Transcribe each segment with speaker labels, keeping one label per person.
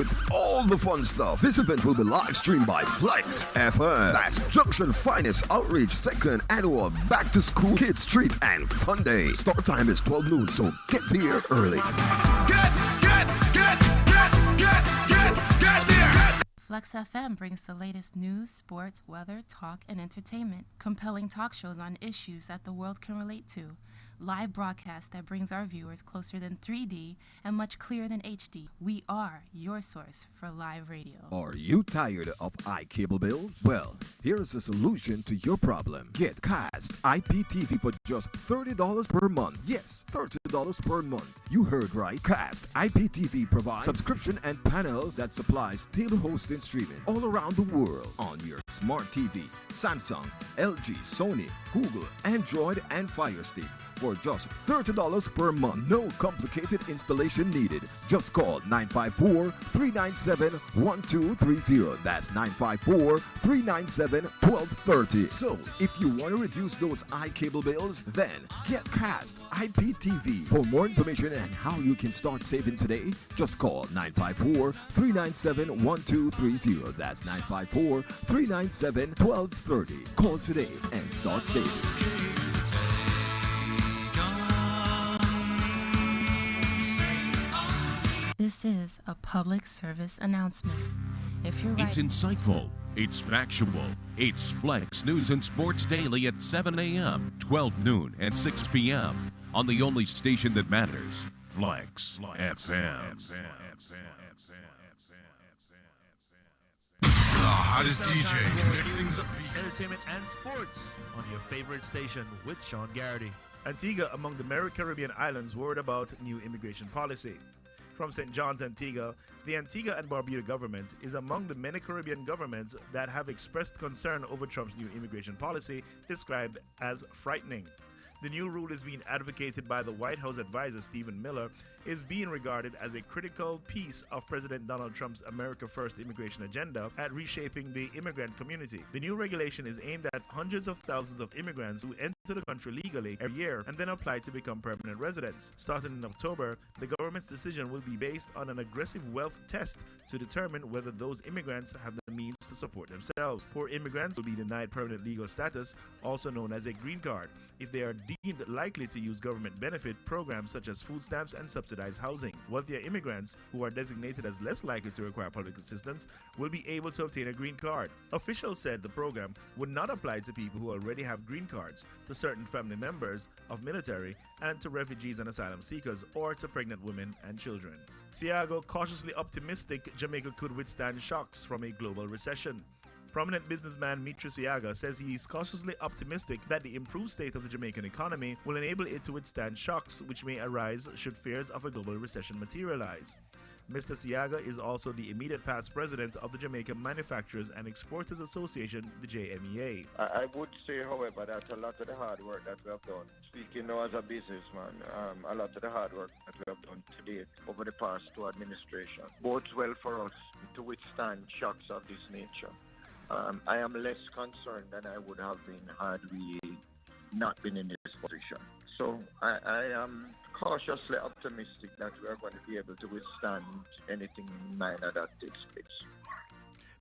Speaker 1: with all the fun stuff. This event will be live streamed by Flexx FM. That's Junction Finest Outreach second annual Back to School Kids Treat and Fun Day. Start time is 12 noon, so get there early. Get there!
Speaker 2: Flexx FM brings the latest news, sports, weather, talk, and entertainment. Compelling talk shows on issues that the world can relate to. Live broadcast that brings our viewers closer than 3D and much clearer than HD. We are your source for live radio.
Speaker 1: Are you tired of iCable bills? Well, here's a solution to your problem. Get Cast IPTV for just $30 per month. Yes, $30 per month. You heard right. Cast IPTV provides subscription and panel that supplies stable hosting streaming all around the world on your smart TV, Samsung, LG, Sony, Google, Android, and Fire Stick. For just $30 per month. No complicated installation needed. Just call 954-397-1230. That's 954-397-1230. So, if you want to reduce those iCable bills, then get Cast IPTV. For more information and how you can start saving today, just call 954-397-1230. That's 954-397-1230. Call today and start saving.
Speaker 2: This is a public service announcement. If you're
Speaker 3: It's insightful, it's factual, it's Flexx News and Sports Daily at 7 a.m., 12 noon, and 6 p.m. on the only station that matters, Flexx FM.
Speaker 4: The hottest DJ mixing the beat.
Speaker 5: Entertainment and sports on your favorite station with Sean Garrity. Antigua among the Caribbean islands worried about new immigration policy. From St. John's, Antigua, the Antigua and Barbuda government is among the many Caribbean governments that have expressed concern over Trump's new immigration policy, described as frightening. The new rule is being advocated by the White House advisor Stephen Miller, is being regarded as a critical piece of President Donald Trump's America First immigration agenda at reshaping the immigrant community. The new regulation is aimed at hundreds of thousands of immigrants who enter the country legally every year and then apply to become permanent residents. Starting in October, the government's decision will be based on an aggressive wealth test to determine whether those immigrants have the means to support themselves. Poor immigrants will be denied permanent legal status, also known as a green card, if they are deemed likely to use government benefit programs such as food stamps and subsidized housing. Wealthier immigrants, who are designated as less likely to require public assistance, will be able to obtain a green card. Officials said the program would not apply to people who already have green cards, to certain family members of military, and to refugees and asylum seekers, or to pregnant women and children. Siago cautiously optimistic Jamaica could withstand shocks from a global recession. Prominent businessman Mitra Siaga says he is cautiously optimistic that the improved state of the Jamaican economy will enable it to withstand shocks which may arise should fears of a global recession materialize. Mr. Siaga is also the immediate past president of the Jamaica Manufacturers and Exporters Association, the JMEA.
Speaker 6: I would say, however, that a lot of the hard work that we have done, speaking now as a businessman, a lot of the hard work that we have done to date over the past two administrations bodes well for us to withstand shocks of this nature. I am less concerned than I would have been had we not been in this position. So I am cautiously optimistic that we are going to be able to withstand anything minor that takes place.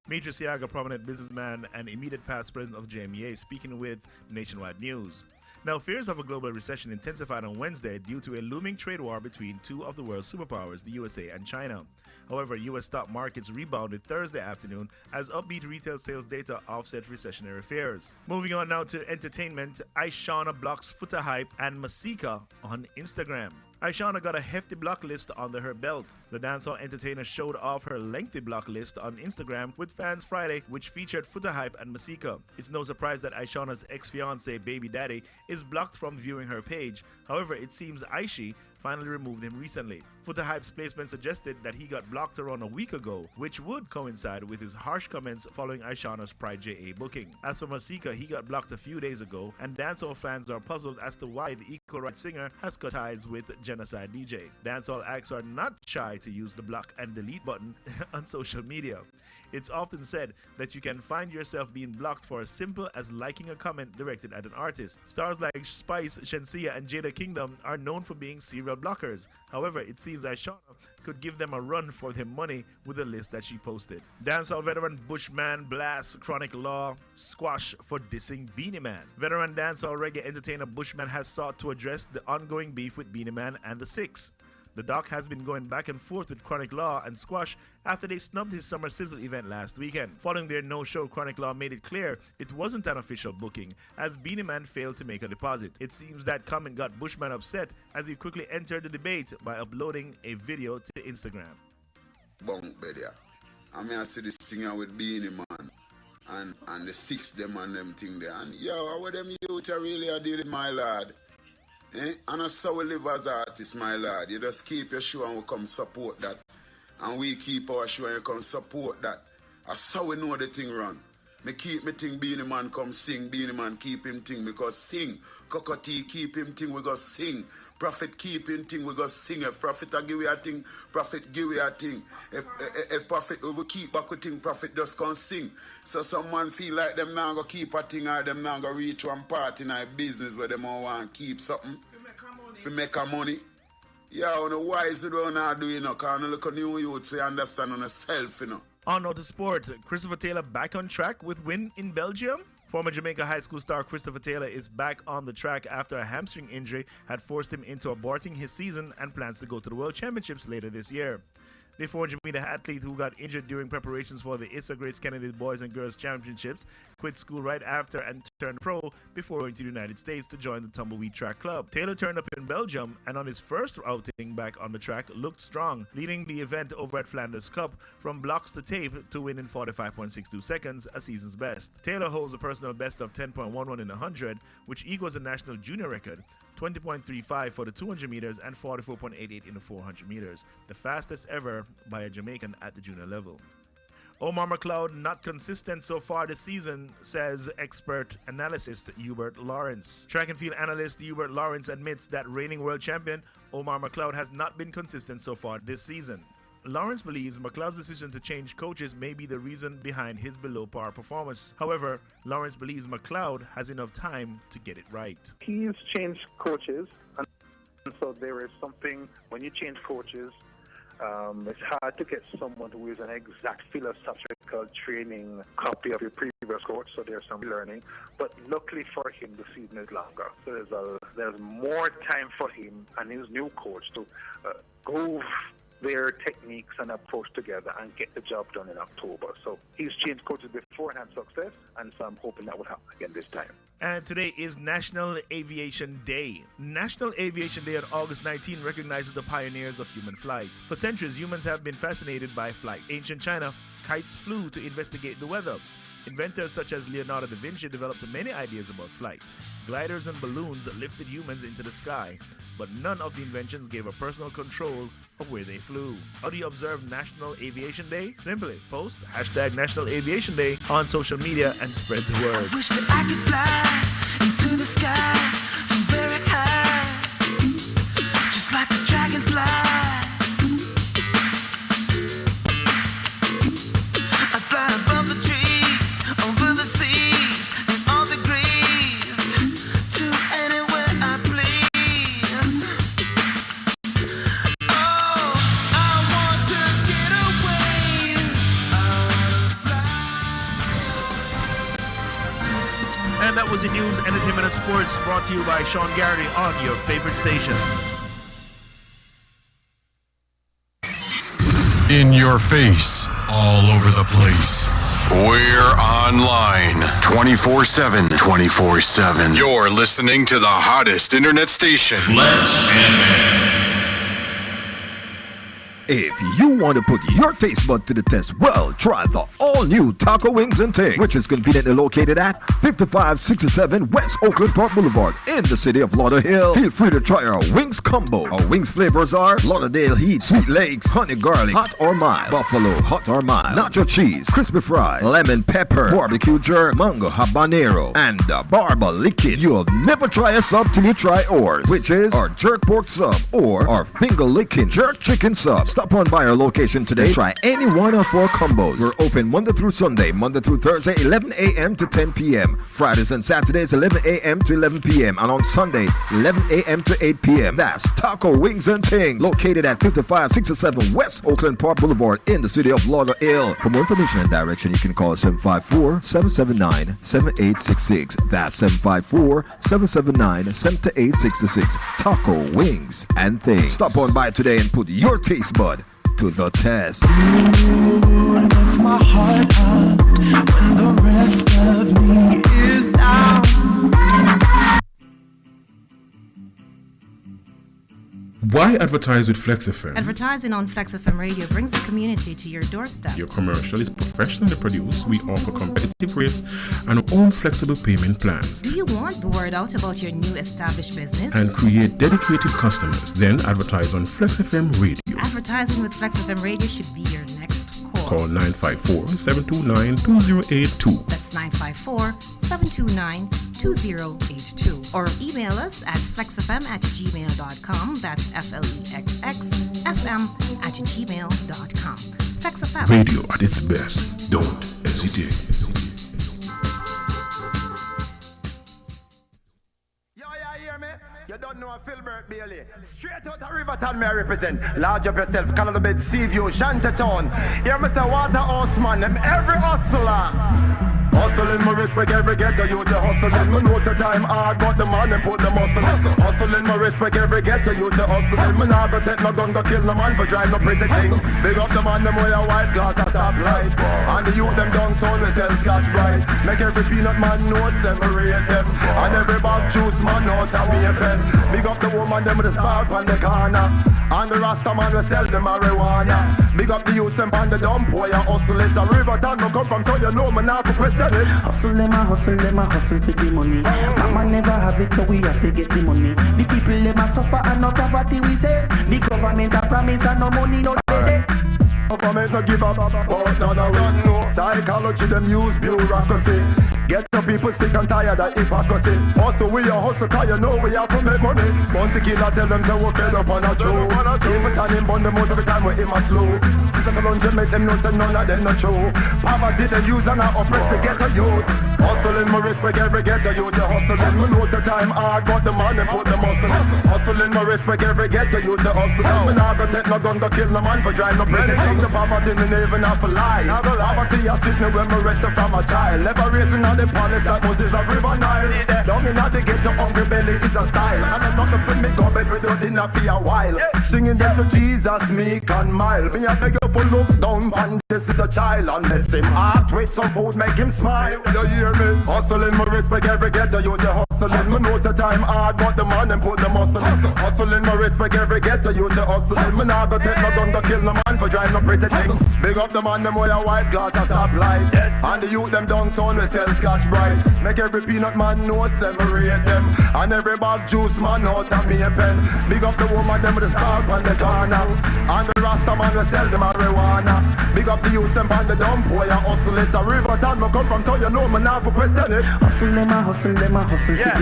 Speaker 5: Mitra Siaga, prominent businessman and immediate past president of the JMEA, speaking with Nationwide News. Now, fears of a global recession intensified on Wednesday due to a looming trade war between two of the world's superpowers, the USA and China. However, U.S. stock markets rebounded Thursday afternoon as upbeat retail sales data offset recessionary fears. Moving on now to entertainment, Aishana blocks Foota Hype and Masika on Instagram. Aishana got a hefty block list under her belt. The dancehall entertainer showed off her lengthy block list on Instagram with fans Friday, which featured Foota Hype and Masika. It's no surprise that Aishana's ex-fiancé, Baby Daddy, is blocked from viewing her page. However, it seems Aishi finally removed him recently. Foota Hype's placement suggested that he got blocked around a week ago, which would coincide with his harsh comments following Aishana's Pride JA booking. As for Masika, he got blocked a few days ago, and dancehall fans are puzzled as to why the equal rights singer has cut ties with Genocide DJ. Dancehall acts are not shy to use the block and delete button on social media. It's often said that you can find yourself being blocked for as simple as liking a comment directed at an artist. Stars like Spice, Shensia, and Jada Kingdom are known for being serial additional blockers. However, it seems Ishana could give them a run for their money with the list that she posted. Dancehall veteran Bushman blasts Chronic Law squash for dissing Beanie Man. Veteran dancehall reggae entertainer Bushman has sought to address the ongoing beef with Beanie Man and the Six. The Doc has been going back and forth with Chronic Law and Squash after they snubbed his Summer Sizzle event last weekend. Following their no-show, Chronic Law made it clear it wasn't an official booking, as Beanie Man failed to make a deposit. It seems that comment got Bushman upset as he quickly entered the debate by uploading a video to Instagram.
Speaker 7: Bunk bedia. I mean, I see this thing here with Beanie Man and the Six them and them thing there. And yo, what them youth are really are doing, my lad? And that's how we live as artists, my lad. You just keep your show and we come support that. And we keep our show and you come support that. That's how we know the thing run. Me keep me thing, Beanie Man come sing, Beanie Man keep him thing, because sing. Cockatee keep him thing, we go sing. Prophet keep him thing, we go sing. If Prophet a give you a thing, Prophet give you a thing. If Prophet we keep back a thing, Prophet just come sing. So someone feel like them now go keep a thing or them now go reach one part in a business where them all want to keep something. To make a money. Yeah, on the wise you don't know do, you know, because you look at new youth so you understand on yourself, you know.
Speaker 5: On to sport, Christopher Taylor back on track with win in Belgium. Former Jamaica high school star Christopher Taylor is back on the track after a hamstring injury had forced him into aborting his season and plans to go to the World Championships later this year. The 400-meter athlete who got injured during preparations for the Issa Grace Kennedy Boys and Girls Championships quit school right after and turned pro before going to the United States to join the Tumbleweed Track Club. Taylor turned up in Belgium and on his first outing back on the track looked strong, leading the event over at Flanders Cup from blocks to tape to win in 45.62 seconds, a season's best. Taylor holds a personal best of 10.11 in 100, which equals a national junior record, 20.35 for the 200 meters and 44.88 in the 400 meters, the fastest ever by a Jamaican at the junior level. Omar McLeod not consistent so far this season, says expert analyst Hubert Lawrence. Track and field analyst Hubert Lawrence admits that reigning world champion Omar McLeod has not been consistent so far this season. Lawrence believes McLeod's decision to change coaches may be the reason behind his below-par performance. However, Lawrence believes McLeod has enough time to get it right.
Speaker 8: He's changed coaches, and so there is something, when you change coaches, it's hard to get someone who is an exact philosophical training copy of your previous coach, so there's some learning. But luckily for him, the season is longer. So there's more time for him and his new coach to go their techniques and approach together and get the job done in October. So he's changed coaches before and had success, and so I'm hoping that will happen again this time.
Speaker 5: And today is National Aviation Day. National Aviation Day on August 19 recognizes the pioneers of human flight. For centuries, humans have been fascinated by flight. Ancient China, kites flew to investigate the weather. Inventors such as Leonardo da Vinci developed many ideas about flight. Gliders and balloons lifted humans into the sky, but none of the inventions gave a personal control of where they flew. How do you observe National Aviation Day? Simply post hashtag National Aviation Day on social media and spread the word.
Speaker 9: Wish that I could fly into the sky so very high, just like a dragonfly. I fly above the trees, over the seas, and all degrees, to anywhere I please. Oh, I want to get away. I want to fly.
Speaker 5: And that was the news, entertainment, and sports brought to you by Sean Garrity on your favorite station.
Speaker 4: In your face, all over the place. We're online 24/7. 24/7. You're listening to the hottest internet station. Flexx FM.
Speaker 1: If you want to put your taste bud to the test, well, try the all-new Taco Wings and Ting, which is conveniently located at 5567 West Oakland Park Boulevard in the city of Lauderhill. Feel free to try our wings combo. Our wings flavors are Lauderdale Heat, Sweet Lakes, Honey Garlic, Hot or Mild, Buffalo, Hot or Mild, Nacho Cheese, Crispy Fry, Lemon Pepper, Barbecue Jerk, Mango Habanero, and the Barba Liquid. You'll never try a sub till you try ours, which is our Jerk Pork Sub or our Finger Licking Jerk Chicken Sub. Stop on by our location today. Try any one of our combos. We're open Monday through Sunday, Monday through Thursday, 11 a.m. to 10 p.m. Fridays and Saturdays, 11 a.m. to 11 p.m. And on Sunday, 11 a.m. to 8 p.m. That's Taco Wings and Tings, located at 5567 West Oakland Park Boulevard in the city of Lauderhill. For more information and direction, you can call 754-779-7866. That's 754-779-7866. Taco Wings and Things. Stop on by today and put your taste bud to the test.
Speaker 9: Lift my heart up when the rest of me is down.
Speaker 10: Why advertise with Flexx FM?
Speaker 11: Advertising on Flexx FM radio brings the community to your doorstep.
Speaker 10: Your commercial is professionally produced. We offer competitive rates and own flexible payment plans.
Speaker 11: Do you want the word out about your new established business?
Speaker 10: And create dedicated customers. Then advertise on Flexx FM radio.
Speaker 11: Advertising with Flexx FM radio should be your next call.
Speaker 10: Call 954-729-2082.
Speaker 11: That's 954-729-2082. Or email us at flexfm@gmail.com. That's FLEXXFM@gmail.com. Flexx FM.
Speaker 10: Radio at its best. Don't hesitate.
Speaker 12: You don't know a Filbert Bailey. Straight out of Riverton, may I represent. Large up yourself, Canada Bed, Seaview, Shantytown. Here, Mr. Waterhouse, man, them every hustler. Hustling my respect every ghetto youth to hustling. Me know the time hard, but the man them put the muscle. Hustling my respect every ghetto youth to hustling. Me nah go take no gun go kill no man for drive no pretty things. Big up the man them wear a white glass and stop light. And the youth them downtown we sell Scotch Brite. Make every peanut man know separate them. And every bag juice man know to be a pen. Big up the woman them with the spark on the corner. And the Rasta man we sell the marijuana. Big up the youth them on the dump where you hustle it. The Riverton no come from so you know me now for question.
Speaker 13: Hustle them a hustle for the money. Mama never have it, so we have to get the money. The people them a suffer and no poverty we say. The government a promise and no money no day.
Speaker 12: Government no give up, but none a run no. Psychology them use bureaucracy. Get the people sick and tired of hypocrisy. Also we a hustle cause you know we have to make money. Bounty killer tell them say we fed up on a show. Even time him bun them out every time we him a slow. Sit on the lunch and make them know say none of them no show. Poverty them use and I oppress the ghetto youths. Hustling my respect every ghetto youth to hustling. Me know the time hard but the man them put the muscle. Hustling my respect every ghetto youth to hustling. Me nah go take no gun go kill no man for drive no pretty things. The poverty me even have to lie. Poverty a sit me when me rest from a child. Never raising on the palace that Moses a river Nile. Down in the ghetto hungry belly is a style. And I'm not for me go bed without dinner for a while. Singing them to Jesus meek and mild. Me a beg you for look down on this little child. Unless him heart with some food make him smile. You hear me? Hustling my respect every ghetto you to hustling. Me knows the time hard but the man them put the muscle. Hustling my respect every ghetto you to hustling. Me nah go take no gun to kill no man for drive no pretty things. Big up the man them wear a white glass and stop light. And the youth them downtown we sell Scotch Brite. Make every peanut man know separate them. And every bag juice man know to me a pen. Big up the woman them with the spark on the corner. And the Rasta man we sell the marijuana. Big up the youth them on the dump where you hustle it. A Riverton me come from so you know me now for question it.
Speaker 13: Hustle them a hustle for the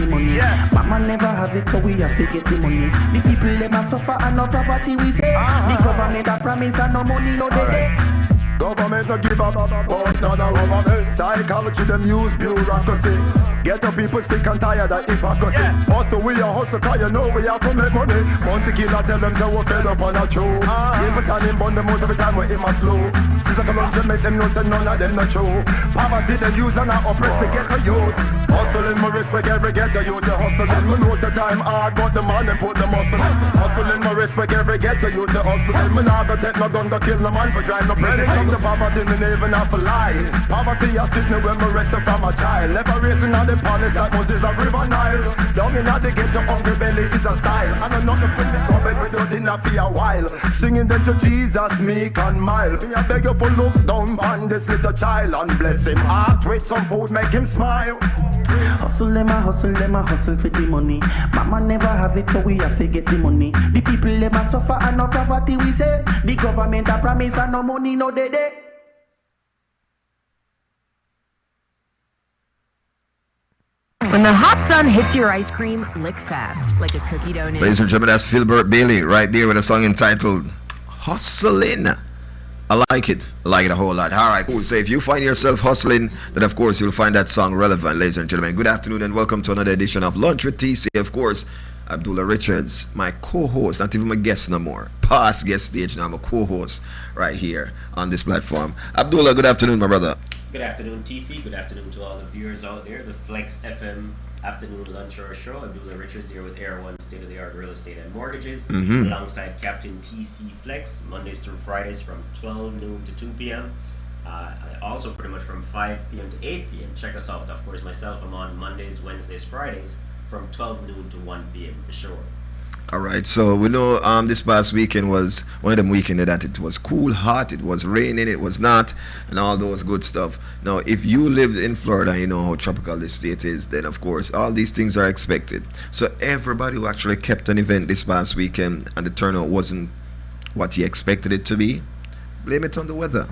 Speaker 13: money. Mama never have it, so we have to get the money. The people them a suffer and no poverty we say. The government a promise and no money no day.
Speaker 12: Government no give up, but none a government. Psychology them use bureaucracy. Get the people sick and tired of hypocrisy. Also we a hustle cause you know we have to make money. Bounty killer tell them say we fed up on a show. Even time him bun them out every time we him a slow. Sister come out to make them know say none of them no show. Poverty them use and I oppress the ghetto youths. Hustling my respect every ghetto youth to hustling. Me know the time hard but the man them put the muscle. Hustling my respect every ghetto youth to hustling. Me nah go take no gun to kill no man for drive no pretty things. The poverty me even have to lie. Poverty a sit me when me rest from a child. Never raising on the palace that Moses a river Nile. Down in the ghetto hungry belly is a style. And I'm not a friend go bed without dinner for a while. Singing them to Jesus meek and mild. Me a beg you for look down on this little child and bless him heart with some food make him smile.
Speaker 13: Hustle them a hustle for the money. Mama never have it, so we have to get the money. The people them a suffer and no poverty we say. The government a promise and no money no day.
Speaker 14: When the hot sun hits your ice cream, lick fast, like a cookie dough.
Speaker 1: Ladies and gentlemen, that's Filbert Bailey right there with a song entitled hustling. I like it. I like it a whole lot. All right, cool. So if you find yourself hustling, then of course you'll find that song relevant, ladies and gentlemen. Good afternoon and welcome to another edition of Lunch with TC. Of course, Abdullah Richards, my co-host, not even my guest no more. Past guest stage now, I'm a co-host right here on this platform. Abdullah, good afternoon, my brother.
Speaker 15: Good afternoon, TC. Good afternoon to all the viewers out there. The Flexx FM afternoon lunch hour show. Abdullah Richards here with Air One State of the Art Real Estate and Mortgages, alongside Captain TC Flexx, Mondays through Fridays from 12 noon to 2 p.m. Also pretty much from 5 p.m. to 8 p.m. Check us out. Of course, myself, I'm on Mondays, Wednesdays, Fridays from 12 noon to 1 p.m. for sure.
Speaker 1: All right, so we know this past weekend was one of them weekends that it was cool, hot, it was raining, it was not, and all those good stuff. Now, if you lived in Florida and you know how tropical this state is, then of course all these things are expected. So everybody who actually kept an event this past weekend and the turnout wasn't what you expected it to be, blame it on the weather.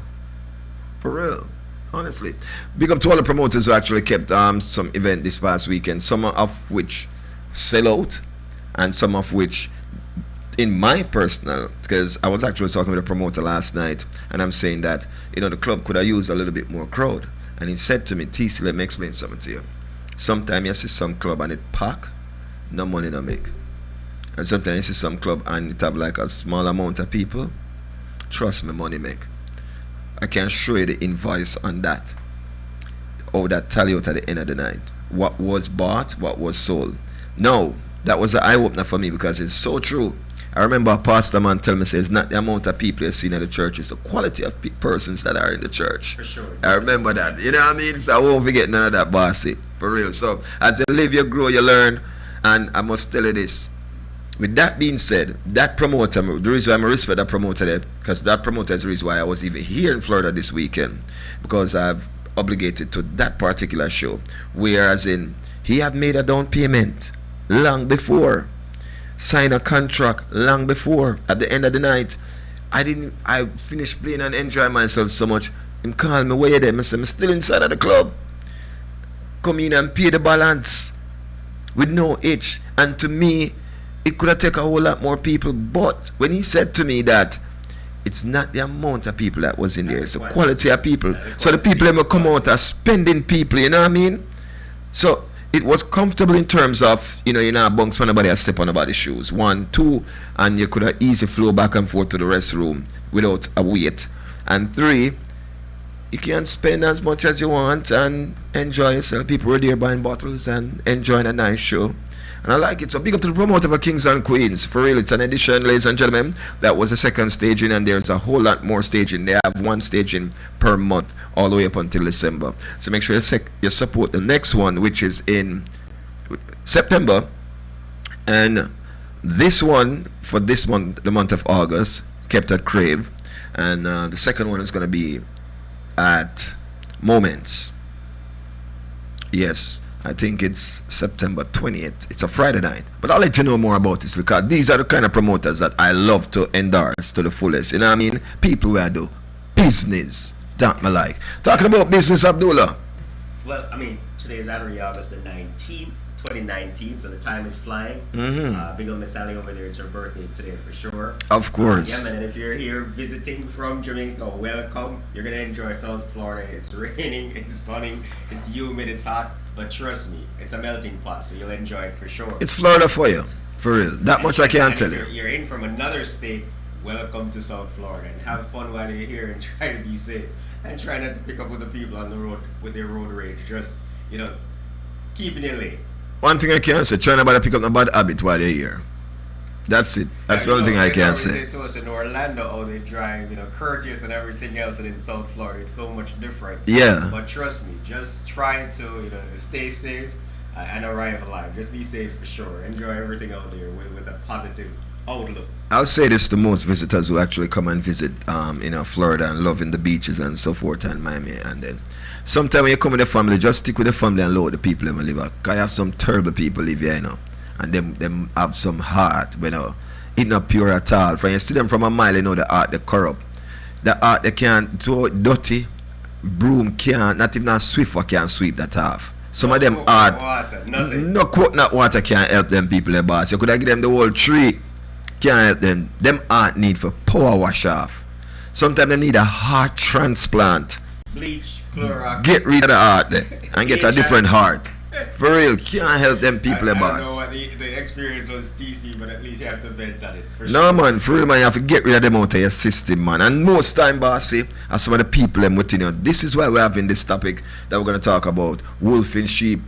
Speaker 1: For real. Honestly. Big up to all the promoters who actually kept some event this past weekend, some of which sell out, and some of which, in my personal, because I was actually talking with a promoter last night, and I'm saying that, you know, the club could have used a little bit more crowd. And he said to me, TC, let me explain something to you. Sometimes you see some club and it pack, no money no make. And sometimes you see some club and it have like a small amount of people, trust me, money make. I can show you the invoice on that. Or that tally out at the end of the night. What was bought, what was sold. No. That was an eye-opener for me because it's so true. I remember a pastor man tell me, say, it's not the amount of people you see in the church, it's the quality of persons that are in the church.
Speaker 15: For sure.
Speaker 1: I remember that. You know what I mean? So I won't forget none of that, bossy. For real. So as you live, you grow, you learn. And I must tell you this. With that being said, that promoter, the reason why I respect that promoter there, because that promoter is the reason why I was even here in Florida this weekend. Because I've obligated to that particular show. Whereas in, he had made a down payment long before, sign a contract long before. At the end of the night, I finished playing and enjoy myself so much. Him call me, where you there? I said, I'm still inside of the club. Come in and pay the balance with no hitch. And to me, it could have taken a whole lot more people. But when he said to me that it's not the amount of people that was in there, it's the quality of people. So the people that come out are spending people, you know what I mean? So it was comfortable in terms of, you know, bunks when nobody has step on nobody's shoes. 1, 2, and you could have easily flow back and forth to the restroom without a wait. And 3, you can spend as much as you want and enjoy yourself. People were there buying bottles and enjoying a nice show. And I like it. So big up to the promoter for Kings and Queens. For real, it's an edition, ladies and gentlemen. That was the second staging, and there's a whole lot more staging. They have one staging per month, all the way up until December. So make sure you support the next one, which is in September. And this one, for this month, the month of August, kept at Crave. And the second one is going to be at Moments. Yes. I think it's September 20th. It's a Friday night. But I'll let you know more about this because these are the kind of promoters that I love to endorse to the fullest. You know what I mean? People who I do business. That me like. Talking about business, Abdullah.
Speaker 15: Well, I mean, today is Saturday, August the 19th, 2019, so the time is flying. Big up Miss Sally over there. It's her birthday today for sure.
Speaker 1: Of course.
Speaker 15: Yeah, man, and if you're here visiting from Jamaica, welcome. You're going to enjoy South Florida. It's raining, it's sunny, it's humid, it's hot. But trust me, it's a melting pot, so you'll enjoy it for sure.
Speaker 1: It's Florida for you, for real. That much I can tell you.
Speaker 15: You're in from another state, welcome to South Florida. And have fun while you're here and try to be safe. And try not to pick up with the people on the road with their road rage. Just, you know, keep in your lane.
Speaker 1: One thing I can say, try not to pick up a bad habit while you're here. That's it. That's the only thing I can say.
Speaker 15: To us in Orlando, how they drive, you know, courteous and everything else, and in South Florida, it's so much different.
Speaker 1: Yeah.
Speaker 15: But trust me, just try to, you know, stay safe and arrive alive. Just be safe for sure. Enjoy everything out there with a positive outlook.
Speaker 1: I'll say this to most visitors who actually come and visit, you know, Florida and loving the beaches and so forth and Miami. And then sometimes when you come with the family, just stick with the family and load the people that live out. Because I have some terrible people live here, you know. And them have some heart, you know. It's not pure at all. When you see them from a mile, you know the heart they corrupt. The heart they can't throw it dirty. Broom can't, not even a Swiffer can sweep that off. Some of them heart, no coconut water can't help them people, boss. You could have give them the whole tree.
Speaker 16: can't help them. Them heart need for power wash off. Sometimes they need a heart transplant.
Speaker 15: Bleach, Clorox.
Speaker 16: Get rid of the heart there and get a different heart. For real, can't help them people,
Speaker 15: I
Speaker 16: boss.
Speaker 15: don't know what the experience was, TC, but at least you have to vent on it.
Speaker 16: No, man, for real, man, you have to get rid of them out of your system, man. And most time, bossy, as some of the people them within you, this is why we're having this topic that we're going to talk about. Wolf in sheep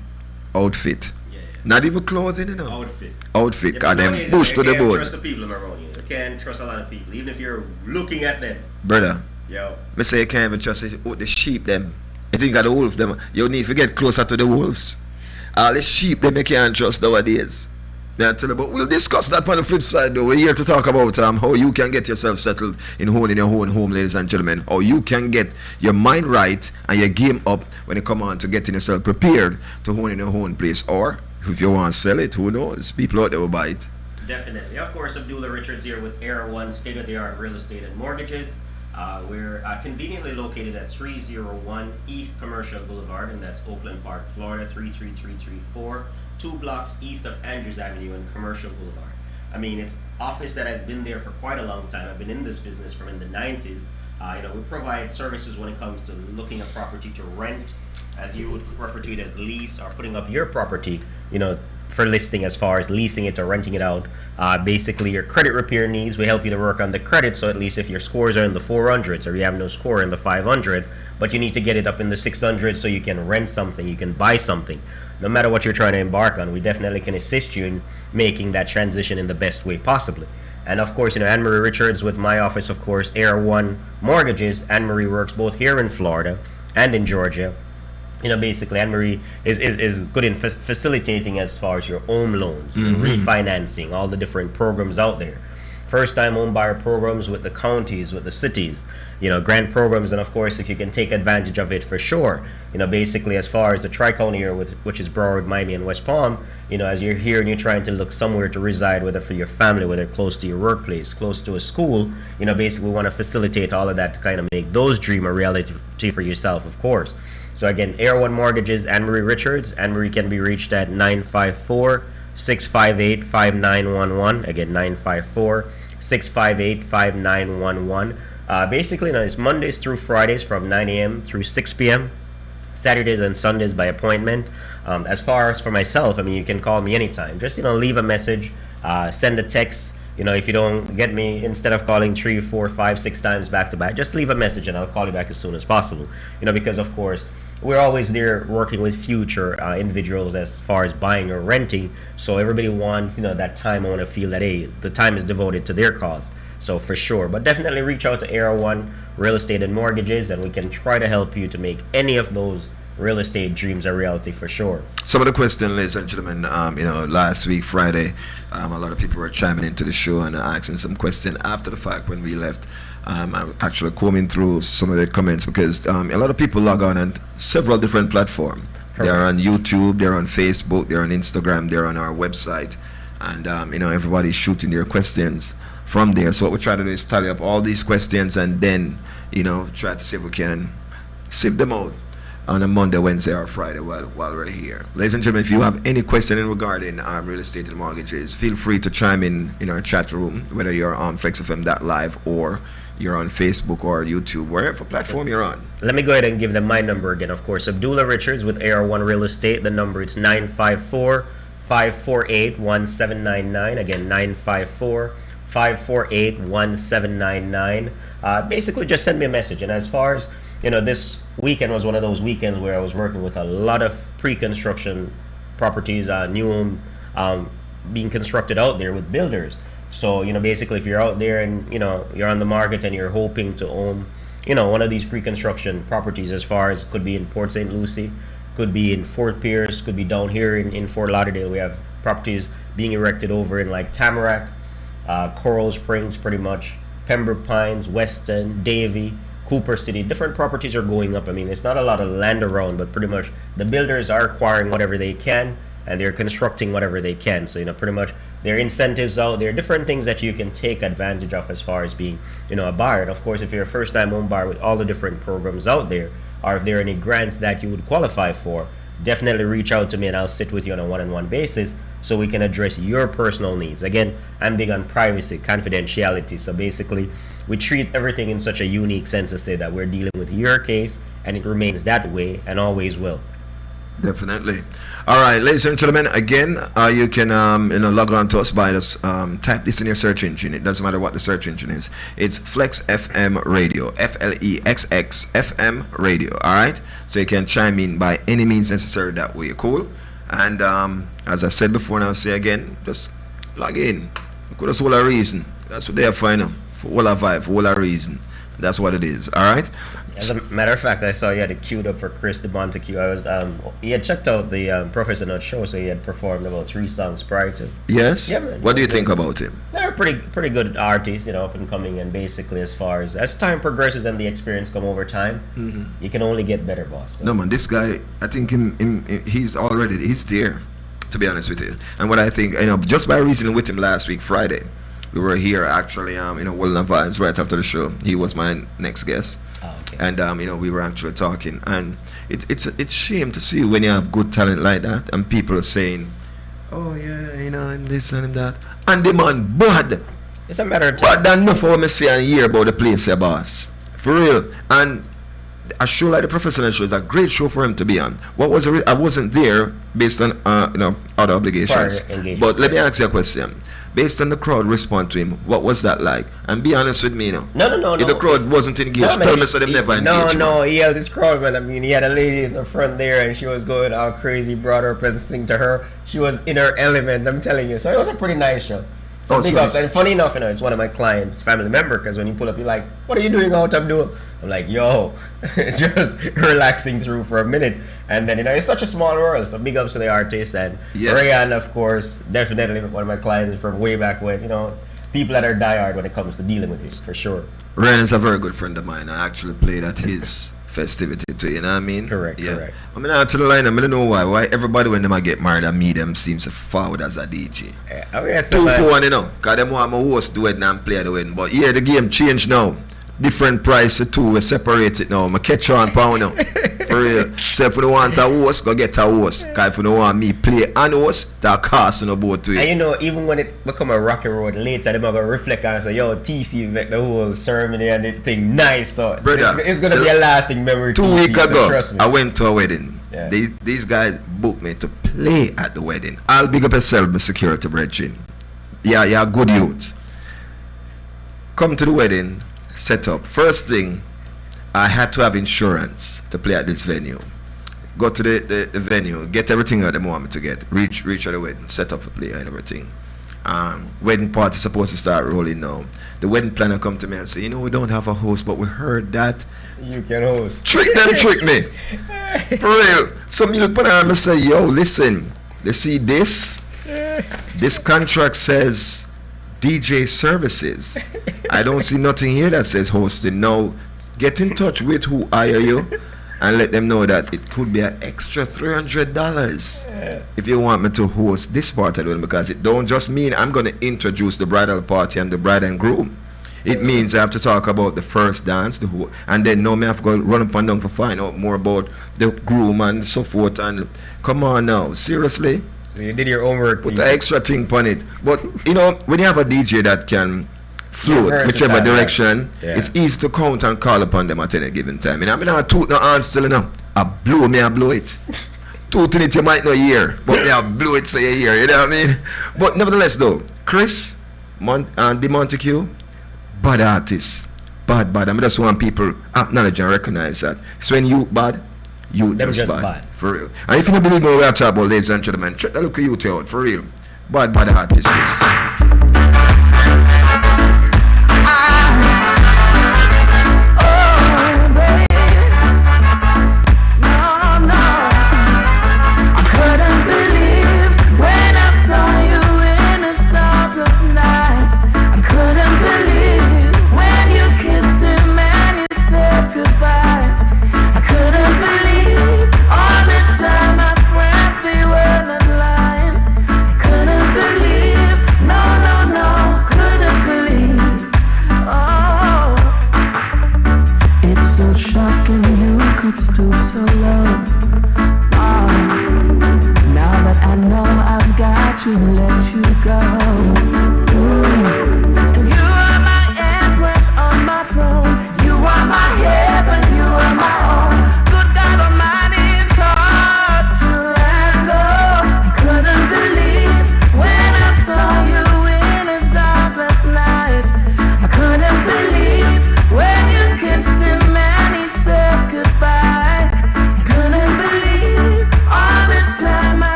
Speaker 16: outfit. Yeah. Not even clothing, you know. Outfit, because them push to the
Speaker 15: board. You can't
Speaker 16: board.
Speaker 15: trust the people around you. You can't trust a lot of people, even if you're looking at them.
Speaker 16: Brother,
Speaker 15: yo.
Speaker 16: Me say you can't even trust the sheep, them. You think of the wolf, them. You need to get closer to the wolves. All the sheep, them you can't trust nowadays. May I tell you about, we'll discuss that on the flip side though. We're here to talk about how you can get yourself settled in owning your own home, ladies and gentlemen. How you can get your mind right and your game up when it come on to getting yourself prepared to own in your own place. Or if you want to sell it, who knows? People out there will buy it.
Speaker 15: Definitely. Of course, Abdullah Richards here with Air One State-of-the-Art Real Estate and Mortgages. We're conveniently located at 301 East Commercial Boulevard, and that's Oakland Park, Florida, 33334, 2 blocks east of Andrews Avenue and Commercial Boulevard. I mean, it's office that has been there for quite a long time. I've been in this business from in the 90s. We provide services when it comes to looking at property to rent, as you would refer to it as lease, or putting up your property, for listing as far as leasing it or renting it out. Basically, your credit repair needs, we help you to work on the credit, so at least if your scores are in the 400s or you have no score in the 500, but you need to get it up in the 600s so you can rent something, you can buy something. No matter what you're trying to embark on, we definitely can assist you in making that transition in the best way possibly. And of course, Anne-Marie Richards with my office, of course, Air One Mortgages. Anne-Marie works both here in Florida and in Georgia. Basically, Anne-Marie is good in facilitating as far as your home loans, refinancing, all the different programs out there. First-time home buyer programs with the counties, with the cities, grant programs, and of course, if you can take advantage of it for sure. Basically, as far as the Tri-County area, which is Broward, Miami, and West Palm, as you're here and you're trying to look somewhere to reside, whether for your family, whether close to your workplace, close to a school, basically we want to facilitate all of that to kind of make those dreams a reality for yourself, of course. So again, Air One Mortgages, Anne-Marie Richards. Anne-Marie can be reached at 954-658-5911. Again, 954-658-5911. Basically, it's Mondays through Fridays from 9 a.m. through 6 p.m. Saturdays and Sundays by appointment. As far as for myself, you can call me anytime. Just, leave a message, send a text. If you don't get me, instead of calling 3, 4, 5, 6 times back to back, just leave a message and I'll call you back as soon as possible. Because of course, we're always there working with future individuals as far as buying or renting. So everybody wants, that time. I want to feel that, hey, the time is devoted to their cause. So for sure, but definitely reach out to Air One Real Estate and Mortgages, and we can try to help you to make any of those real estate dreams a reality for sure.
Speaker 16: Some of the questions, ladies and gentlemen, last week Friday, a lot of people were chiming into the show and asking some questions after the fact when we left. I'm actually combing through some of the comments because a lot of people log on and several different platforms. They're on YouTube, they're on Facebook, they're on Instagram, they're on our website, and everybody's shooting their questions from there. So what we try to do is tally up all these questions and then try to see if we can sift them out on a Monday, Wednesday, or Friday while we're here. Ladies and gentlemen, if you have any question regarding real estate and mortgages, feel free to chime in our chat room, whether you're on FlexFM.live or you're on Facebook or YouTube, wherever platform you're on.
Speaker 15: Let me go ahead and give them my number again. Of course, Abdullah Richards with AR1 Real Estate. The number is 954-548-1799. Again, 954-548-1799. Basically, just send me a message. And as far as this weekend was one of those weekends where I was working with a lot of pre-construction properties, new home being constructed out there with builders. So basically, if you're out there and you're on the market and you're hoping to own one of these pre-construction properties, as far as could be in Port St. Lucie, could be in Fort Pierce, could be down here in Fort Lauderdale. We have properties being erected over in like Tamarack, Coral Springs, pretty much Pembroke Pines, Weston, Davie, Cooper City. Different properties are going up. There's not a lot of land around, but pretty much the builders are acquiring whatever they can and they're constructing whatever they can. So pretty much there are incentives out there, different things that you can take advantage of as far as being a buyer. And of course, if you're a first-time home buyer, with all the different programs out there, or if there are any grants that you would qualify for, definitely reach out to me and I'll sit with you on a one-on-one basis so we can address your personal needs. Again, I'm big on privacy, confidentiality. So basically, we treat everything in such a unique sense to say that we're dealing with your case, and it remains that way and always will.
Speaker 16: Definitely. All right, ladies and gentlemen, again, you can log on to us by just type this in your search engine. It doesn't matter what the search engine is. It's Flexx FM Radio, FLEXX FM Radio. All right, so you can chime in by any means necessary. That way, cool. And as I said before, and I'll say again, just log in. Because all a reason. That's what they're for, for all a vibe, for all a reason. That's what it is. All right.
Speaker 15: As a matter of fact, I saw you had it queued up for Chris de Montague. I was he had checked out the Professor Nut show, so he had performed about 3 songs prior to.
Speaker 16: Yes.
Speaker 15: Yeah, man.
Speaker 16: What do you think about him?
Speaker 15: They're pretty good artists, up and coming, and basically as far as time progresses and the experience come over time, you can only get better, boss. So.
Speaker 16: No man, this guy, I think he's there, to be honest with you. And what I think, just by reasoning with him last week Friday, we were here actually, Wilderness Vibes right after the show. He was my next guest.
Speaker 15: Oh, okay.
Speaker 16: And we were actually talking, and it's shame to see when you have good talent like that, and people are saying, "Oh yeah, I'm this and I'm that," and the man bad.
Speaker 15: It's a matter of
Speaker 16: time. But that's enough for me say and hear about the place, yeah, boss. For real. And a show like the Professional Show is a great show for him to be on. What was I wasn't there based on other obligations. But let me ask you a question. Based on the crowd respond to him, what was that like? And be honest with me,
Speaker 15: No.
Speaker 16: If the crowd wasn't engaged, tell me so they never engaged.
Speaker 15: No, he held his crowd, man. I mean, he had a lady in the front there, and she was going all crazy, brought her up and sing to her. She was in her element, I'm telling you. So it was a pretty nice show. So big ups. And funny enough, it's one of my clients' family member, because when you pull up, you're like, "What are you doing out of doing?" I'm like, "Yo," just relaxing through for a minute. And then, it's such a small world. So big ups to the artists. And Rayan, of course, definitely one of my clients from way back when, people that are diehard when it comes to dealing with it, for sure.
Speaker 16: Rayan is a very good friend of mine. I actually played at his festivity too, you know what I mean?
Speaker 15: Correct.
Speaker 16: I mean, out to the line, I don't know why everybody when them get married and me them seems to forward as a DJ.
Speaker 15: Yeah,
Speaker 16: 2 for 1, because them want me host the wedding and play the wedding. But the game changed now. Different price of 2, we separate it now. I catch on pound now. For real. So if you don't want a host, go get a host. Because if you don't want me play and host, that cost on the boat to it.
Speaker 15: And even when it become a rocky road later, they're going to reflect and say, "Yo, TC make the whole ceremony and everything nice." So
Speaker 16: brother,
Speaker 15: it's going to be a lasting memory.
Speaker 16: 2 weeks ago,
Speaker 15: trust me.
Speaker 16: I went to a wedding.
Speaker 15: Yeah.
Speaker 16: These guys booked me to play at the wedding. I'll big up yourself, my security brethren. Yeah, good youth. Come to the wedding, set up. First thing, I had to have insurance to play at this venue. Go to the venue, get everything that they want me to get. Reach at the wedding, set up for play and everything. Wedding party supposed to start rolling now. The wedding planner come to me and say, "We don't have a host, but we heard that
Speaker 15: you can host."
Speaker 16: Trick me. For real. So me look at her and say, "Yo, listen, you see this? This contract says DJ services. I don't see nothing here that says hosting. Now, get in touch with who hire you and let them know that it could be an extra $300 if you want me to host this part of it, because it don't just mean I'm going to introduce the bridal party and the bride and groom. It means I have to talk about the first dance, and then now me have to go run up and down to find out more about the groom and so forth. And come on now, seriously."
Speaker 15: So you did your homework.
Speaker 16: Put the extra thing on it. But when you have a DJ that can float whichever direction, it's easy to count and call upon them at any given time. I mean, I toot no hands still enough. I blow it. Tooting it you might not hear, but me I blow it so you hear. You know what I mean? But nevertheless, though, Chris and De Montague, bad artists, bad. I just want people acknowledge and recognize that. So when you bad, you just bad. For real. And if you don't believe me, we are talking about, ladies and gentlemen, check the look of you out, for real. Bad artists.
Speaker 9: You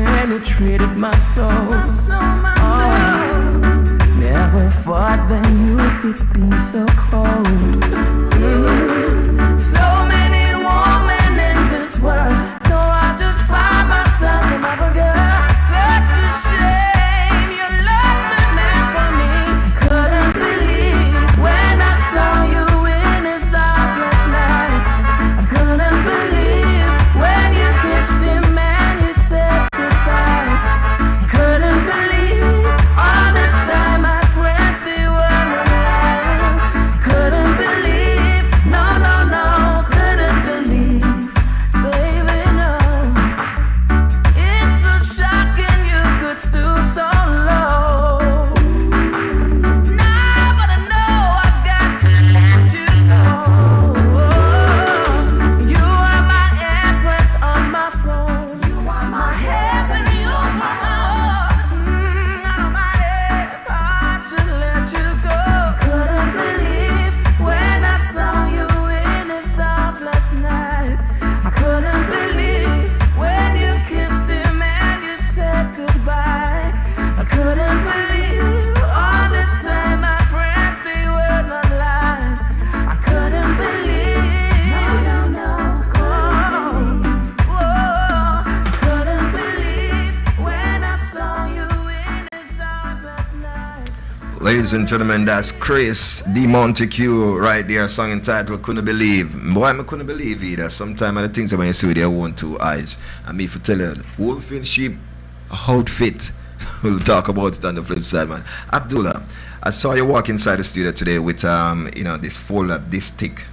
Speaker 13: penetrated my soul. Oh, never thought that you could be so cold. So many women in this world, so I just find myself another girl. Such a shame you left the man for me. Couldn't believe when I saw you in his arms last night. I couldn't believe when you kissed him and you said goodbye. I couldn't believe all this time my friends they were alive. Couldn't believe, no, no, no, couldn't believe, baby, no. It's so shocking you could stoop so low. Now, but I know I've got to let you know. You are my empress on my throne. You are my heaven, you are my out of my head, hard to let you go. Couldn't believe when I saw you in his arms last night. I couldn't believe when you kissed him and you said goodbye. I couldn't believe all this time my friends they were not lying. I couldn't believe, no, no, no, couldn't believe when I saw you in his arms last night.
Speaker 16: Ladies and gentlemen, that's Chris D. Montague right there, song entitled Couldn't Believe. Boy, I couldn't believe either. Sometimes the things that when you see with your own two eyes. And me for tell you, wolf in sheep outfit. We'll talk about it on the flip side, man. Abdullah, I saw you walk inside the studio today with this folder, this thick.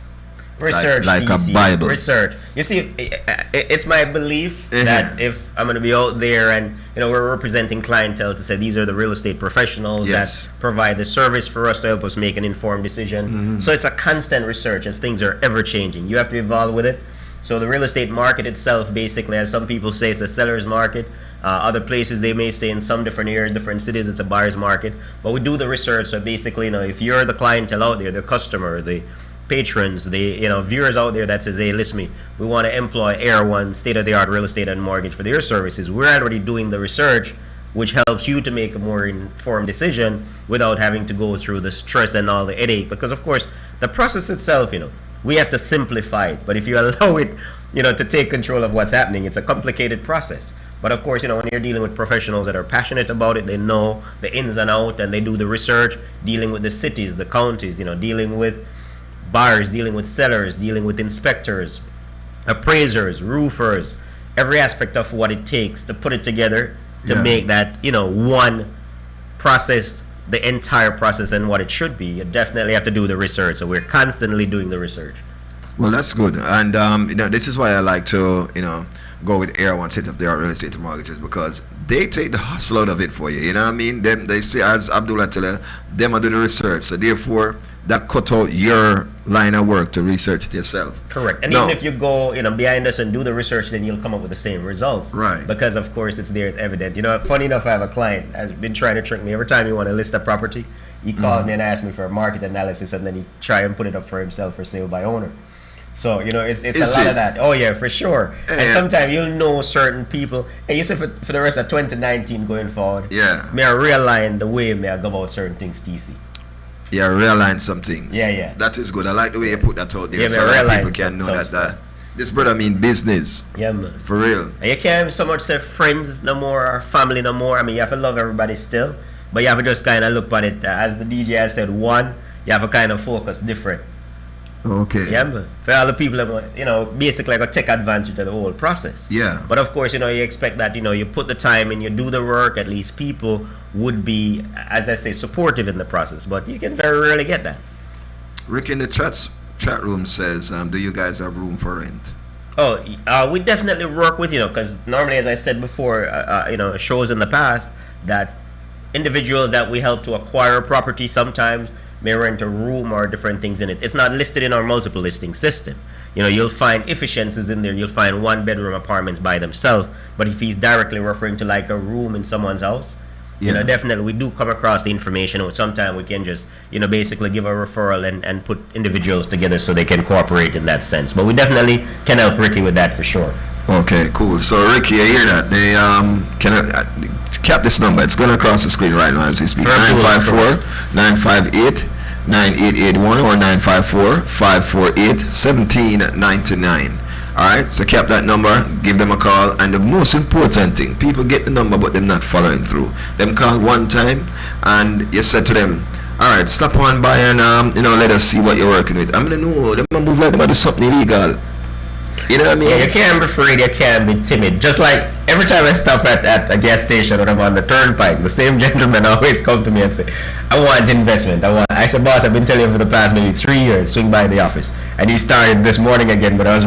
Speaker 15: Research,
Speaker 16: like
Speaker 15: DC,
Speaker 16: a Bible.
Speaker 15: Research. You see, it's my belief that if I'm going to be out there and we're representing clientele to say these are the real estate professionals that provide the service for us to help us make an informed decision. So it's a constant research as things are ever changing. You have to evolve with it. So the real estate market itself, basically, as some people say, it's a seller's market. Other places they may say in some different areas, different cities, it's a buyer's market. But we do the research. So basically, if you're the clientele out there, the customer, the patrons, the viewers out there that says, hey, listen me, we want to employ Air One state-of-the-art real estate and mortgage for their services. We're already doing the research, which helps you to make a more informed decision without having to go through the stress and all the headache. Because of course, the process itself, we have to simplify it. But if you allow it, to take control of what's happening, it's a complicated process. But of course, when you're dealing with professionals that are passionate about it, they know the ins and outs, and they do the research, dealing with the cities, the counties, dealing with buyers, dealing with sellers, dealing with inspectors, appraisers, roofers, every aspect of what it takes to put it together to make that, one process, the entire process and what it should be. You definitely have to do the research. So we're constantly doing the research.
Speaker 16: Well, that's good. And, this is why I like to, go with Air One state of the art real estate mortgages, because they take the hustle out of it for you. You know what I mean? They say, as Abdullah tell you, them do the research. So therefore, that cut out your line of work to research it yourself.
Speaker 15: Correct. And even if you go, behind us and do the research, then you'll come up with the same results.
Speaker 16: Right.
Speaker 15: Because of course it's there, it's evident. Funny enough, I have a client has been trying to trick me. Every time you want to list a property, he called me and asked me for a market analysis, and then he try and put it up for himself for sale by owner. So it's a lot of that. Oh yeah, for sure. And sometimes you'll know certain people. And you say for the rest of 2019 going forward, may I realign the way may I go about certain things, TC.
Speaker 16: Yeah, realign some things.
Speaker 15: Yeah.
Speaker 16: That is good. I like the way you put that out there,
Speaker 15: Yeah,
Speaker 16: so that people
Speaker 15: realign
Speaker 16: can know
Speaker 15: some
Speaker 16: that this brother mean business.
Speaker 15: Yeah, man.
Speaker 16: For real.
Speaker 15: And you can't so much say friends no more or family no more. I mean, you have to love everybody still, but you have to just kind of look at it as the DJ has said. One, you have to kind of focus different.
Speaker 16: Okay.
Speaker 15: Yeah, man. For all the people, basically like take advantage of the whole process.
Speaker 16: Yeah.
Speaker 15: But of course, you expect that, you put the time in, you do the work, at least people would be, as I say, supportive in the process. But you can very rarely get that.
Speaker 16: Rick in the chat room says, do you guys have room for rent?
Speaker 15: Oh, we definitely work with, because normally, as I said before, shows in the past, that individuals that we help to acquire a property sometimes may rent a room or different things in it. It's not listed in our multiple listing system. You'll find efficiencies in there. You'll find one bedroom apartments by themselves. But if he's directly referring to like a room in someone's house, definitely we do come across the information. Sometimes we can just, basically give a referral and put individuals together so they can cooperate in that sense. But we definitely can help Ricky with that for sure.
Speaker 16: Okay, cool. So Ricky, you hear that? They can cap this number. It's going across the screen right now as we speak. 954-958-9881 or 954-548-1799. Alright, so cap that number, give them a call, and the most important thing, people get the number but they're not following through. Them call one time and you said to them, alright, stop on by and let us see what you're working with. I'm gonna know, them move like them do something illegal. You know what I mean?
Speaker 17: Yeah, you can't be afraid, you can't be timid. Just like every time I stop at a gas station or I'm on the turnpike, the same gentleman always come to me and say, I want investment. I said, boss, I've been telling you for the past maybe 3 years, swing by the office. And he started this morning again, but I was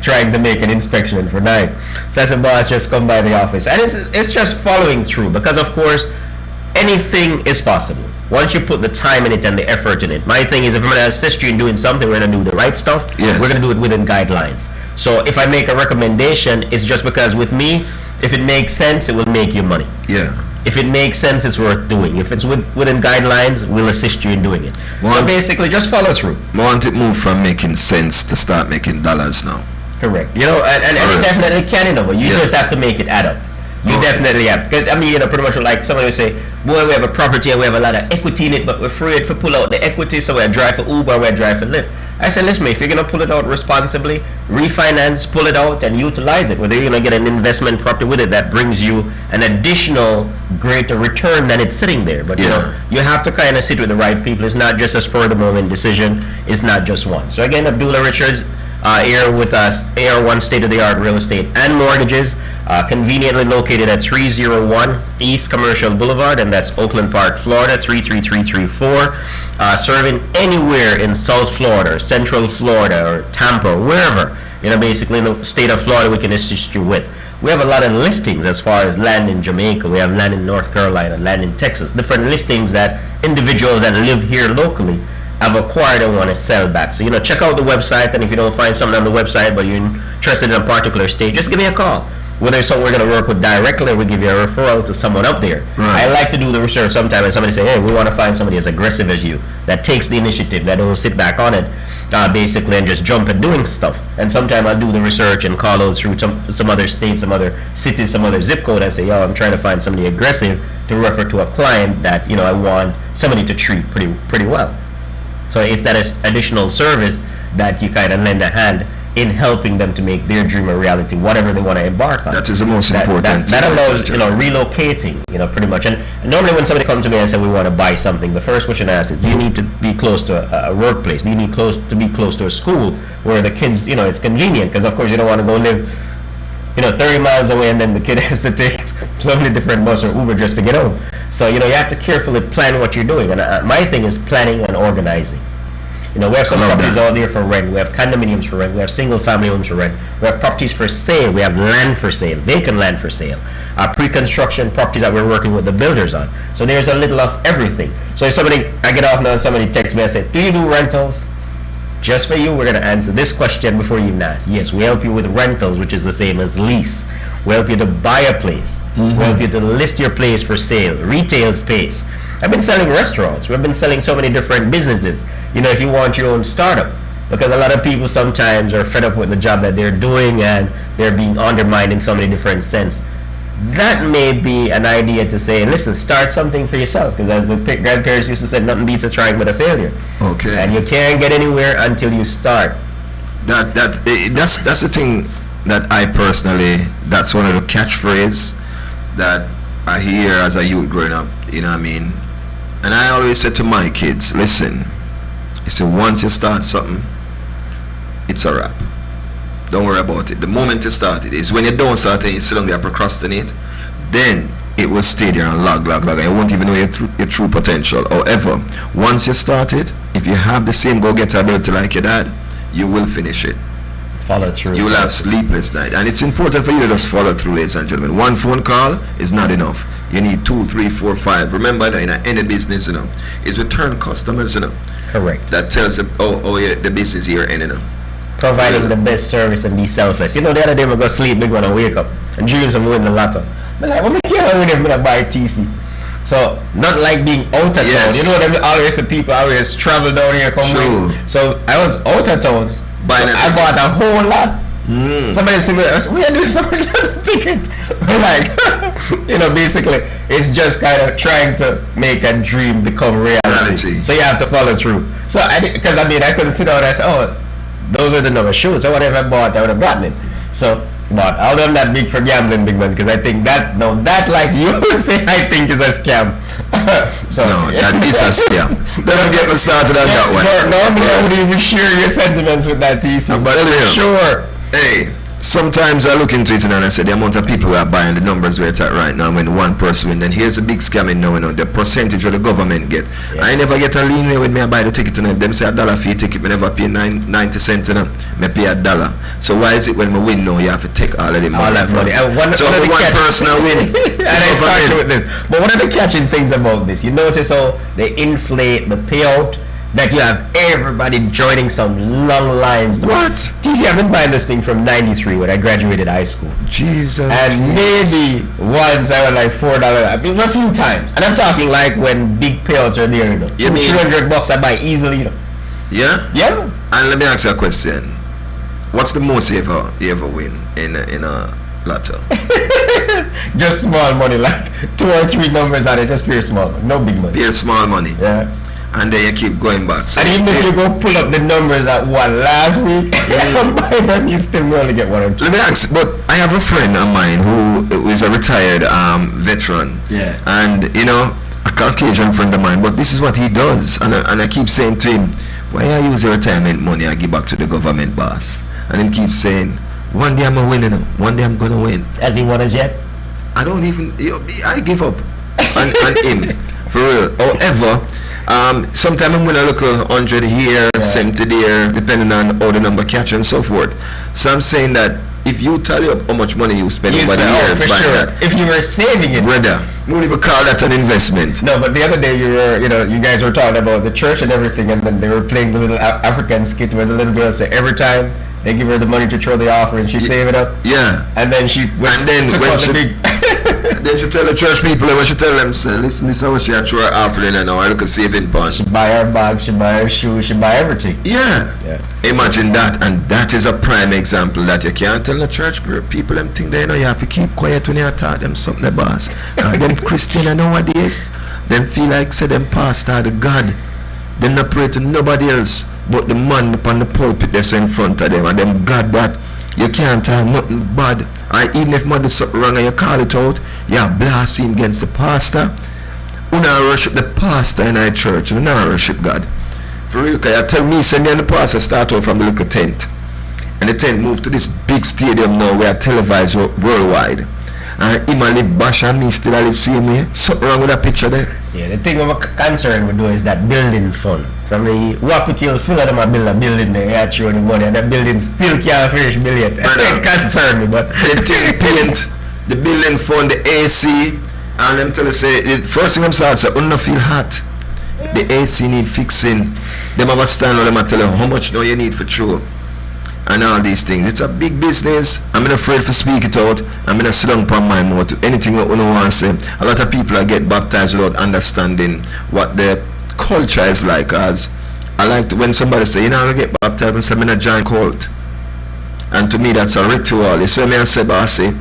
Speaker 17: trying to make an inspection for 9. So I said, boss, just come by the office. And it's just following through, because of course anything is possible once you put the time in it and the effort in it. My thing is, if I'm going to assist you in doing something, we're going to do the right stuff.
Speaker 16: Yes.
Speaker 17: We're going to do it within guidelines. So if I make a recommendation, it's just because with me, if it makes sense, it will make you money.
Speaker 16: Yeah.
Speaker 17: If it makes sense, it's worth doing. If it's within guidelines, we'll assist you in doing it. So basically, just follow through.
Speaker 16: Want it move from making sense to start making dollars now.
Speaker 17: Correct. And it definitely can, but you just have to make it add up. You definitely have. Because, pretty much like somebody will say, boy, we have a property and we have a lot of equity in it, but we're afraid to pull out the equity, so we're drive for Uber, we're drive for Lyft. I said, listen, if you're going to pull it out responsibly, refinance, pull it out, and utilize it. Whether you're going to get an investment property with it that brings you an additional greater return than it's sitting there. But, you have to kind of sit with the right people. It's not just a spur-of-the-moment decision. It's not just one. So, again, Abdullah Richards here with us, AR1 State-of-the-Art Real Estate and Mortgages, conveniently located at 301 East Commercial Boulevard, and that's Oakland Park, Florida, 33334. Serving anywhere in South Florida, or Central Florida, or Tampa, or wherever, basically in the state of Florida, we can assist you with. We have a lot of listings as far as land in Jamaica. We have land in North Carolina, land in Texas, different listings that individuals that live here locally have acquired and want to sell back. So, check out the website, and if you don't find something on the website but you're interested in a particular state, just give me a call. Whether it's something we're going to work with directly, or we give you a referral to someone up there. Right. I like to do the research sometimes, and somebody say, hey, we want to find somebody as aggressive as you, that takes the initiative, that don't sit back on it, basically, and just jump at doing stuff. And sometimes I'll do the research and call out through some other states, some other cities, some other zip code, and say, yo, I'm trying to find somebody aggressive to refer to a client that, I want somebody to treat pretty well. So it's that additional service that you kind of lend a hand in helping them to make their dream a reality, whatever they want to embark on.
Speaker 16: That is the most important.
Speaker 17: That allows, relocating, pretty much. And normally when somebody comes to me and says we want to buy something, the first question I ask is, do you need to be close to a workplace? Do you need to be close to a school where the kids, it's convenient? Because of course you don't want to go live 30 miles away and then the kid has to take so many different bus or Uber just to get home. So, you have to carefully plan what you're doing. And my thing is planning and organizing. We have some properties out there for rent. We have condominiums for rent. We have single family homes for rent. We have properties for sale. We have land for sale, vacant land for sale. Pre-construction properties that we're working with the builders on. So there's a little of everything. So if I get off now and somebody texts me and says, do you do rentals? Just for you, we're going to answer this question before you even ask. Yes, we help you with rentals, which is the same as lease. We help you to buy a place. We help you to list your place for sale, retail space. I've been selling restaurants. We've been selling so many different businesses. If you want your own startup, because a lot of people sometimes are fed up with the job that they're doing and they're being undermined in so many different sense. That may be an idea to say, listen, start something for yourself, because as the grandparents used to say, nothing beats a trying but a failure.
Speaker 16: Okay.
Speaker 17: And you can't get anywhere until you start.
Speaker 16: That's the thing that I personally, that's one of the catchphrases that I hear as a youth growing up, And I always say to my kids, listen, once you start something, it's a wrap. Don't worry about it. The moment you start it is when you don't start and you sit down there and procrastinate, then it will stay there and log, and you won't even know your true potential. However, once you start it, if you have the same go-getter ability like your dad, you will finish it.
Speaker 17: Follow through.
Speaker 16: You will have sleepless nights. And it's important for you to just follow through, ladies and gentlemen. One phone call is not enough. You need 2, 3, 4, 5. Remember that in any business, is return customers,
Speaker 17: Correct.
Speaker 16: That tells them, yeah, the business here ending up.
Speaker 17: Providing the best service and be selfless. The other day I go sleep, big when I wake up and dreams of winning the lotto. I'm like, what make you win if I'm going to buy TC? So, not like being out of town. Them always the people always travel down here, come with. So, I was out of town. I bought a whole lot. Somebody sing with us. We are doing something to ticket. We're like, basically, it's just kind of trying to make a dream become reality. So you have to follow through. So I couldn't sit down and say, oh, those are the number shoes. So whatever I bought, I would have gotten it. So, but although I'm not big for gambling, big man, because I think that like you would say, I think is a scam. So no,
Speaker 16: that is a scam. Don't get me started on that one.
Speaker 17: Normally I would even share your sentiments with that TC, but sure.
Speaker 16: Hey, sometimes I look into it and I say the amount of people who are buying the numbers we're at right now, when one person win, then here's a big scamming now, the percentage of the government get. Yeah. I never get a leeway when me I buy the ticket and them say $1 fee ticket, me never pay 90 cents me pay $1. So why is it when we win now you have to take all of the money?
Speaker 17: All that money.
Speaker 16: So one person I win.
Speaker 17: And I started with this. But one of the catching things about this, you notice how they inflate the payout, that you have everybody joining some long lines.
Speaker 16: What?
Speaker 17: TC, I've been buying this thing from 93 when I graduated high school.
Speaker 16: Jesus.
Speaker 17: And maybe once I was like $4. I mean, a few times. And I'm talking like when big payouts are there,
Speaker 16: You mean
Speaker 17: $200 I buy easily,
Speaker 16: Yeah?
Speaker 17: Yeah.
Speaker 16: And let me ask you a question. What's the most you ever win in a lotto?
Speaker 17: Just small money, like 2 or 3 numbers on it, just pure small money. No big money.
Speaker 16: Pure small money.
Speaker 17: Yeah.
Speaker 16: And then you keep going back. So
Speaker 17: and even if you go pull up the numbers at last week, you still only get 1 or 2.
Speaker 16: Let me ask, but I have a friend of mine who is a retired veteran.
Speaker 17: Yeah.
Speaker 16: And a Caucasian friend of mine, but this is what he does. And I keep saying to him, why I use your retirement money I give back to the government boss? And he keeps saying, one day I'm going to win, one day I'm going to win.
Speaker 17: Has he won as yet?
Speaker 16: I don't even, I give up on him, for real. However, sometimes I'm going to look 100 here, 70 there, depending on how the number catch and so forth. So I'm saying that if you tally up how much money you spend over the years buying that,
Speaker 17: if you were saving it,
Speaker 16: brother, we won't even call that an investment.
Speaker 17: No, but the other day you guys were talking about the church and everything, and then they were playing the little African skit where the little girl said every time they give her the money to throw the offering, she save it up.
Speaker 16: Yeah.
Speaker 17: And then she went,
Speaker 16: and then when she then she tell the church people, when she tell them, say, listen, this is how she throw her offering and now I look at saving punch.
Speaker 17: She buy her bag, she buy her shoes, she buy everything.
Speaker 16: Yeah. Imagine that, and that is a prime example that you can't tell the church people them think they you have to keep quiet when you talk them something the boss. Them Christian nowadays, them feel like say them pastor the God. They not pray to nobody else but the man upon the pulpit that's in front of them, and them God that you can't tell nothing bad. And even if man do something wrong and you call it out, you blaspheme against the pastor. You not worship the pastor in our church, you not worship God. For real, because you tell me, send me and the pastor start out from the little tent. And the tent moved to this big stadium now where televised worldwide. And him a live bash and me still a live same way. Something wrong with that picture there.
Speaker 17: Yeah, the thing I'm concerned with though is that building fund. From the Wapikill, full of them a build a building there, you throw the money and the building still can't finish building. It concern me, but
Speaker 16: the thing paint, the building fund, the AC, and them tell us say the first thing them say don't feel hot. The AC need fixing. Them have a stand on them and tell you how much now you need for sure. And all these things. It's a big business. I'm not afraid to speak it out. I'm not slung upon my mouth. Anything that you want to say. A lot of people get baptized without understanding what their culture is like. As I like to, when somebody say, I get baptized and say, I'm in a giant cult. And to me, that's a ritual. You see me, I say,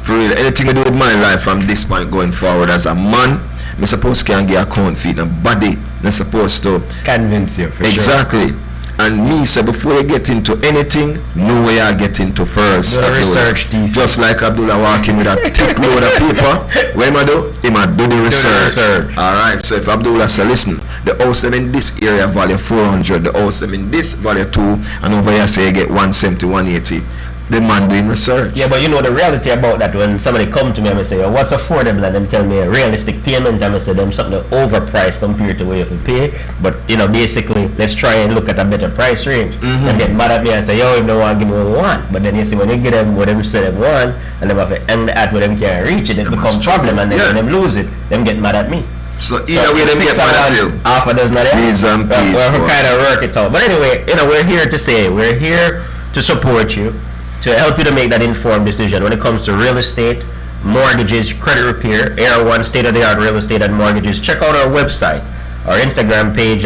Speaker 16: for real, anything I do with my life from this point going forward as a man, I'm supposed to get account for nobody. I'm supposed to
Speaker 17: convince you for
Speaker 16: exactly.
Speaker 17: Sure.
Speaker 16: And me say before you get into anything, know where you get into first.
Speaker 17: Do research, DC.
Speaker 16: Just like Abdullah walking with a thick load of paper. What him do? He might do the research. Alright, so if Abdullah say, listen, the house them in this area value 400, the house them in this value 2, and over here say you get 170, 180. The man doing research.
Speaker 17: Yeah, but the reality about that, when somebody come to me and say, what's affordable, and them tell me a realistic payment, and I say them something overpriced compared to what you have to pay. But basically, let's try and look at a better price range. And get mad at me and say, yo, if they want, give me what we want. But then you see, when you get them what them say they want, and them have to end at what them can't reach it, it becomes a problem, and then when them lose it, them get mad at me.
Speaker 16: So either way, them get mad at you.
Speaker 17: Half of those not
Speaker 16: please and please.
Speaker 17: We're kind of work it out. But anyway, we're here to say, we're here to support you, to help you to make that informed decision when it comes to real estate, mortgages, credit repair, Air One, state-of-the-art real estate and mortgages. Check out our website, our Instagram page,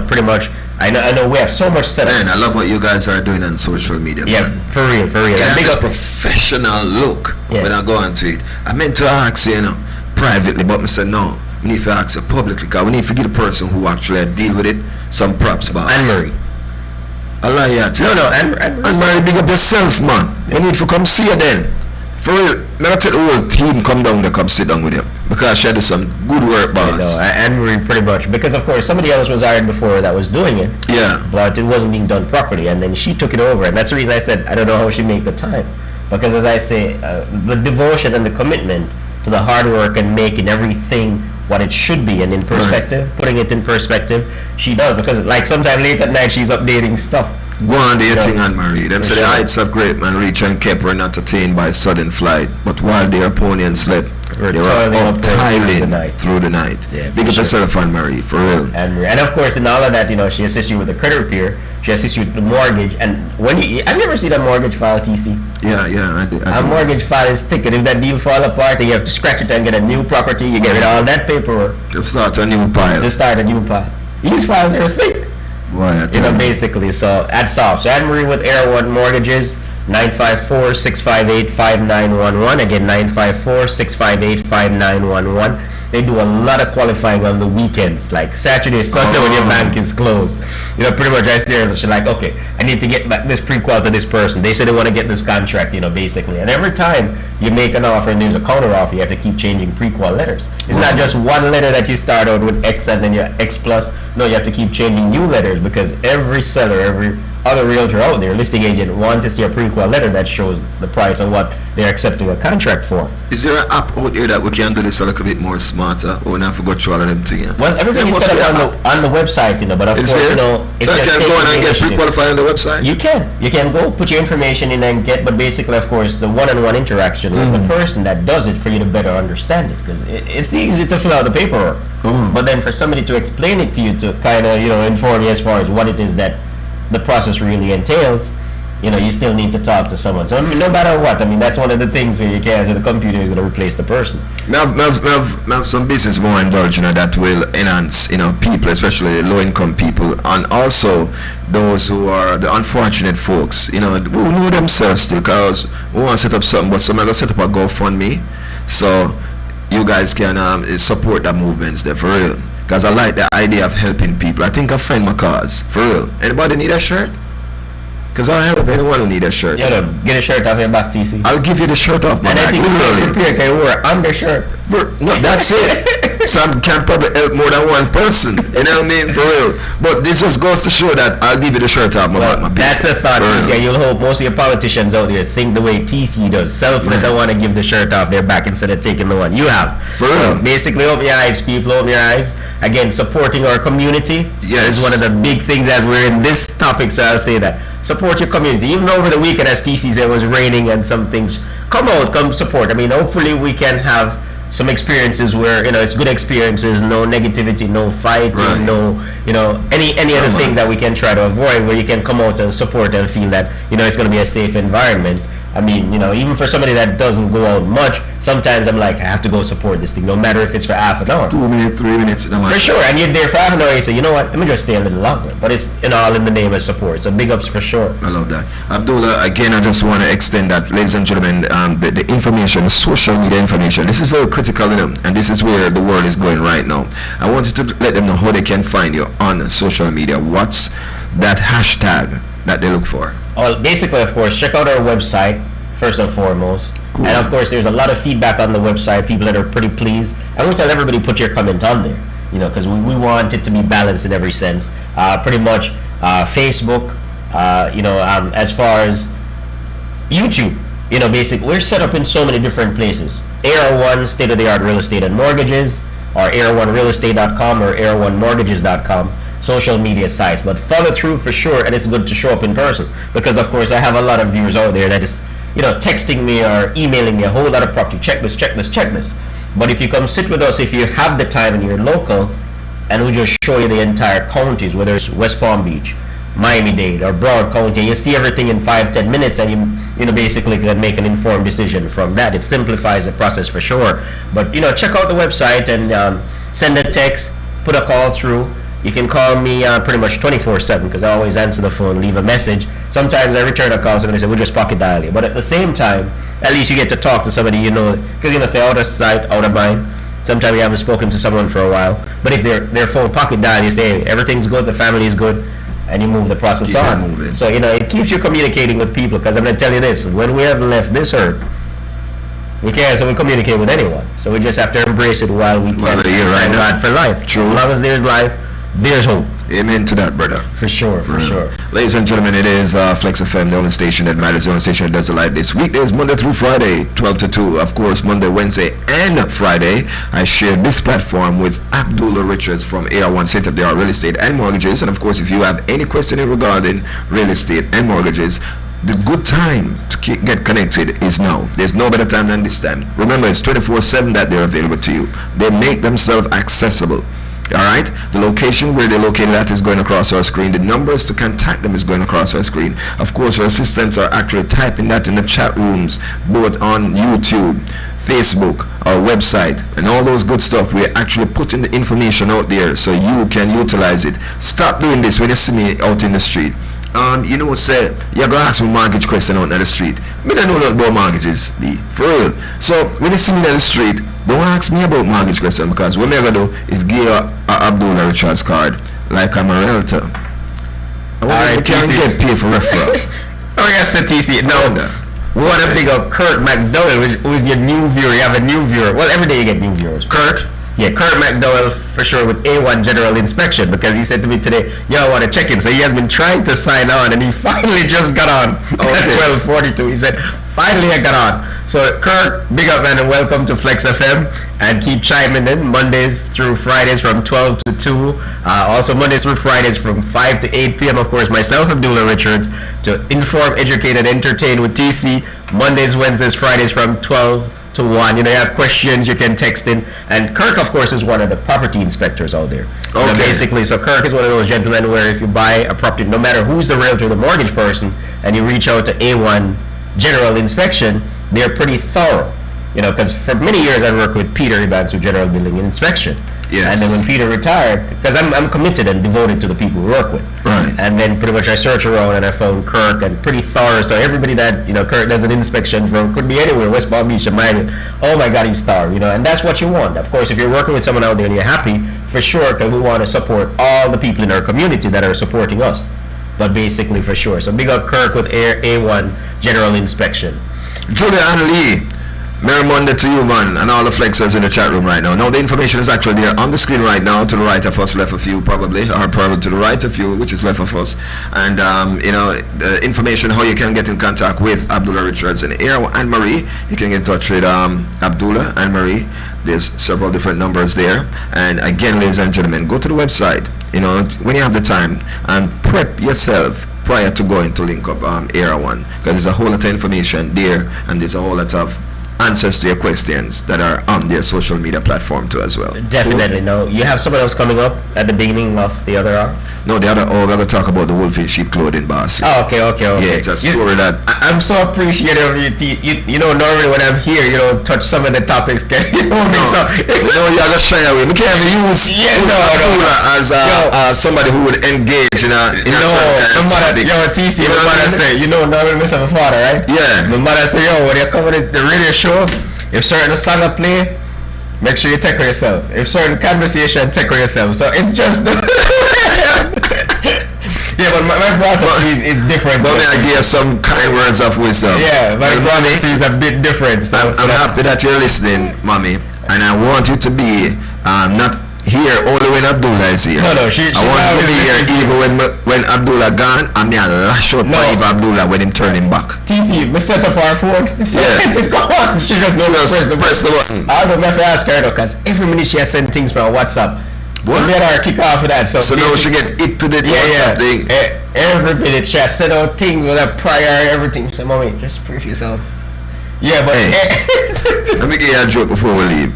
Speaker 17: pretty much I know we have so much set up.
Speaker 16: Man, I love what you guys are doing on social media.
Speaker 17: Yeah,
Speaker 16: man.
Speaker 17: for real.
Speaker 16: Yeah,
Speaker 17: Big
Speaker 16: this
Speaker 17: up.
Speaker 16: professional look when I go onto it. I meant to ask you, privately, but I said no. We need to ask you publicly because we need to give the person who actually deal with it some props, boss.
Speaker 17: Anne-Marie.
Speaker 16: I like that.
Speaker 17: No,
Speaker 16: Anne-Marie, big up yourself, man. We need to come see you then. For real, let me tell the whole team come down there, come sit down with you. Because she do some good work, boss.
Speaker 17: Anne-Marie pretty much. Because, of course, somebody else was hired before that was doing it.
Speaker 16: Yeah.
Speaker 17: But it wasn't being done properly. And then she took it over. And that's the reason I said, I don't know how she made the time. Because, as I say, the devotion and the commitment to the hard work and making everything what it should be and in perspective, putting it in perspective, she does. Because, like, sometime late at night, she's updating stuff.
Speaker 16: Go on do your thing, Anne-Marie. Them say the heights of great man reach and kept were not attained by sudden flight, but while their opponents slept, they were up toiling through the night.
Speaker 17: Yeah,
Speaker 16: big up yourself, Anne-Marie, for real.
Speaker 17: And of course, in all of that, she assists you with the credit repair, she assists you with the mortgage, and when I've never seen a mortgage file, TC.
Speaker 16: Yeah, I did.
Speaker 17: A mortgage file is thick, and if that deal fall apart, then you have to scratch it and get a new property, you get rid of all that paperwork.
Speaker 16: To start a new pile.
Speaker 17: These files are thick.
Speaker 16: Boy,
Speaker 17: basically, so that's off. So Anne-Marie with Air One Mortgages, 954-658-5911. Again, 954-658-5911. They do a lot of qualifying on the weekends, like Saturday, Sunday when your bank is closed. Pretty much I see her, she's like, okay, I need to get back this prequal to this person. They say they want to get this contract, basically. And every time you make an offer and there's a counter offer, you have to keep changing prequal letters. It's not just one letter that you start out with X and then you're X plus. No, you have to keep changing new letters because every seller, every other realtor out there, listing agent, wants to see a prequal letter that shows the price and what they're accepting a contract for.
Speaker 16: Is there an app out there that we can do this a little bit more smarter, or not forgot to all of them things?
Speaker 17: Well, everything is set up on the website, but of course, it's
Speaker 16: so I can go and get pre-qualified on the website?
Speaker 17: You can go put your information in and get, but basically, of course, the one-on-one interaction with the person that does it for you to better understand it, because it's easy to fill out the paperwork, but then for somebody to explain it to you, to kind of, inform you as far as what it is that the process really entails, you still need to talk to someone. So no matter what, that's one of the things where you can't say the computer is going to replace the person.
Speaker 16: I have some business more indulgent that will enhance, people, especially low-income people, and also those who are the unfortunate folks, who know themselves still, because we want to set up something, but somebody going to set up a GoFundMe, so you guys can support that movement there, for real. Because I like the idea of helping people. I think I find my cause, for real. Anybody need a shirt? Because I'll help anyone who need a shirt.
Speaker 17: Yeah, get a shirt off your back, TC.
Speaker 16: I'll give you the shirt off my
Speaker 17: back. And I think you can wear undershirt.
Speaker 16: No, that's it. Some can probably help more than one person. You know what I mean? For real. But this just goes to show that I'll give you the shirt off my back.
Speaker 17: That's the thought, TC. And you'll hope most of your politicians out there think the way TC does. Selfless, I want to give the shirt off their back instead of taking the one you have.
Speaker 16: For real.
Speaker 17: Basically, open your eyes, people. Open your eyes. Again, supporting our community is one of the big things as we're in this topic, so I'll say that. Support your community. Even over the weekend, as TC said, it was raining and some things. Come out, come support. Hopefully we can have some experiences where, it's good experiences, no negativity, no fighting, no, any other things that we can try to avoid, where you can come out and support and feel that, it's going to be a safe environment. Even for somebody that doesn't go out much, sometimes I'm like, I have to go support this thing, no matter if it's for half an hour.
Speaker 16: 2 minutes, 3 minutes.
Speaker 17: For sure, and you're there for half an hour, you say, you know what, let me just stay a little longer. But it's all in the name of support, so big ups for sure.
Speaker 16: I love that. Abdullah, again, I just want to extend that, ladies and gentlemen, the information, the social media information, this is very critical, and this is where the world is going right now. I wanted to let them know how they can find you on social media. What's that hashtag that they look for?
Speaker 17: Well, basically, of course, check out our website, first and foremost. Cool. And, of course, there's a lot of feedback on the website, people that are pretty pleased. I will tell everybody, put your comment on there, because we want it to be balanced in every sense. Pretty much Facebook, as far as YouTube, basically, we're set up in so many different places. AR1, state-of-the-art real estate and mortgages, or AR1realestate.com or AR1mortgages.com. Social media sites, but follow through for sure, and it's good to show up in person, because of course I have a lot of viewers out there that is texting me or emailing me a whole lot of property checklist. But if you come sit with us, if you have the time and you're local, and we just show you the entire counties, whether it's West Palm Beach, Miami-Dade, or Broward County, you see everything in 5-10 minutes, and you basically can make an informed decision from that. It simplifies the process for sure. But check out the website and send a text, put a call through. You can call me pretty much 24/7 because I always answer the phone, leave a message. Sometimes I return a call, somebody say, we'll just pocket dial you. But at the same time, at least you get to talk to somebody you know, because say out of sight, out of mind. Sometimes you haven't spoken to someone for a while. But if their phone pocket dial, you say, hey, everything's good, the family is good, and you move the process on. So, it keeps you communicating with people, because I'm going to tell you this, when we have left this earth, we can't so we communicate with anyone. So we just have to embrace it while we can.
Speaker 16: Well, right now.
Speaker 17: God for life.
Speaker 16: True.
Speaker 17: As long as there's life, there's hope.
Speaker 16: Amen to that, brother.
Speaker 17: For sure, for sure.
Speaker 16: Ladies and gentlemen, it is Flexx FM, the only station that matters, the only station that does the live this weekdays, Monday through Friday, 12 to 2. Of course, Monday, Wednesday, and Friday, I share this platform with Abdullah Richards from AR1 State of the Art Real Estate and Mortgages. And of course, if you have any question regarding real estate and mortgages, the good time to get connected is now. There's no better time than this time. Remember, it's 24/7 that they're available to you. They make themselves accessible. Alright, the location where they're located at is going across our screen. The numbers to contact them is going across our screen. Of course, our assistants are actually typing that in the chat rooms, both on YouTube, Facebook, our website, and all those good stuff. We're actually putting the information out there so you can utilize it. Stop doing this when you see me out in the street. Say, you're going to ask me mortgage question out in the street. I don't know nothing about mortgages, for real. So, when you see me in the street, don't ask me about mortgage question, because what I'm going to do is give you Abdullah Richards card like I'm a realtor. I can't get paid for referral.
Speaker 17: Oh, yes, TC. No, we want to pick up Kurt McDowell, who is your new viewer. You have a new viewer. Well, every day you get new viewers. Kurt? Yeah, Kurt McDowell for sure with A1 General Inspection, because he said to me today, yo, I want to check in. So he has been trying to sign on, and he finally just got on at 12:42. He said, finally I got on. So Kurt, big up, man, and welcome to Flexx FM, and keep chiming in Mondays through Fridays from 12 to 2. Also Mondays through Fridays from 5 to 8 p.m. Of course, myself, Abdullah Richards, to inform, educate, and entertain with TC. Mondays, Wednesdays, Fridays from 12 to 1. You have questions, you can text in. And Kirk, of course, is one of the property inspectors out there. Okay. Basically, so Kirk is one of those gentlemen where if you buy a property, no matter who's the realtor, the mortgage person, and you reach out to A1 General Inspection, they're pretty thorough. Because for many years I worked with Peter Evans with General Building and Inspection. Yes. And then when Peter retired, because I'm committed and devoted to the people we work with. Right. And then pretty much I searched around and I found Kirk, and pretty thorough. So everybody that Kirk does an inspection from, could be anywhere, West Palm Beach, Miami. Oh my God, he's thorough. And that's what you want. Of course, if you're working with someone out there and you're happy, for sure, because we want to support all the people in our community that are supporting us. But basically, for sure. So big up Kirk with A1 General Inspection.
Speaker 16: Julia and Lee. Merry Monday to you, man, and all the flexers in the chat room right now. Now, the information is actually there on the screen right now. To the right of us, left of you, probably, or probably to the right of you, which is left of us. And, the information how you can get in contact with Abdullah Richards and Marie. You can get in touch with Abdullah and Marie. There's several different numbers there. And again, ladies and gentlemen, go to the website, when you have the time, and prep yourself prior to going to link up AR1, because there's a whole lot of information there, and there's a whole lot of answers to your questions that are on their social media platform too as well.
Speaker 17: Definitely. No, you have someone else coming up at the beginning of the other hour?
Speaker 16: No, the other hour we're going to talk about the wolf in sheep clothing boss.
Speaker 17: Oh, okay.
Speaker 16: Yeah, it's a story that
Speaker 17: I'm so appreciative of you. Normally when I'm here, touch some of the topics. So
Speaker 16: you're just shy away. We can't even use as somebody who would engage in a certain
Speaker 17: TC, my mother say, normally miss my father, right?
Speaker 16: Yeah.
Speaker 17: My mother say, when you're coming to the radio show, if certain song are play, make sure you take care of yourself. If certain conversation, take care of yourself. So it's just yeah, but my brother is different.
Speaker 16: But I give some kind words of wisdom.
Speaker 17: Yeah, my brother is a bit different. So
Speaker 16: I'm happy that you're listening, mommy, and I want you to be not here only when Abdullah is here.
Speaker 17: No,
Speaker 16: I want you to be here even when Abdullah gone, and me a lash out for Abdullah when him turn him back.
Speaker 17: TC, we set up our phone. So
Speaker 16: yeah.
Speaker 17: She just press the button. I don't have to ask her though, because every minute she has sent things from WhatsApp. What? So we had her kick off of that. So
Speaker 16: now she get it to the WhatsApp thing.
Speaker 17: Every minute she has sent out things with a prior everything. So mommy, just pray for yourself. Yeah, but
Speaker 16: let me give you a joke before we leave.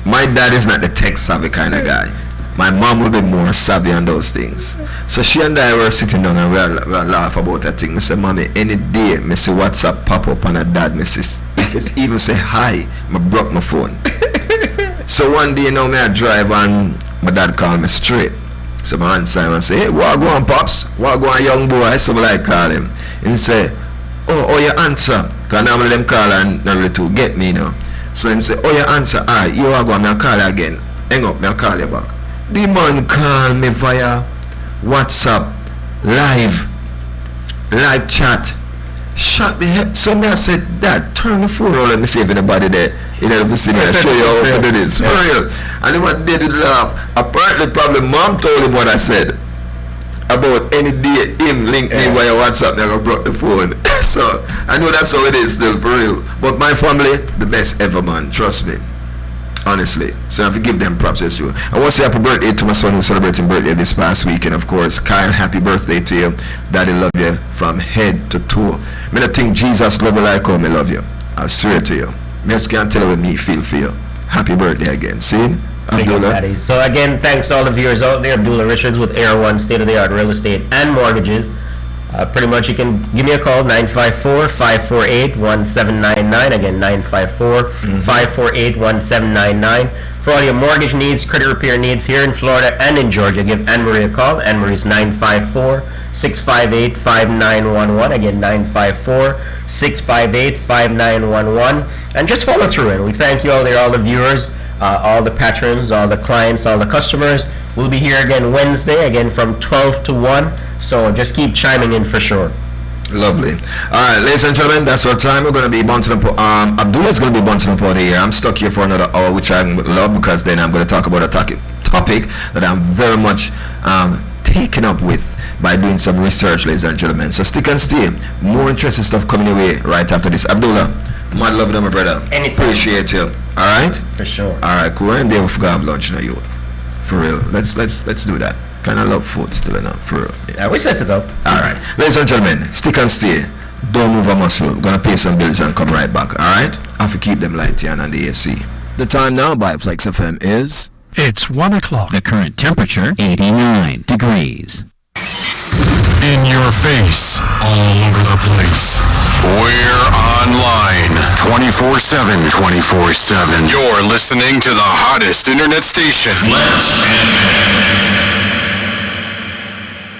Speaker 16: My dad is not the tech savvy kind of guy. My mom will be more savvy on those things. So she and I were sitting down and we were laugh about that thing. I said, mommy, any day I see WhatsApp pop up on a dad, I even say hi, I broke my phone. So one day, I drive and my dad called me straight. So I answer him and say, hey, what go on, Pops? What go on, young boy? So I call him. And he say, oh, you answer. Because normally them call and not really to get me, you know. So him say, oh, you answer. Alright, you are going to call you again. Hang up, I'll call you back. The man call me via WhatsApp, live chat. Shut the heck. So me I said, Dad, turn the phone on, let me see if anybody there. You know, if you I'll show you how to do this. For real. And he did laugh. Apparently, probably mom told him what I said. About any day him link me via WhatsApp, never brought the phone. So I know that's how it is still, for real. But my family, the best ever, man. Trust me. Honestly. So I have to give them props, as true. I want to say happy birthday to my son who's celebrating birthday this past week. And of course, Kyle, happy birthday to you. Daddy love you from head to toe. I don't think Jesus love you like how me love you. I swear to you. I just can't tell you what me feel for you. Happy birthday again. See? Abdullah.
Speaker 17: So again, thanks to all the viewers out there. Abdullah Richards with Air One State-of-the-Art Real Estate and Mortgages. Pretty much you can give me a call, 954-548-1799. Again, 954-548-1799. For all your mortgage needs, credit repair needs here in Florida and in Georgia, give Anne-Marie a call. Anne-Marie's 954-658-5911. Again, 954-658-5911. And just follow through it. We thank you all there, all the viewers, all the patrons, all the clients, all the customers. We'll be here again Wednesday, again from 12 to 1. So just keep chiming in for sure.
Speaker 16: Lovely. Alright, ladies and gentlemen, that's our time. We're going to be bouncing up. Abdullah's going to be bouncing up out of here. I'm stuck here for another hour, which I love, because then I'm going to talk about a topic that I'm very much taken up with by doing some research, ladies and gentlemen. So stick and stay. More interesting stuff coming your way right after this. Abdullah, mad love them, my brother.
Speaker 17: Anytime.
Speaker 16: Appreciate you. Alright?
Speaker 17: For sure.
Speaker 16: Alright, cool. And then we'll have lunch now, you. For real. Let's do that. Kind of love food still enough, for real.
Speaker 17: Yeah, we set it up.
Speaker 16: Alright. Ladies and gentlemen, stick and stay. Don't move a muscle. We're going to pay some bills and come right back. Alright? I have to keep them light here and the AC.
Speaker 1: The time now by Flexx FM is...
Speaker 18: It's 1 o'clock.
Speaker 19: The current temperature, 89 degrees.
Speaker 4: In your face, all over the place. We're online 24/7. 24/7. You're listening to the hottest internet station. Flexx FM.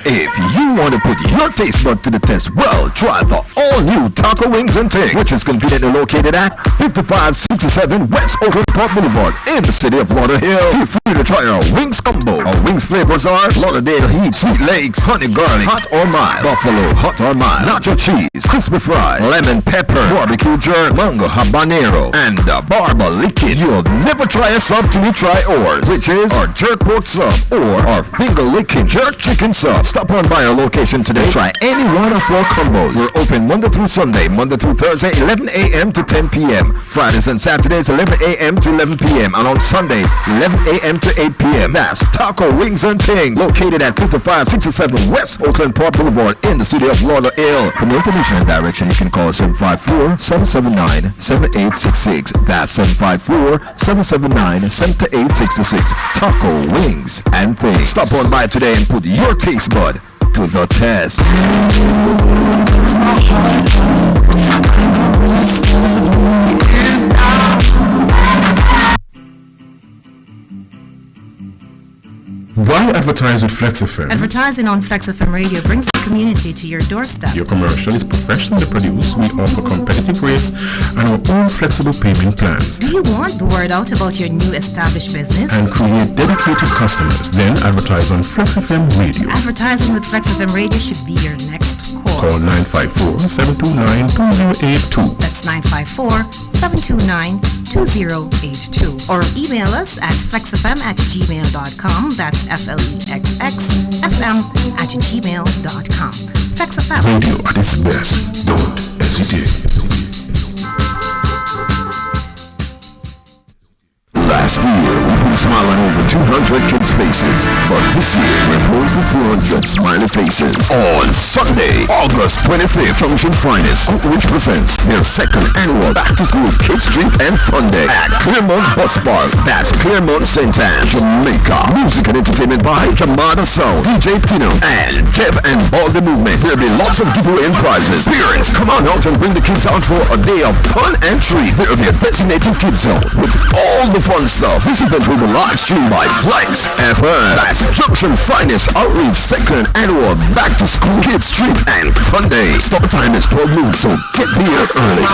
Speaker 1: If you want to put your taste bud to the test, well, try the all-new Taco Wings and Ting, which is conveniently located at 5567 West Oakland Park Boulevard in the city of Lauderdale. Feel free to try our wings combo. Our wings flavors are Lauderdale Heat, Sweet Lakes, Honey Garlic, Hot or Mild, Buffalo, Hot or Mild, Nacho Cheese, Crispy Fry, Lemon Pepper, Barbecue Jerk, Mango Habanero, and Barba Liquid. You'll never try a sub till you try ours, which is our Jerk Pork Sub or our Finger Licking Jerk Chicken Sub. Stop on by our location today. Try any one of our combos. We're open Monday through Sunday, Monday through Thursday, 11 a.m. to 10 p.m. Fridays and Saturdays, 11 a.m. to 11 p.m. And on Sunday, 11 a.m. to 8 p.m. That's Taco Wings and Ting, located at 5567 West Oakland Park Boulevard in the city of Lauderdale. For more information and direction, you can call 754-779-7866. That's 754-779-7866. Taco Wings and Ting. Stop on by today and put your taste bud to the test.
Speaker 10: Why advertise with Flexx FM?
Speaker 11: Advertising on Flexx FM radio brings the community to your doorstep.
Speaker 10: Your commercial is professionally produced. We offer competitive rates and our own flexible payment plans.
Speaker 11: Do you want the word out about your new established business?
Speaker 10: And create dedicated customers. Then advertise on Flexx FM radio.
Speaker 11: Advertising with Flexx FM radio should be your next call.
Speaker 10: Call 954-729-2082.
Speaker 11: That's 954-729-2082. Or email us at flexfm@gmail.com. That's FLEXXFM@gmail.com. Flexx FM.
Speaker 10: Radio at its best. Don't hesitate.
Speaker 1: Last year, we put a smile on over 200 kids' faces. But this year, we're going for 400 smiley faces. On Sunday, August 25th, Function Finest Outreach presents their second annual back-to-school Kids Drink and Fun Day at Claremont Bus Park. That's Claremont St. Anne, Jamaica. Music and entertainment by Jamada Sound, DJ Tino, and Jeff and Baldy Movement. There'll be lots of giveaway and prizes. Parents, come on out and bring the kids out for a day of fun and treat. There'll be a designated kids zone with all the fun stuff. This event will be live streamed by Flexx FM. That's Junction Finest Outreach second annual Back to School Kids Treat and Fun Day. Start time is 12 noon, so get there early.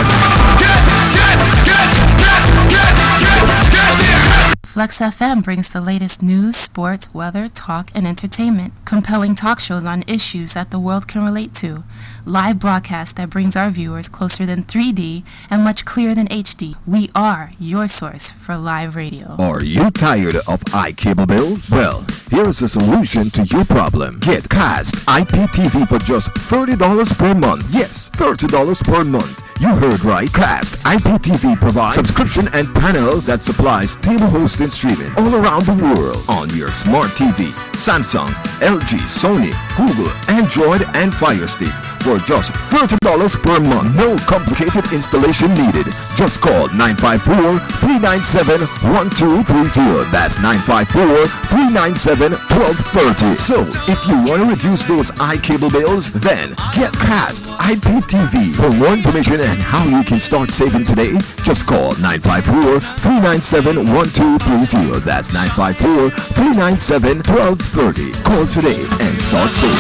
Speaker 2: Flexx FM brings the latest news, sports, weather, talk, and entertainment. Compelling talk shows on issues that the world can relate to. Live broadcast that brings our viewers closer than 3D and much clearer than HD. We are your source for live radio.
Speaker 1: Are you tired of iCable bills? Well, here's a solution to your problem. Get Cast IPTV for just $30 per month. Yes, $30 per month. You heard right. Cast IPTV provides subscription and panel that supplies stable hosting streaming all around the world on your smart TV, Samsung, LG, Sony, Google, Android, and Fire Stick for just $30 per month. No complicated installation needed. Just call 954-397-1230. That's 954-397-1230. So, if you want to reduce those iCable bills, then get Cast IPTV. For more information and how you can start saving today, just call 954-397-1230. That's 954-397-1230. Call today and start saving.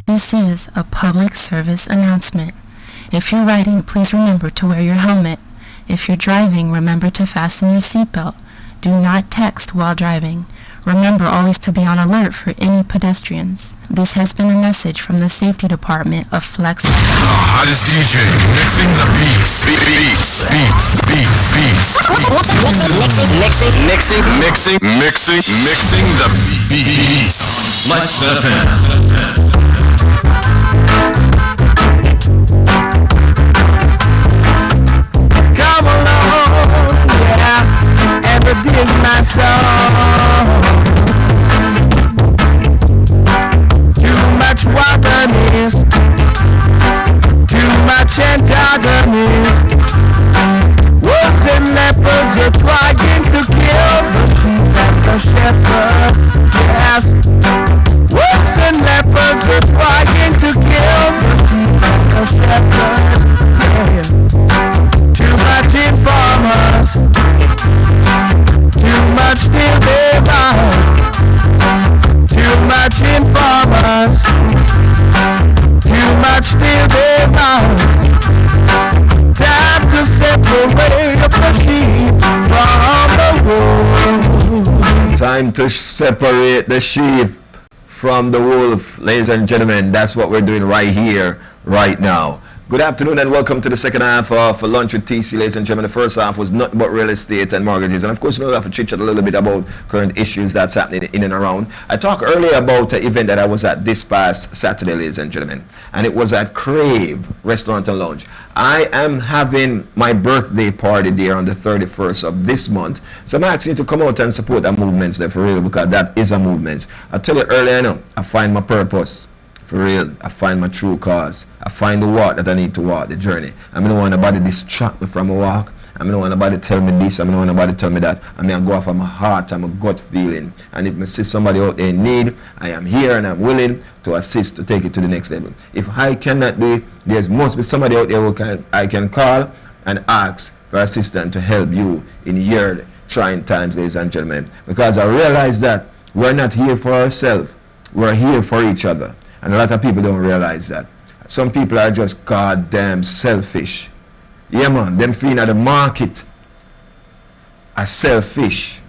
Speaker 2: This is a public service announcement. If you're riding, please remember to wear your helmet. If you're driving, remember to fasten your seatbelt. Do not text while driving. Remember always to be on alert for any pedestrians. This has been a message from the Safety Department of Flexx.
Speaker 4: The hottest DJ mixing the beats. Mixing the beats.
Speaker 3: Flexx FM.
Speaker 13: Come along, yeah, and dig my song. Too much wilderness, too much antagonist. Wolves and leopards are trying to kill the sheep and the shepherd. Yes, wolves and leopards are trying to kill the sheep and the shepherd. Yeah. Too much informers, too much deliverers, too much informers, too much deliverers. Time to separate the sheep from the wolf.
Speaker 16: Time to separate the sheep from the wolf, ladies and gentlemen. That's what we're doing right here, right now. Good afternoon and welcome to the second half of Lunch with TC, ladies and gentlemen. The first half was nothing but real estate and mortgages. And of course, we have to chit-chat a little bit about current issues that's happening in and around. I talked earlier about the event that I was at this past Saturday, ladies and gentlemen. And it was at Crave Restaurant and Lounge. I am having my birthday party there on the 31st of this month. So I'm asking you to come out and support the movements there for real, because that is a movement. I tell you earlier, I find my purpose. For real, I find my true cause. I find the walk that I need to walk, the journey. I don't want nobody distract me from a walk. I don't want nobody tell me this. I don't want nobody tell me that. I go off of my heart and my gut feeling. And if I see somebody out there in need, I am here and I'm willing to assist to take it to the next level. If I cannot do it, there must be somebody out there who I can call and ask for assistance to help you in your trying times, ladies and gentlemen. Because I realize that we're not here for ourselves. We're here for each other. And a lot of people don't realize that. Some people are just goddamn selfish. Yeah, man, them feeling at the market are selfish.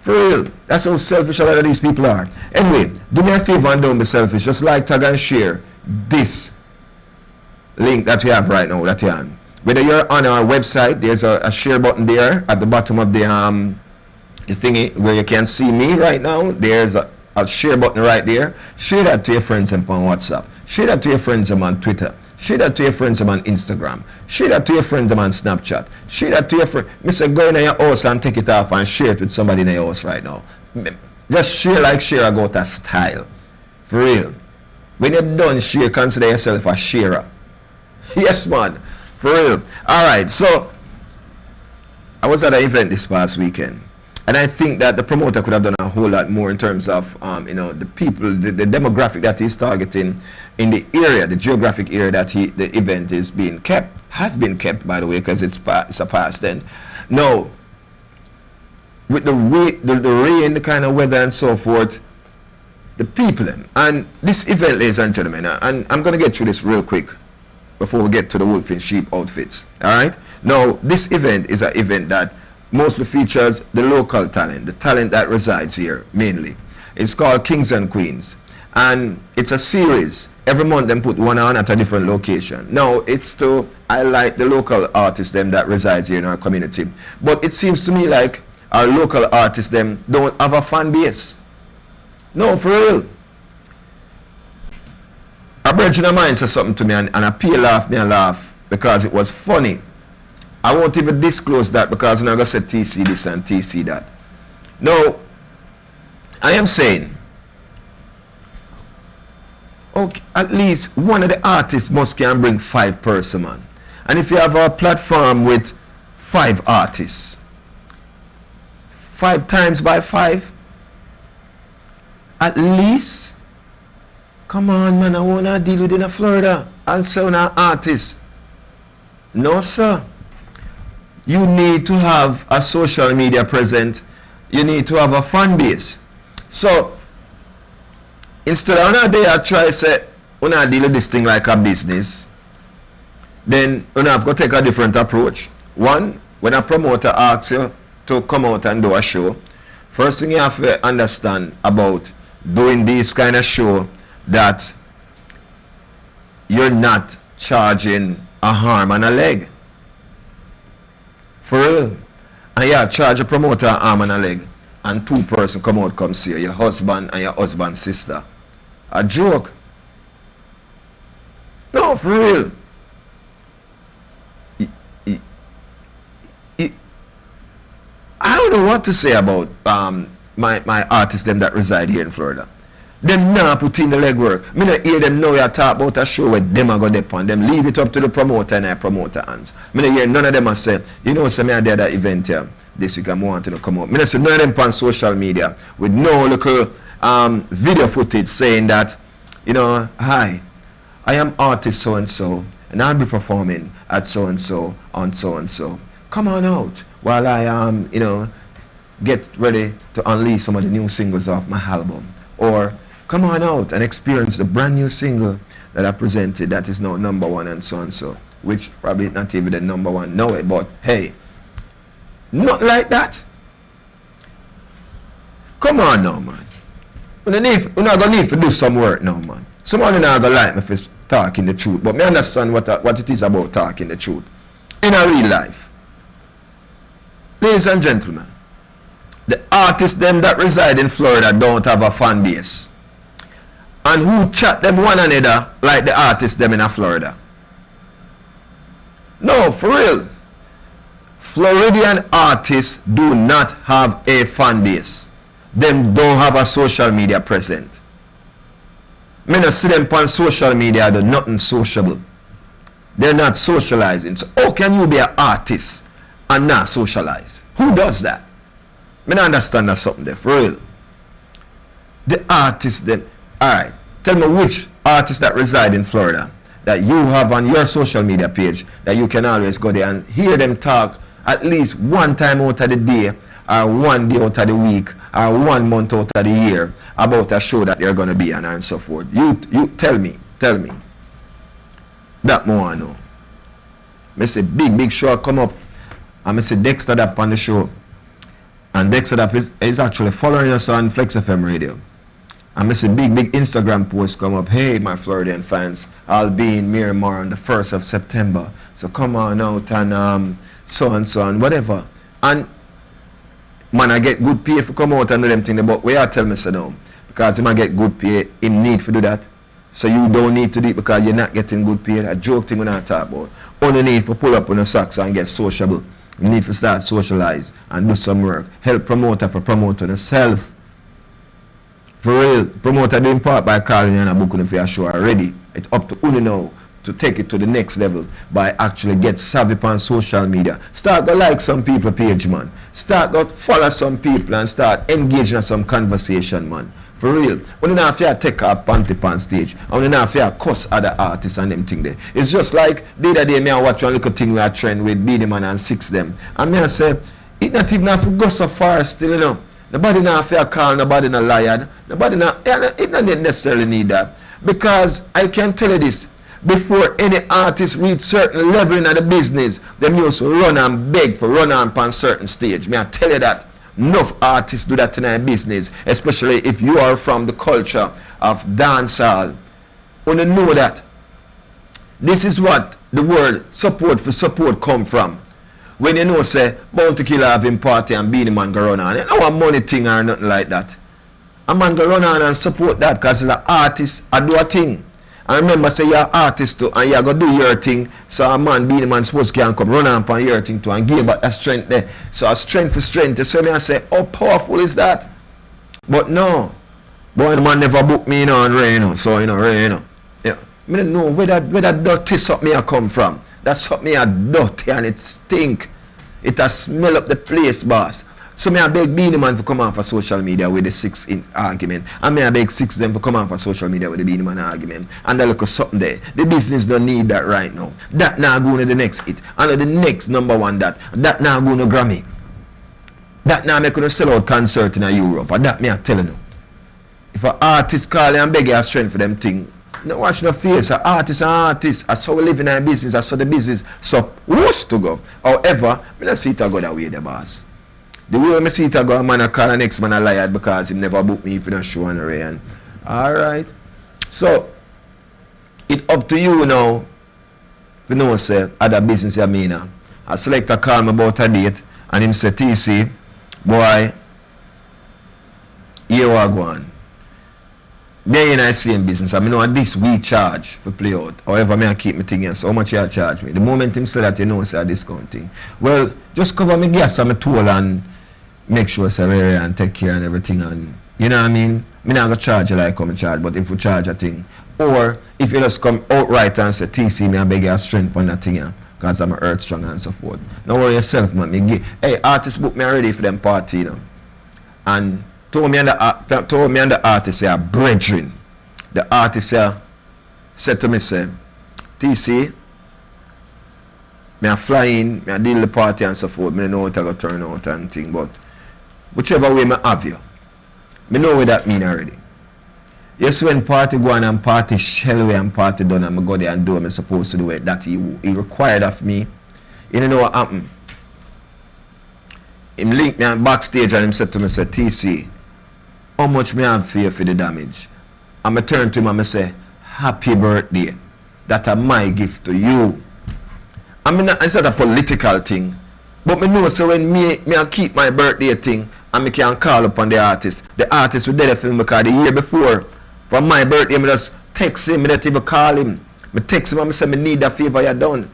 Speaker 16: For real, that's how selfish a lot of these people are. Anyway, do me a favor and don't be selfish. Just like, tag and share this link that we have right now, that you're on. Whether you're on our website, there's a share button there at the bottom of the thingy where you can see me right now. There's a share button right there. Share that to your friends on WhatsApp. Share that to your friends on Twitter. Share that to your friends on Instagram. Share that to your friends on Snapchat. Share that to your friend. Mr. Go in your house and take it off and share it with somebody in your house right now. Just share like share go to style. For real. When you're done share, consider yourself a sharer. Yes, man. For real. Alright, so I was at an event this past weekend. And I think that the promoter could have done a whole lot more in terms of, the people, the demographic that he's targeting, in the area, the geographic area that the event is being kept, has been kept, by the way, because it's a past tense. Now, with the rain, the kind of weather and so forth, the people, and this event, ladies and gentlemen, and I'm going to get through this real quick before we get to the wolf in sheep outfits, all right? Now, this event is an event that mostly features the local talent, the talent that resides here, mainly. It's called Kings and Queens, and it's a series. Every month, them put one on at a different location. Now, it's to highlight the local artists, them that resides here in our community. But it seems to me like our local artists, them don't have a fan base. No, for real. A brethren of mine said something to me, and I laugh because it was funny. I won't even disclose that because I'm not going to say TC this and TC that. No, I am saying, okay, at least one of the artists must can bring 5 person, man. And if you have a platform with 5 artists, 5 times by 5, at least, come on, man, I want to deal with in Florida and say an artist. No, sir. You need to have a social media present. You need to have a fan base. So, instead of one day I try to say, when I deal with this thing like a business, then you have to take a different approach. One, when a promoter asks you to come out and do a show, first thing you have to understand about doing this kind of show, that you're not charging a arm and a leg. For real. And you charge a promoter an arm and a leg, and 2 person come out come see you, your husband and your husband's sister. A joke. No, for real. I don't know what to say about my artists them that reside here in Florida. Them now put in the legwork. Me not hear them now you talk about a show where them are going to depend. Them leave it up to the promoter and the promoter hands. Me not hear none of them say, you know, say me I did that event here this week, I want to come out. Me not see none of them on social media with no little video footage saying that, you know, hi, I am artist so and so, and I'll be performing at so and so on so and so. Come on out while I you know, get ready to unleash some of the new singles off my album. Or come on out and experience the brand new single that I presented that is now #1 and so, which probably not even the #1 now, but hey, not like that. Come on now, man. We're not gonna need to do some work now, man. Somebody not gonna like me for talking the truth, but me understand what it is about talking the truth in a real life. Ladies and gentlemen, the artists them that reside in Florida don't have a fan base. And who chat them one another like the artists them in Florida? No, for real. Floridian artists do not have a fan base. Them don't have a social media present. Me not see them on social media do nothing sociable. They're not socializing. So how can you be an artist and not socialize? Who does that? I don't understand that something there, for real. The artists then, alright, tell me which artists that reside in Florida that you have on your social media page that you can always go there and hear them talk at least one time out of the day, or one day out of the week, or 1 month out of the year about a show that they're going to be on and so forth. You tell me. That more I know. I say big show come up, and I say Dexter up on the show. And Dexter up is actually following us on Flexx FM radio. And I see big Instagram posts come up. Hey, my Floridian fans, I'll be in Miramar on the 1st of September. So come on out and so and whatever. And man, I get good pay if you come out and do them things. But where I tell me so now, because him I get good pay, him need to do that. So you don't need to do it because you're not getting good pay. A joke thing we not talk about. Only need to pull up on the socks and get sociable. You need to start socialize and do some work. Help promoter for promoting yourself. For real, promoter doing part by calling you and a booking for your show already. It's up to you now to take it to the next level by actually get savvy on social media. Start go like some people page, man. Start go follow some people and start engaging in some conversation, man. For real. When you not have to take off panty on stage, and when you not have to cuss other artists and them thing there. It's just like the other day me I watch one little thing we are trend with Beenie Man and Six them. And me I say, it not even have to go so far still, you know. Nobody not have to call, nobody not liar. Nobody not, it not necessarily need that. Because I can tell you this, before any artist reach certain level in the business, them used to run and beg for run on certain stage. Me I tell you that. Enough artists do that in our business, especially if you are from the culture of dancehall. You know that this is what the word support for support come from. When you know say Bounty Killer have him party and Beenie Man go run on, you know a money thing or nothing like that. A man go run on and support that because as an artist I do a thing. And remember say you're an artist too and you go do your thing, so a man Beenie Man supposed to come run on upon your thing too and give back that strength there. So a strength for strength. So me I say how powerful is that? But no, boy the man never book me, you know, and rain, so you know, rain, you know. Yeah. Me don't know where that dirty something I come from. That something a dirty and it stink. It a smell up the place, boss. So me I beg Beenie Man to come on for social media with the Six in argument. And me I beg Six them to come on for social media with the Beenie Man argument. And they look at something there. The business don't need that right now. That now going to the next hit. And the next number one that now going to Grammy. That now make you sell out concert in Europe. And that me I telling you. If an artist call you and beg you a strength for them thing, no watch no face. An artist. I saw we live in our business. I saw the business supposed to go. However, I don't see it go that way, the boss. The way I see it go, a man a call the next man a liar because he never booked me for the show and rain. Alright. So, it up to you now. If you know, say, other business you mean. A selector call me about a date and him say, TC, boy, here we go on. They in the same business. I mean, know this we charge for play out. However, I keep my thing here. So how much you charge me? The moment him say that, you know, say a discount thing. Well, just cover my gas and my toll and make sure say area and take care and everything. And you know what I mean? I'm not gonna charge you like I'm charge, but if we charge a thing, or if you just come outright and say, TC, me I beg you strength on that thing here, because I'm a earth strong and so forth. Don't worry yourself, man. Hey, artist book me already for them party, you know. And told me and the artist say, brethren. The artist said to me, say, TC, me I fly in, me I deal the party and so forth. Me know how to go turn out and thing, but whichever way me have you, me know what that mean already. Yes, when party go on and party shell away and party done and I go there and do what I'm supposed to do it, that he required of me. You know what happened? Him link me on backstage and him said to me, say, TC, how much me have for you for the damage? And I turn to him and I say, happy birthday. That's my gift to you. I mean, it's not a political thing. But me know so when me I keep my birthday thing and me can call upon the artist will there for me because the year before, for my birthday, me just text him, me not even call him. Me text him and I say, me need a favor you done.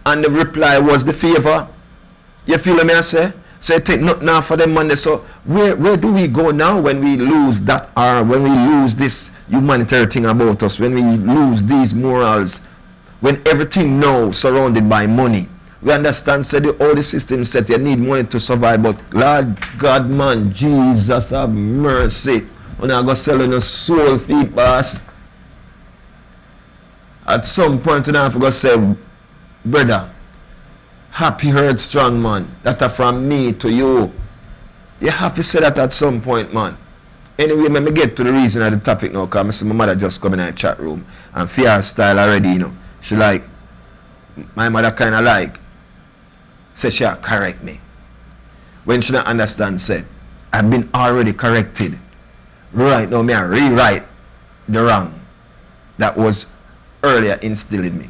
Speaker 16: And the reply was the favor. You feel what me I say? So it take nothing now for them money. So where do we go now when we lose that when we lose this humanitarian thing about us, when we lose these morals, when everything now surrounded by money? We understand say all the system said you need money to survive, but Lord God man, Jesus have mercy. When I go selling a soul feed, boss. At some point I have to go say, brother, happy heard strong man. That are from me to you. You have to say that at some point, man. Anyway, let me get to the reason of the topic now, because I see my mother just come in the chat room and fear style already, you know. She like, my mother kind of like, say she correct me. When she don't understand, say, I've been already corrected. Right now, me I rewrite the wrong that was earlier instilled in me.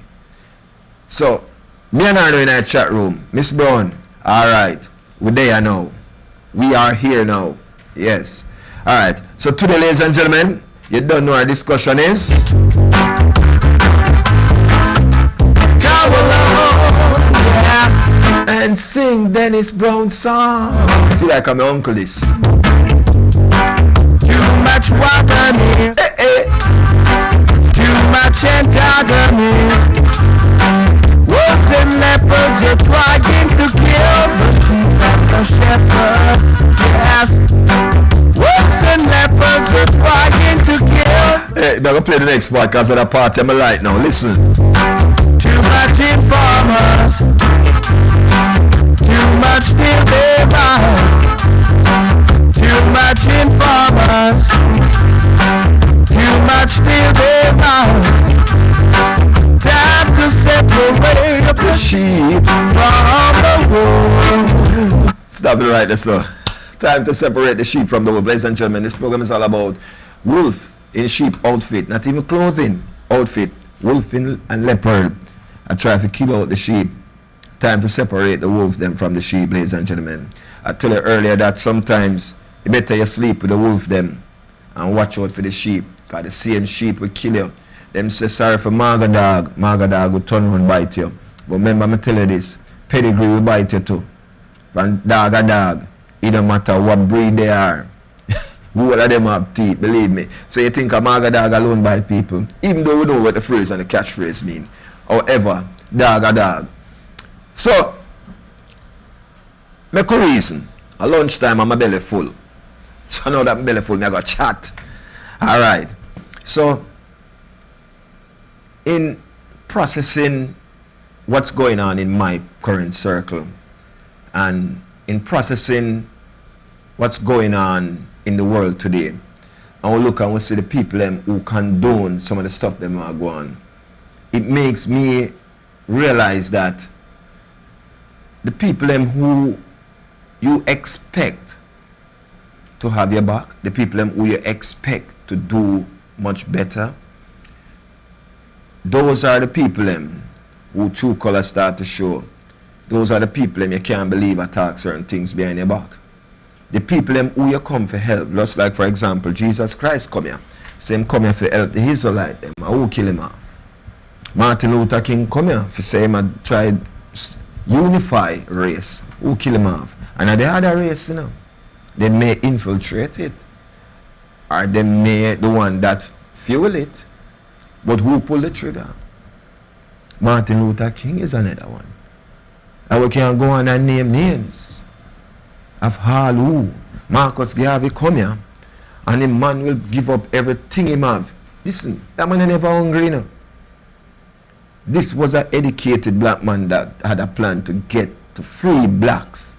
Speaker 16: So, me and her in our chat room. Miss Brown, alright, we're there now. We are here now. Yes. Alright, so today, ladies and gentlemen, you don't know our discussion is. Come along, yeah, and sing Dennis Brown's song. I feel like I'm my uncle this. Too much water, too much antagonism. Wolves and leopards are trying to kill the sheep and the shepherd. Yes. Wolves and leopards are trying better play the next part because of the part I'm right now. Listen.
Speaker 9: Too much informers, too much deliverers, too much informers, too much deliverers. Time to separate the sheep from the wolf.
Speaker 16: Stop it right there, sir. Time to separate the sheep from the wolf. Ladies and gentlemen, this program is all about wolf in sheep outfit, not even clothing outfit. Wolf and leopard. I try to kill out the sheep. Time to separate the wolf them from the sheep, ladies and gentlemen. I tell you earlier that sometimes you better you sleep with the wolf them and watch out for the sheep, because the same sheep will kill you. Them say sorry for Marga dog will turn around and bite you. But remember me tell you this, pedigree will bite you too. From dog a dog, it don't matter what breed they are. All of them have teeth, believe me. So you think a Marga dog alone bite people, even though we know what the phrase and the catchphrase mean. However, dog a dog. So, make a reason. At lunchtime, I'm a belly full. So now that I'm belly full, I got chat. Alright. So, in processing what's going on in my current circle, and in processing what's going on in the world today, and we look and we see the people who condone some of the stuff them are going on, it makes me realize that the people who you expect to have your back, the people who you expect to do much better, those are the people who true colors start to show. Those are the people you can't believe attack certain things behind your back. The people who you come for help, just like for example Jesus Christ come here. Same come here for help the Israelite them. Who kill him off? Martin Luther King come here for say him and tried unify race. Who kill him off? And the other race, you know, they may infiltrate it, or they may the one that fuel it. But who pull the trigger? Martin Luther King is another one. And we can go on and name names of all who. Marcus Garvey come here, and the man will give up everything he have. Listen, that man never hungry, you know. This was an educated black man that had a plan to get to free blacks.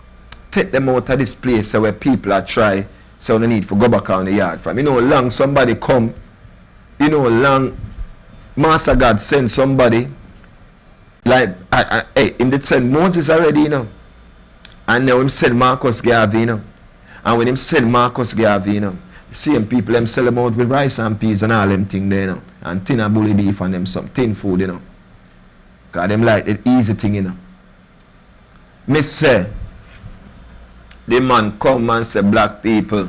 Speaker 16: Take them out of this place where people are try, so they need to go back on the yard from. You know, long somebody come, you know, long Master God send somebody, like, him did send Moses already, you know. And now him send Marcus Garvey, you know. And when him send Marcus Garvey, you know, the same people them sell them out with rice and peas and all them thing there, you know. And tin and bully beef and them some tin food, you know. Because them like the easy thing, you know. Me say, the man come and say, black people,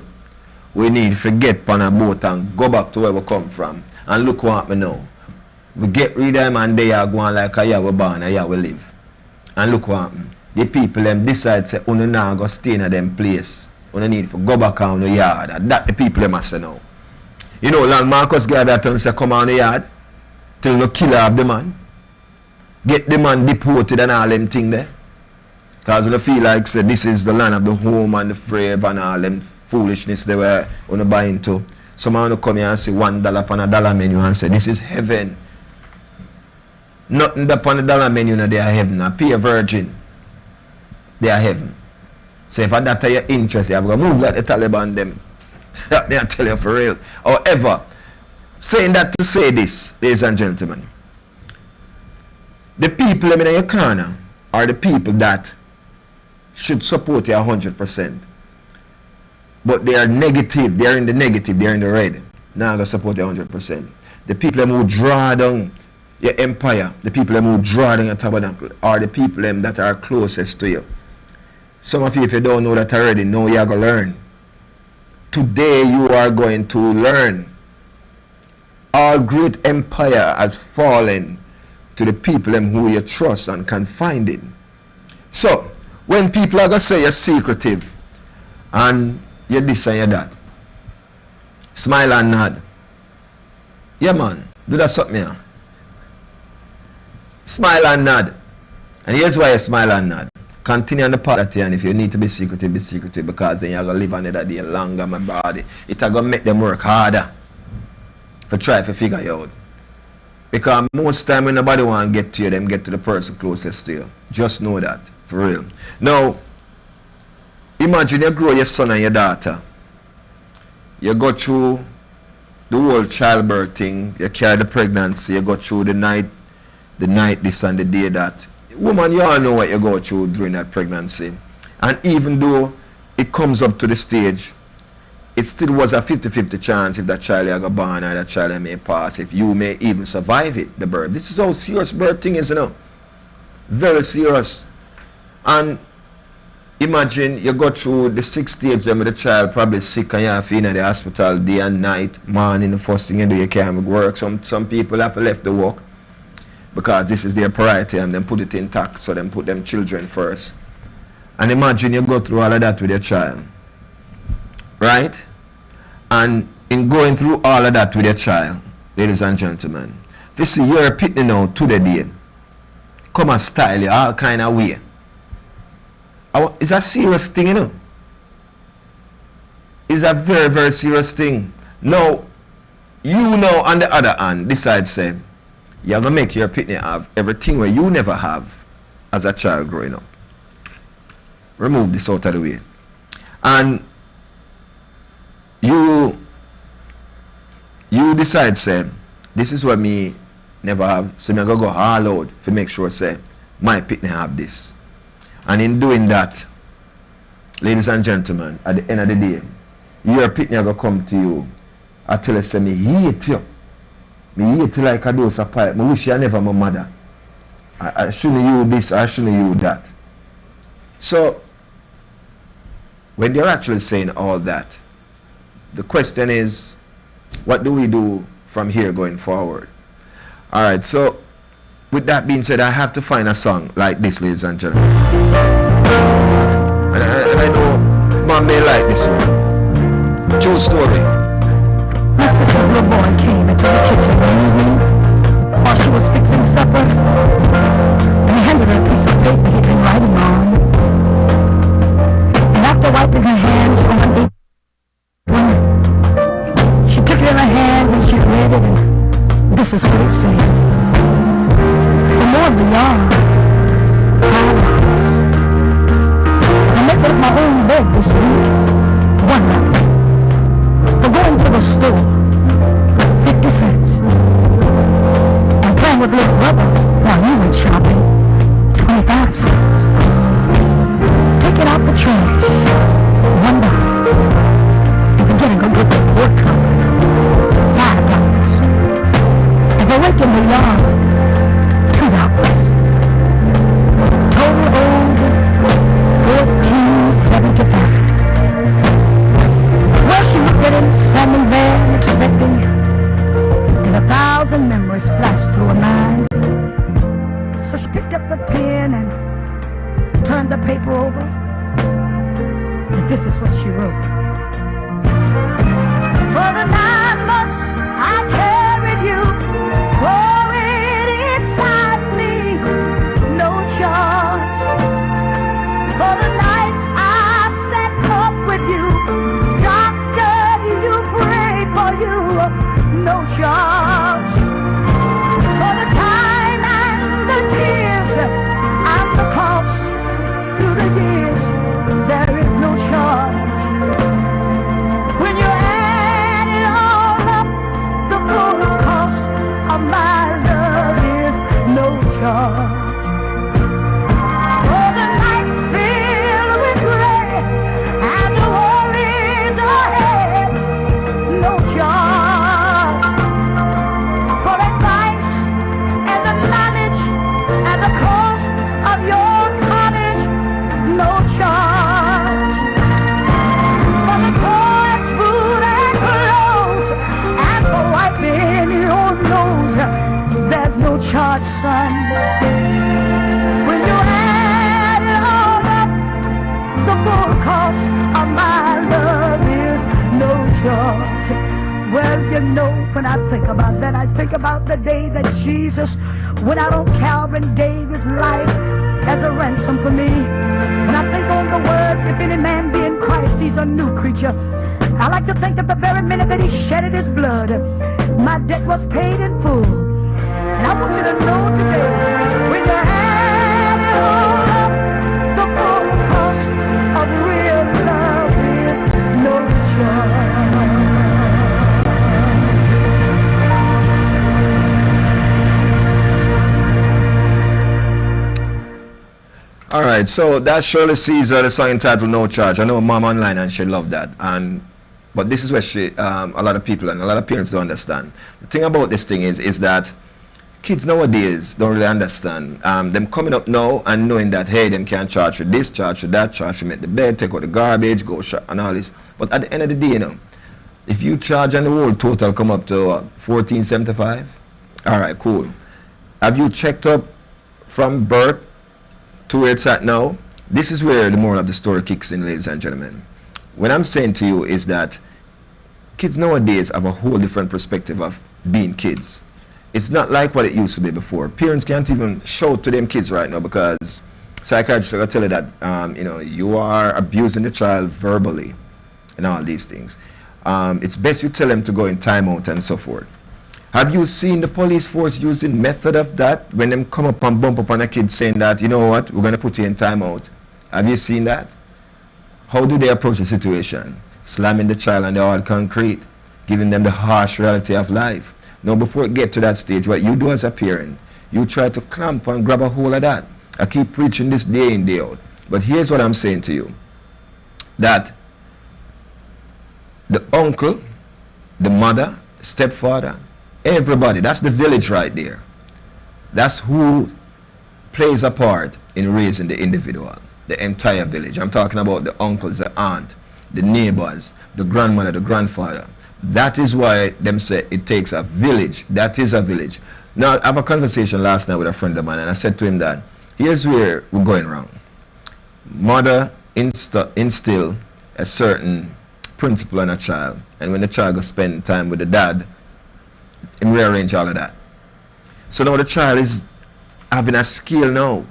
Speaker 16: we need to get on a boat and go back to where we come from. And look what me now. We get rid of them and they are going like a year we born, a year we live. And look what happen. The people them decide say, "Una now go stay in them place. Una need to go back on the yard." And that the people them must say now. You know, long Marcus Garvey tell say, "Come on the yard." Till you kill off the man. Get the man deported and all them thing there. Because you feel like say this is the land of the home and the brave and all them foolishness they were gonna buy into. Someone come here and say $1 upon a dollar menu and say this is heaven. Nothing upon the dollar menu, they are heaven. A pay a virgin, they are heaven. So if that's your interest, you have to move like the Taliban them. That me I tell you for real. However, saying that to say this, ladies and gentlemen, the people in your corner are the people that should support you 100%. But they are negative, they are in the negative, they are in the red. Now I'm going to support you 100%. The people who draw down your empire, the people who draw down your tabernacle, are the people that are closest to you. Some of you, if you don't know that already, know you are going to learn. Today you are going to learn. All great empire has fallen to the people who you trust and confide in. So, when people are going to say you're secretive, and you're this and you're that, smile and nod. Yeah man, do that something here. Smile and nod. And here's why you smile and nod. Continue on the path that you're on. If you need to be secretive, because then you're going to live another day longer, my body. It's going to make them work harder. for try to figure you out. Because most time when nobody want to get to you, them get to the person closest to you. Just know that, for real. Now, imagine you grow your son and your daughter. You go through the whole childbirth thing, you carry the pregnancy, you go through the night this and the day that. Woman, you all know what you go through during that pregnancy. And even though it comes up to the stage, it still was a 50-50 chance if that child you got born or that child may pass, if you may even survive it, the birth. This is how serious birth thing is, you know. Very serious. And imagine you go through the 6th stage when the child probably sick and you have to in the hospital day and night, morning, the first thing you do, you can't work. Some people have to left the work because this is their priority and then put it intact, so then put them children first. And imagine you go through all of that with your child. Right? And in going through all of that with your child, ladies and gentlemen, this is your pitney now to the day. Come and style you all kind of way. It's a serious thing, you know. It's a very, very serious thing. Now, you know on the other hand, decide say, you're going to make your pitney have everything where you never have as a child growing up. Remove this out of the way. And you decide say, this is what me never have, so I'm going to go all out to make sure say, my pitney have this. And in doing that, ladies and gentlemen, at the end of the day, your pitney going to come to you and tell you, say, me hate you. Me hate you like a dose of pipe. Me wish you never my mother. I shouldn't you this, I shouldn't you that. So, when they're actually saying all that, the question is, what do we do from here going forward? Alright, so with that being said, I have to find a song like this, ladies and gentlemen. And I know Mom may like this one. True story.
Speaker 18: My sister's little boy came into the kitchen one evening while she was fixing supper, and he handed her a piece of paper he'd been writing on. And after wiping her hands on an apron, she took it in her hands and she read it, and this is what it said. For more than $5. I'm making up my own bed this week, one night. For going to the store, 50 cents. And playing with little brother while you went shopping, 25 cents. Taking out the trash, $1. And forgetting to get the pork covered, $5. And for raking the yard, $2. Total owed $14.75. Well, she looked at him, standing there, expecting, and 1,000 memories flashed through her mind. So she picked up the pen and turned the paper over, and this is what she wrote. For the 9 months I carried you, growing inside me, no charge. For the nights I sat up with you, no charge. For the time and the tears and the cost through the years, there is no charge. When you add it all up, the full cost of my love is no charge. For the nights filled with gray and the worries ahead, no charge. There's no charge, son. When you add it all up, the full cost of my love is no charge. Well, you know, when I think about that, I think about the day that Jesus went out on Calvary and gave his life as a ransom for me. When I think on the words, if any man be in Christ, he's a new creature. I like to think that the very minute that he shedded his blood, My debt was paid in full. And I want you to know today, when you have it all up, the full cost of real love is no charge.
Speaker 16: All right, so that's Shirley Caesar, the song entitled "No Charge." I know Mom online and she loved that, but this is where a lot of people and a lot of parents don't understand. The thing about this thing is that kids nowadays don't really understand. Them coming up now and knowing that, hey, them can charge for this, charge for that, charge for make the bed, take out the garbage, go shop and all this. But at the end of the day, you know, if you charge and the whole total come up to $14.75, all right, cool. Have you checked up from birth to where it's at now? This is where the moral of the story kicks in, ladies and gentlemen. What I'm saying to you is that kids nowadays have a whole different perspective of being kids. It's not like what it used to be before. Parents can't even shout to them kids right now because psychiatrists will tell you that you know, you are abusing the child verbally and all these things. It's best you tell them to go in timeout and so forth. Have you seen the police force using method of that when them come up and bump up on a kid saying that, you know what, we're going to put you in timeout? Have you seen that? How do they approach the situation? Slamming the child on the hard concrete, giving them the harsh reality of life. Now, before it get to that stage, what you do as a parent, you try to clamp and grab a hold of that. I keep preaching this day in, day out. But here's what I'm saying to you. That the uncle, the mother, the stepfather, everybody, that's the village right there. That's who plays a part in raising the individual, the entire village. I'm talking about the uncles, the aunt, the neighbors, the grandmother, the grandfather. That is why them say it takes a village. That is a village. Now, I have a conversation last night with a friend of mine, and I said to him that here's where we're going wrong. Mother instill a certain principle in a child, and when the child goes spend time with the dad, and rearrange all of that. So now the child is having a skill now.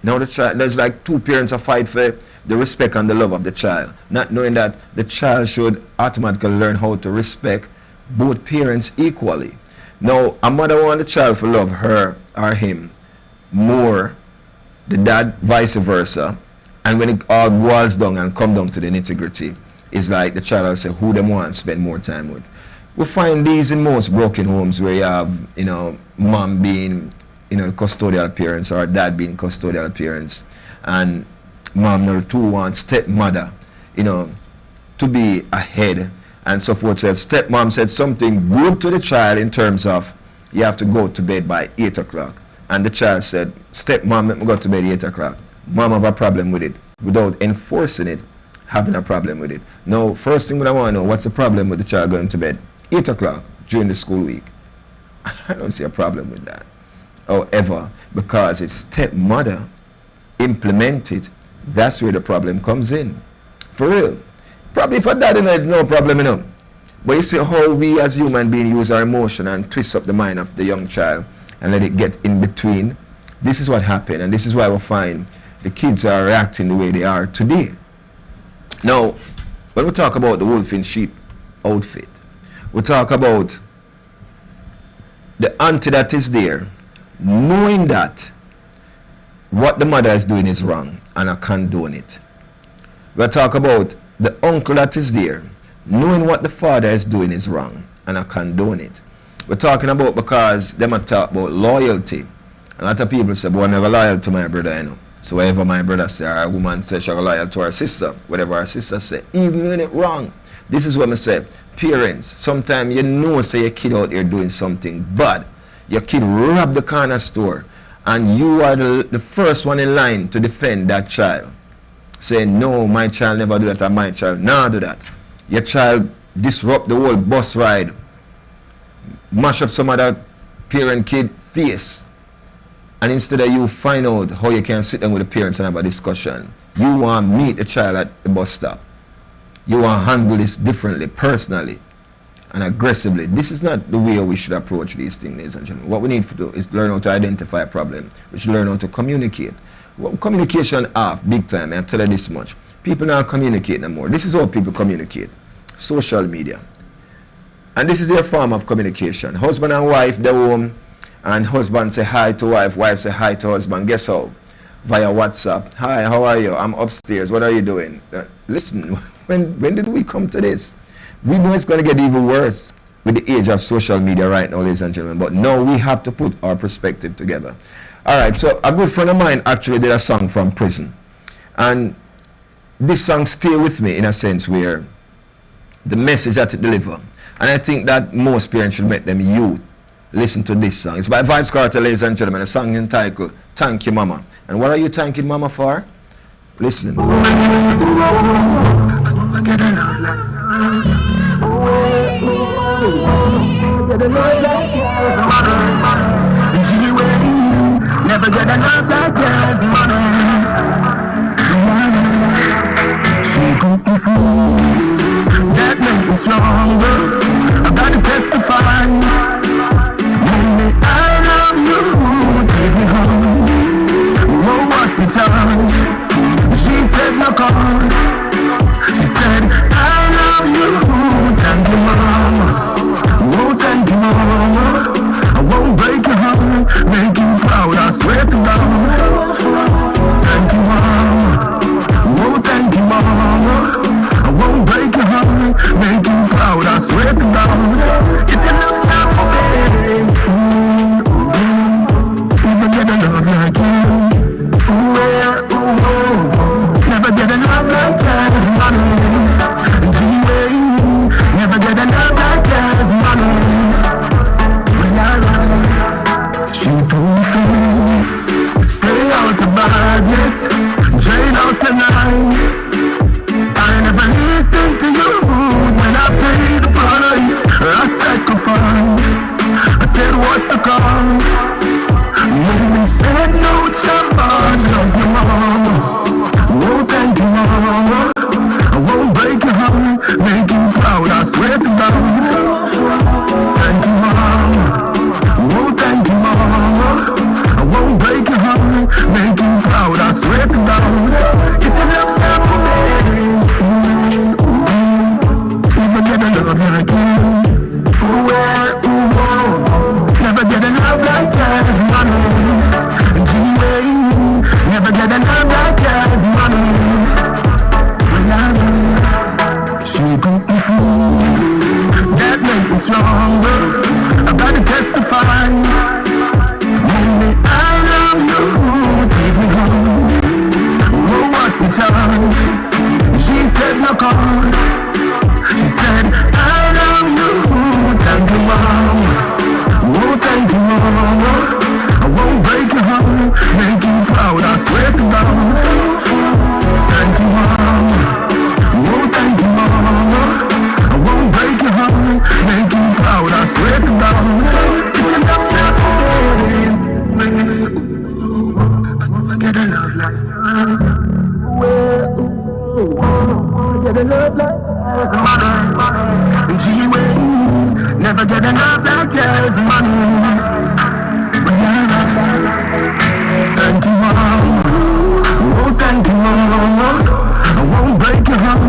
Speaker 16: Now the child, there's like two parents are fight for the respect and the love of the child, not knowing that the child should automatically learn how to respect both parents equally. Now a mother wants the child to love her or him more, the dad vice versa, and when it all boils down and come down to the nitty-gritty, it's like the child will say who them want to spend more time with. We find these in most broken homes where you have, you know, mom being, you know, the custodial parents or dad being custodial parents, and mom number two wants stepmother, you know, to be ahead and so forth. So if stepmom said something good to the child in terms of you have to go to bed by 8 o'clock, and the child said, stepmom, let me go to bed 8 o'clock. Mom have a problem with it without enforcing it, having a problem with it. Now, first thing I want to know, what's the problem with the child going to bed 8 o'clock during the school week? I don't see a problem with that. However, because it's stepmother implemented, that's where the problem comes in. For real. Probably for dad, no problem, you know. But you see how we as human beings use our emotion and twist up the mind of the young child and let it get in between. This is what happened, and this is why we find the kids are reacting the way they are today. Now, when we talk about the wolf in sheep outfit, we talk about the auntie that is there, knowing that what the mother is doing is wrong and I condone it. We talk about the uncle that is there, knowing what the father is doing is wrong and I condone it. We're talking about, because them are talk about loyalty. A lot of people say, boy, I'm never loyal to my brother, you know. So whatever my brother say, or a woman says she's loyal to her sister, whatever her sister say, even when it's wrong. This is what I say. Parents, sometimes you know say your kid out there doing something bad. Your kid robbed the corner store and you are the first one in line to defend that child. Saying, no, my child never do that, or my child now do that. Your child disrupt the whole bus ride, mash up some other parent kid face. And instead of you find out how you can sit down with the parents and have a discussion, you want to meet the child at the bus stop. You want to handle this differently, personally, and aggressively. This is not the way we should approach these things, ladies and gentlemen. What we need to do is learn how to identify a problem. We should learn how to communicate. Well, communication off, big time, and I tell you this much. People now communicate no more. This is how people communicate. Social media. And this is their form of communication. Husband and wife, they're home, and husband say hi to wife, wife say hi to husband. Guess how? Via WhatsApp. Hi, how are you? I'm upstairs. What are you doing? Listen, when did we come to this? We know it's going to get even worse with the age of social media right now, ladies and gentlemen. But now we have to put our perspective together. All right, so a good friend of mine actually did a song from prison. And this song stay with me in a sense where the message that it delivers. And I think that most parents should make them youth listen to this song. It's by Vybz Kartel, ladies and gentlemen. A song entitled Thank You Mama. And what are you thanking Mama for? Listen.
Speaker 12: Never get a love like yours, mother. She cooked me food that made me stronger. I gotta testify. Mommy, I love you. Take me home. Oh, what's the charge? She said no cause. She said I love you. Thank you, mama. Oh, thank you, mama. I won't break your heart, make you proud, I swear to God. Thank you, mama. Oh, thank you, mama. I won't break your heart, make you proud, I swear to God. If you love that way, never get a love like you. Ooh, yeah, ooh, oh. Never get a love like yours, money. Never get a love like yours, money. She told me stay out of badness, drain out the nights. I never listened to you when I paid the price. I sacrificed. I said, what's the cost? Mommy said, no charge. Love you, mama. Oh, thank you, mama. I won't break your heart, make you proud. I swear to God. Thank you, mama. Oh, thank you, mama. I won't break your heart, make you proud, I swear to God. If you love that way, never get a love like you. Ooh, yeah, ooh, oh. Never get a love like yours, money. G-way, never get a love like yours, money. She cooked me food that made me stronger. I gotta testify. Mommy, I love you. Take me home. Oh, what's the charge? She said no cause. She said I love you. Thank you, mama. Oh, thank you, mama. I won't break your heart, make you proud. I swear to God. Thank you, mama. Oh, thank you, mama. I won't break your heart, make you proud. I swear to God. If you love that way, I get a love like yours. Get a love like yours, money. G-way, never get a love like yours, money. Thank you, mama. Oh, thank you, mama. I won't break your heart,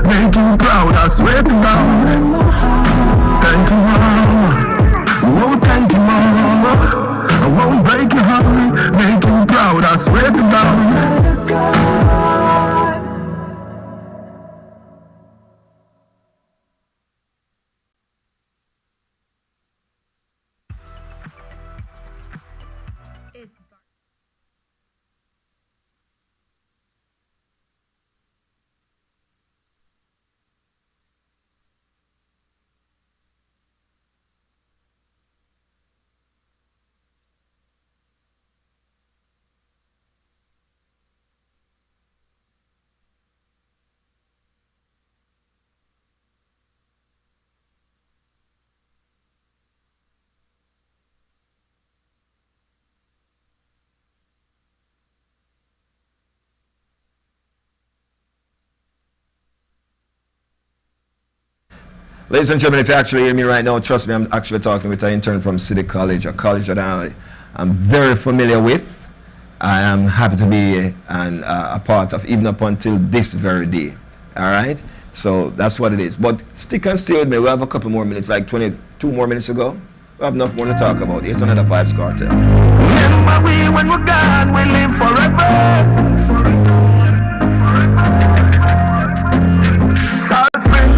Speaker 12: make you proud, I swear to God. Thank you, mama. Oh, thank you, mama. I won't break your heart, make you proud, I swear to God.
Speaker 16: Ladies and gentlemen, if you actually hear me right now, trust me, I'm actually talking with an intern from City College, a college that I'm very familiar with. I am happy to be a part of, even up until this very day. All right? So that's what it is. But stick and stay with me. We have a couple more minutes, like 22 more minutes to go. We have enough more to talk about. Here's another Vibes Cartel.
Speaker 9: Remember we when we're gone, we live forever. Salt Spring,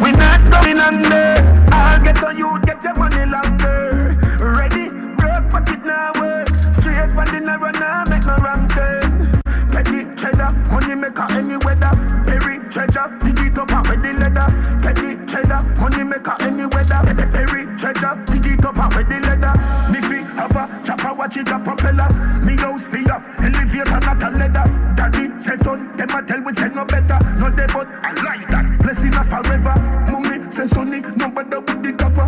Speaker 9: we not going under. I'll get on you, get your money longer. Ready, broke pocket now work. Straight from the narrow now, make no wrong turn. Get the cheddar, money maker any weather. Perry treasure, dig it up out with the leather. Get the cheddar, money maker any weather. Perry treasure, dig it up out with the leather. Me fi have a chopper, watch it a propeller. Me house fi off, elevator not a leather. Daddy say son, them a tell we say no better. No they but I like that, blessing a forever. Mummy say sonny, no bother with the copper.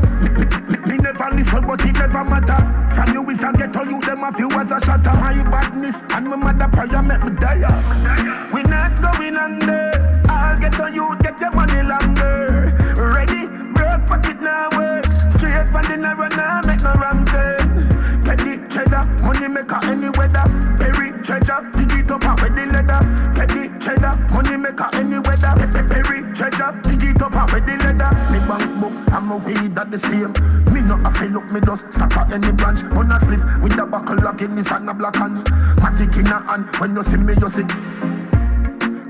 Speaker 9: Me never listen but it never matter. From you is a ghetto you them a few as a shatter. My badness and my mother prayer make me die. We not going under. I'll get on you, get your money longer. Ready, broke pocket now work. Straight from the narrow now, make no wrong turn. Get the cheddar, money maker any weather. Perry treasure, dig it up out with the leather. Get the cheddar, money maker any weather. Perry treasure, dig it up out with the leather. Me bank book, I'm a weed at the same. Me not a fill up, me just stop at any branch. On a spliff with the buckle of Guinness and a black hands. Matic in a hand, when you see me, you see.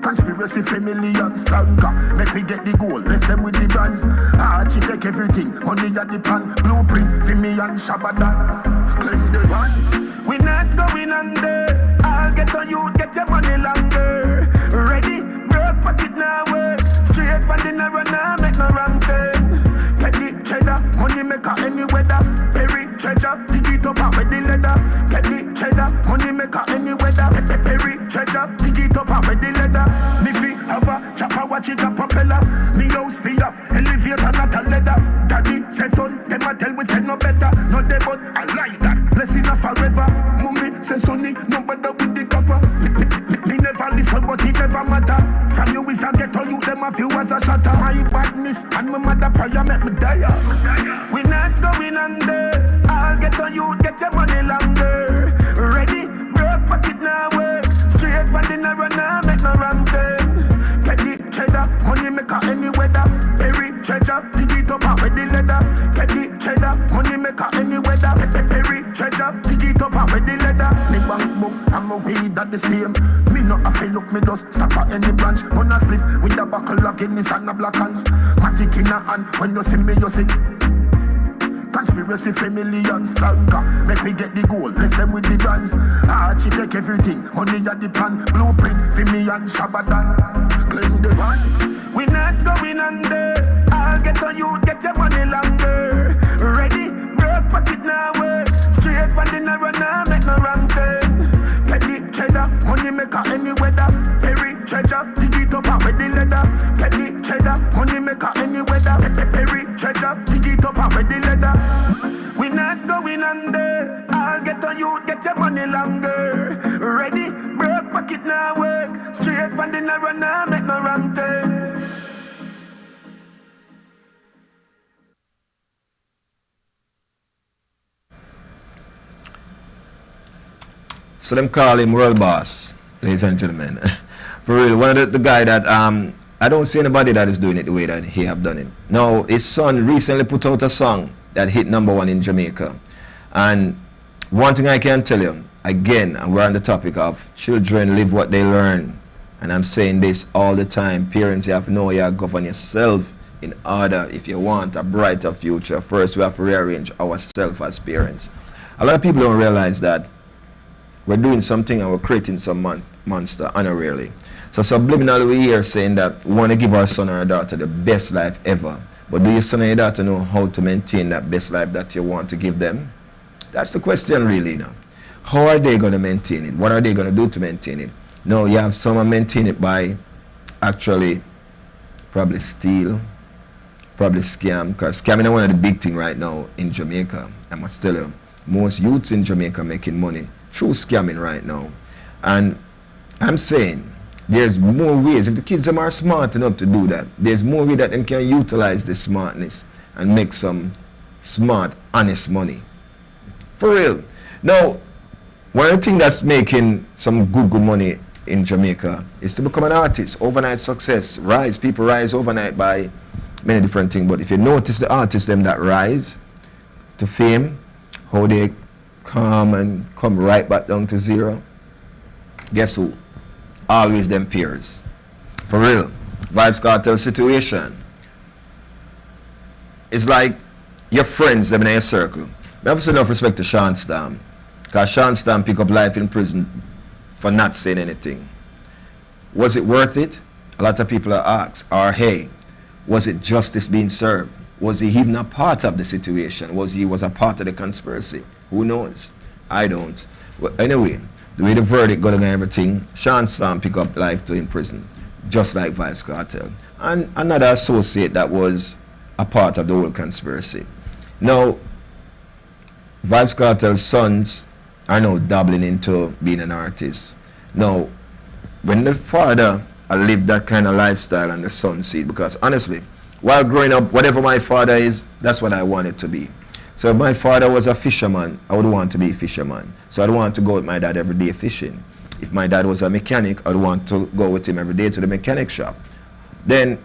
Speaker 9: Conspiracy for millions, flanker. Make we get the gold, rest them with the brands. Archie take everything, money at the plan. Blueprint for me and Shabada. Clean the one. We not going under. I'll get on you, get your money longer. Ready, broke pocket now work. Straight from the narrow now, make no wrong turn. Get the cheddar, money maker any weather. Perry treasure, dig it up out with the leather. Get the cheddar, money maker any weather. Perry treasure, dig it up out with the leather. Me fi have a chopper, watch it a propeller. Me house fi off, elevator not a leather. Daddy say son, them a tell we say no better. No they but I like that, blessing a forever. Mummy say sonny, no bother with the copper. Me never listen but it never matter. From you is a ghetto you them a few as a shatter. My badness and my mother prayer make me die. We not going under. I'll get on you, get your money longer. Ready, broke pocket now work. Straight from the narrow now, make no wrong turn. Get the cheddar, money maker any weather. Perry treasure, dig it up out with the leather. Get the cheddar, money maker any weather. Perry treasure, dig it up out with the leather. Me bank book, I'm a weed at the same. Me not a fill up, me just stop at any branch. On a spliff with the buckle of Guinness and a black hands. Matic in a hand, when you see me, you see. Conspiracy for millions, flanker. Make we get the gold, rest them with the brands. Archie take everything, money at the plan. Blueprint for me and Shabada. Clean the one. We not going under. I'll get on you, get your money longer. Ready, broke pocket now work. Straight from the narrow now, make no wrong turn. Get the cheddar, money maker any weather. Perry treasure, dig it up out with the leather. Get the cheddar, money maker any weather. Perry treasure, dig it up out with the leather. We not going under. I'll get on you, get your money longer. Ready, broke pocket now work. Straight from the narrow now, make no wrong turn.
Speaker 16: So them call him world boss, ladies and gentlemen. For real, one of the guy that I don't see anybody that is doing it the way that he have done it. Now, his son recently put out a song that hit #1 in Jamaica. And one thing I can tell you, again, and we're on the topic of children live what they learn. And I'm saying this all the time. Parents, you have to know you have to govern yourself in order, if you want a brighter future. First, we have to rearrange ourselves as parents. A lot of people don't realize that we're doing something and we're creating some monster unawarely. So subliminally we hear saying that we want to give our son or our daughter the best life ever. But do your son or your daughter know how to maintain that best life that you want to give them? That's the question really now. How are they going to maintain it? What are they going to do to maintain it? No, you have someone maintain it by actually probably steal, probably scam. Because scamming is one of the big things right now in Jamaica. I must tell you, most youths in Jamaica making money through scamming right now. And I'm saying there's more ways. If the kids them are smart enough to do that, there's more way that them can utilize this smartness and make some smart, honest money. For real. Now, one of the things that's making some good money in Jamaica is to become an artist. Overnight success, rise. People rise overnight by many different things. But if you notice the artists them that rise to fame, how they come and come right back down to zero, guess who? Always them peers. For real. Vibes Cartel situation. It's like your friends them in your circle. We have enough respect to Sean Stam. Because Sean Stam pick up life in prison for not saying anything. Was it worth it? A lot of people are asked. Or hey, was it justice being served? Was he even a part of the situation? Was he a part of the conspiracy? Who knows? I don't. Well, anyway, the way the verdict got and everything, Sean Stam pick up life to in prison. Just like Vibes Cartel. And another associate that was a part of the whole conspiracy. Now, Vibes Cartel's sons are now dabbling into being an artist. Now, when the father lived that kind of lifestyle and the son see it, because honestly, while growing up, whatever my father is, that's what I wanted to be. So if my father was a fisherman, I would want to be a fisherman. So I'd want to go with my dad every day fishing. If my dad was a mechanic, I'd want to go with him every day to the mechanic shop. Then,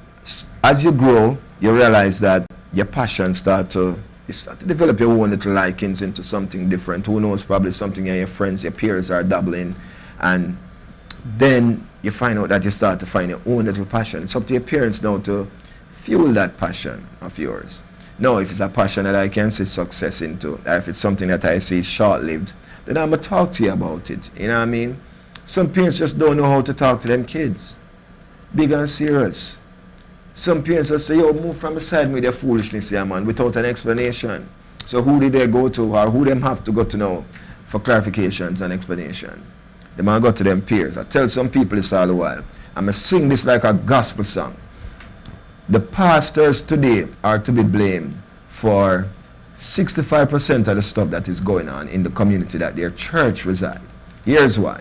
Speaker 16: as you grow, you realize that your passion start to develop your own little likings into something different. Who knows, probably something your friends, your peers are dabbling. And then you find out that you start to find your own little passion. It's up to your parents now to fuel that passion of yours. Now, if it's a passion that I can see success into, or if it's something that I see short-lived, then I'm going to talk to you about it. You know what I mean? Some parents just don't know how to talk to them kids. Big and serious. Some parents just say, yo, move from the side with their foolishness here, man, without an explanation. So who did they go to, or who them have to go to now for clarifications and explanation? They might go to them peers. I tell some people this all the while. I'm going to sing this like a gospel song. The pastors today are to be blamed for 65% of the stuff that is going on in the community that their church reside. Here's why.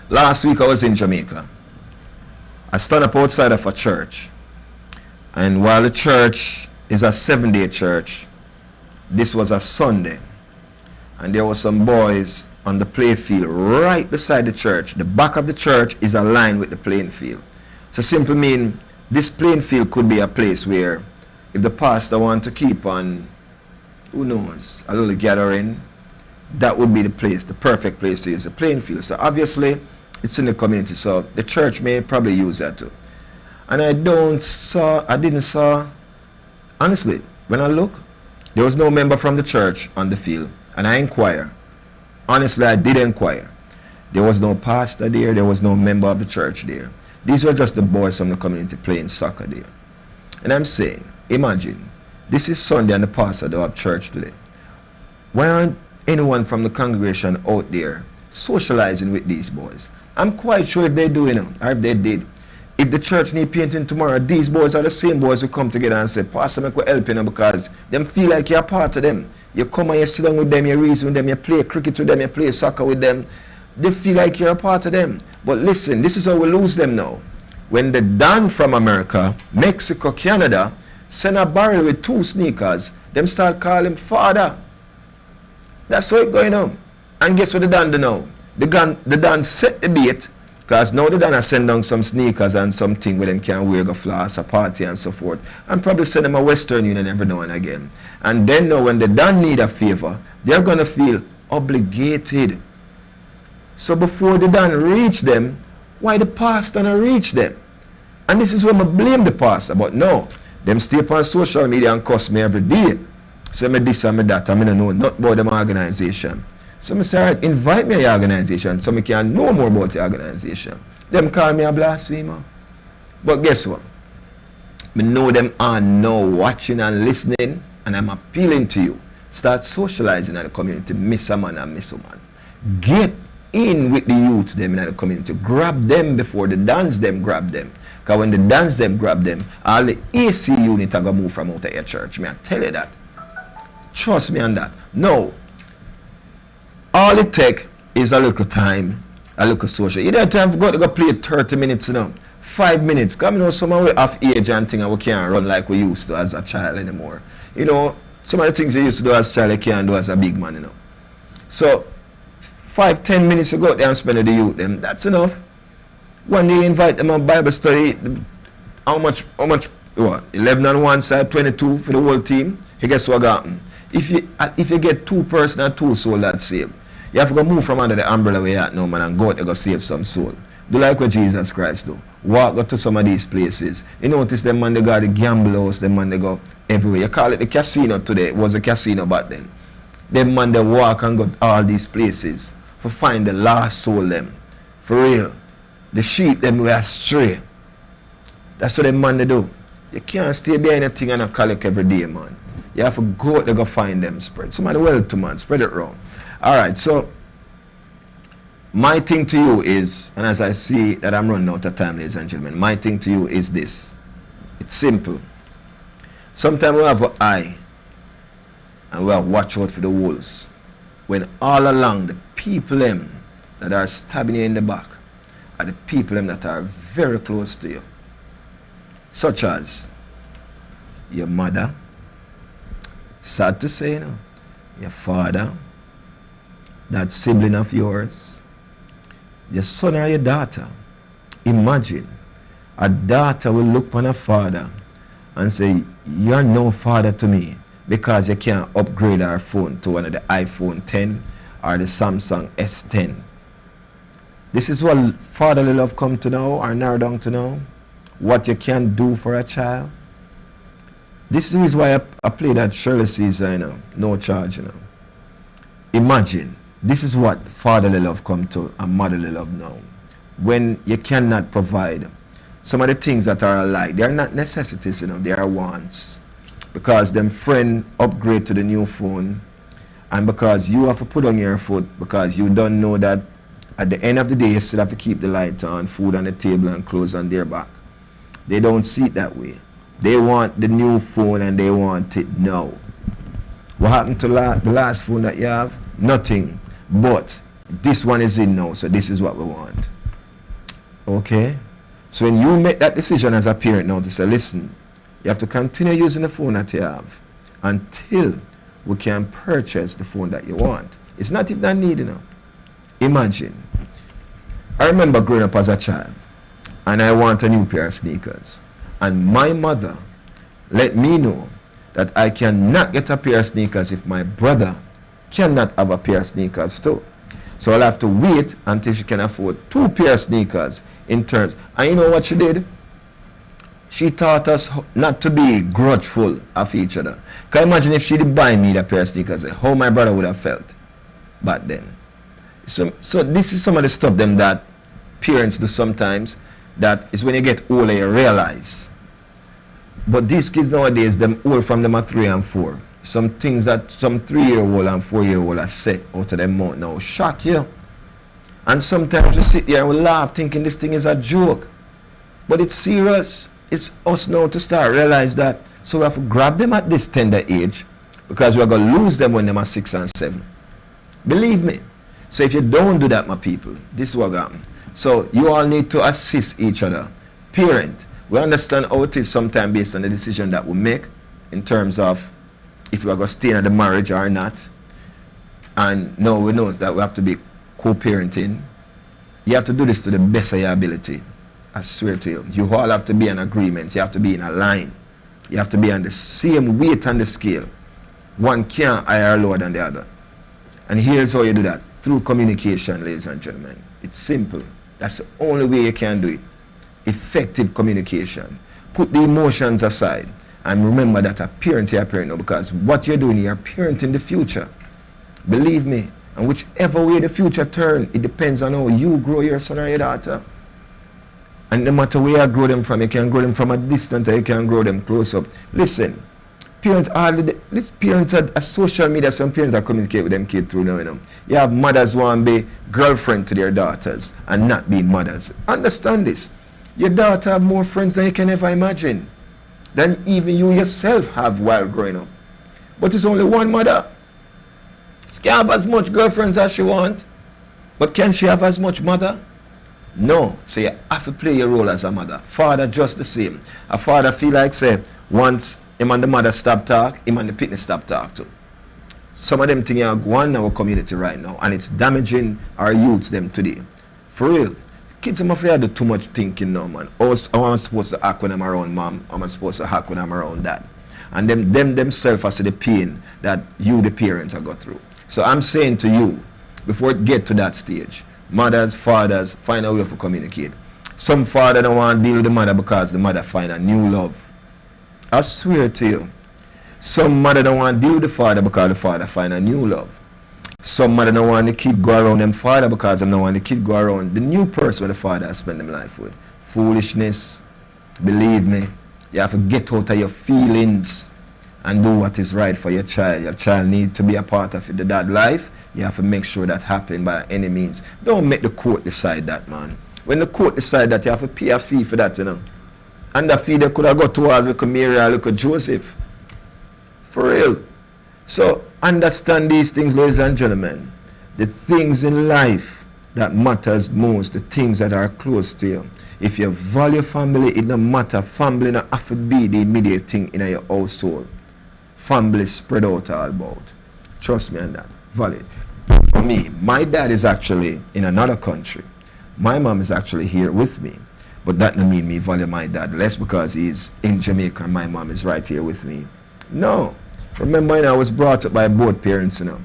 Speaker 16: Last week I was in Jamaica. I stood up outside of a church. And while the church is a 7-day church, this was a Sunday. And there were some boys on the play field right beside the church. The back of the church is aligned with the playing field. So simply mean this playing field could be a place where if the pastor want to keep on, who knows, a little gathering, that would be the place, the perfect place to use the playing field. So obviously it's in the community, so the church may probably use that too. And I didn't saw, honestly, when I look, there was no member from the church on the field. And I inquire. Honestly, I did inquire. There was no pastor there was no member of the church there. These were just the boys from the community playing soccer there. And I'm saying, imagine, this is Sunday and the pastor don't have church today. Why aren't anyone from the congregation out there socializing with these boys? I'm quite sure if they do, or if they did, if the church need painting tomorrow, these boys are the same boys who come together and say, Pastor, make we help you because them feel like you're part of them. You come and you sit down with them, you reason with them, you play cricket with them, you play soccer with them. They feel like you're a part of them. But listen, this is how we lose them now. When the Don from America, Mexico, Canada, send a barrel with 2 sneakers, them start calling Father. That's how it's going on. And guess what the Don do now? The Don set the bait, because now the Don has send down some sneakers and something where them can wear, go floss, a party and so forth. And probably send them a Western Union every now and again. And then now when the Don need a favor, they're going to feel obligated. So before the Don reach them, why the pastor not reach them? And this is when I blame the pastor. But no, them stay up on social media and cuss me every day. Say me this and me that, and I don't know nothing about them organization. So I say, all right, invite me to your organization so I can know more about the organization. Them call me a blasphemer. But guess what? I know them are now watching and listening, and I'm appealing to you. Start socializing in the community, miss a man and miss a man. Get in with the youth them in the community. Grab them before the dance them grab them. Because when the dance them grab them, all the AC unit are going to move from out of your church. I tell you that. Trust me on that. No. All it take is a little time, a little social. You don't have time to go play 30 minutes now. 5 minutes. Because you know, some of we have age and things and we can't run like we used to as a child anymore. You know, some of the things you used to do as a child you can't do as a big man, you know. So, 5-10 minutes to go out there and spend with the youth them. That's enough. When they invite them on Bible study, how much, what, 11 on one side, 22 for the whole team, you guess what happen? If you get 2 person and 2 souls that saved, you have to go move from under the umbrella where you're at now, man, and go out to go save some soul. Do like what Jesus Christ do. Walk out to some of these places. You notice them man, they got the gamble house, them man, they go everywhere. You call it the casino today. It was a casino back then. Them man, they walk and go to all these places for find the lost soul them. For real. The sheep, them were astray. That's what them man, they do. You can't stay behind a thing and not collect every day, man. You have to go out there, go find them. Spread. Somebody well to man. Spread it around. Alright, so my thing to you is, and as I see that I'm running out of time, ladies and gentlemen, my thing to you is this. It's simple. Sometimes we have an eye and we have to watch out for the wolves. When all along the people them that are stabbing you in the back are the people them that are very close to you. Such as your mother, sad to say, you know, your father, that sibling of yours, your son or your daughter. Imagine a daughter will look upon a father and say, you're no father to me because you can't upgrade our phone to one of the iPhone 10 or the Samsung S10. This is what fatherly love come to know or narrow down to know. What you can do for a child. This is why I play that Shirley Caesar, you know, no charge, you know. Imagine, this is what fatherly love come to and motherly love now. When you cannot provide some of the things that are alike, they are not necessities, you know, they are wants. Because them friend upgrade to the new phone, and because you have to put on your foot, because you don't know that at the end of the day you still have to keep the light on, food on the table and clothes on their back. They don't see it that way. They want the new phone and they want it now. What happened to the last phone that you have? Nothing. But this one is in now, so this is what we want. Okay? So when you make that decision as a parent now to say, listen, you have to continue using the phone that you have until we can purchase the phone that you want. It's not even that need, you know. Imagine. I remember growing up as a child, and I want a new pair of sneakers. And my mother let me know that I cannot get a pair of sneakers if my brother cannot have a pair of sneakers too. So I'll have to wait until she can afford 2 pair of sneakers in terms. And you know what she did? She taught us not to be grudgeful of each other. Can you imagine if she did buy me that pair of sneakers, how my brother would have felt back then? So this is some of the stuff them that parents do sometimes. That is when you get older you realize. But these kids nowadays, them old from them are 3 and 4. Some things that some 3-year-old and 4-year-old are set out of them mouth now shock you. And sometimes we sit there and we laugh thinking this thing is a joke. But it's serious. It's us now to start realize that. So we have to grab them at this tender age because we're going to lose them when they are 6 and 7. Believe me. So if you don't do that, my people, this is what happens. So you all need to assist each other. Parent, we understand how it is sometimes based on the decision that we make in terms of if we are going to stay in the marriage or not. And now we know that we have to be co-parenting. You have to do this to the best of your ability. I swear to you. You all have to be in agreement. You have to be in a line. You have to be on the same weight on the scale. One can't higher lower than the other. And here's how you do that. Through communication, ladies and gentlemen. It's simple. That's the only way you can do it. Effective communication. Put the emotions aside and remember that a parent is a parent now, because what you're doing, you're parenting the future. Believe me. And whichever way the future turns, it depends on how you grow your son or your daughter. And no matter where you grow them from, you can grow them from a distance or you can grow them close up. Listen, parents are social media. Some parents are communicate with them kids through now, you know. You have mothers who want to be girlfriend to their daughters and not being mothers. Understand this. Your daughter have more friends than you can ever imagine, than even you yourself have while growing up. But it's only one mother. She can have as much girlfriends as she wants, but can she have as much mother? No. So you have to play your role as a mother. Father just the same. A father feel like say once him and the mother stop talk, him and the pitney stop talk too. Some of them things are going in our community right now, and it's damaging our youths them today. For real. Kids I'm afraid do too much thinking now, man. How am I supposed to act when I'm around mom? How am I supposed to act when I'm around dad? And them themselves are the pain that you, the parents, are go through. So I'm saying to you, before it get to that stage, mothers, fathers, find a way to communicate. Some father don't want to deal with the mother because the mother find a new love. I swear to you. Some mother don't want to deal with the father because the father find a new love. Some mother don't want the kid go around them father because they don't want the kid go around the new person the father has spent them life with. Foolishness. Believe me. You have to get out of your feelings and do what is right for your child. Your child needs to be a part of the dad life. You have to make sure that happens by any means. Don't make the court decide that, man. When the court decide that, you have to pay a fee for that, you know. And the fee they could have got towards look at Mary or look at Joseph. For real. So understand these things, ladies and gentlemen. The things in life that matters most, the things that are close to you. If you value family, it don't matter. Family not have to be the immediate thing in your household. Family spread out all about. Trust me on that. Valid. For me, my dad is actually in another country. My mom is actually here with me. But that doesn't mean me value my dad less because he's in Jamaica and my mom is right here with me. No. Remember, you know, I was brought up by both parents, you know.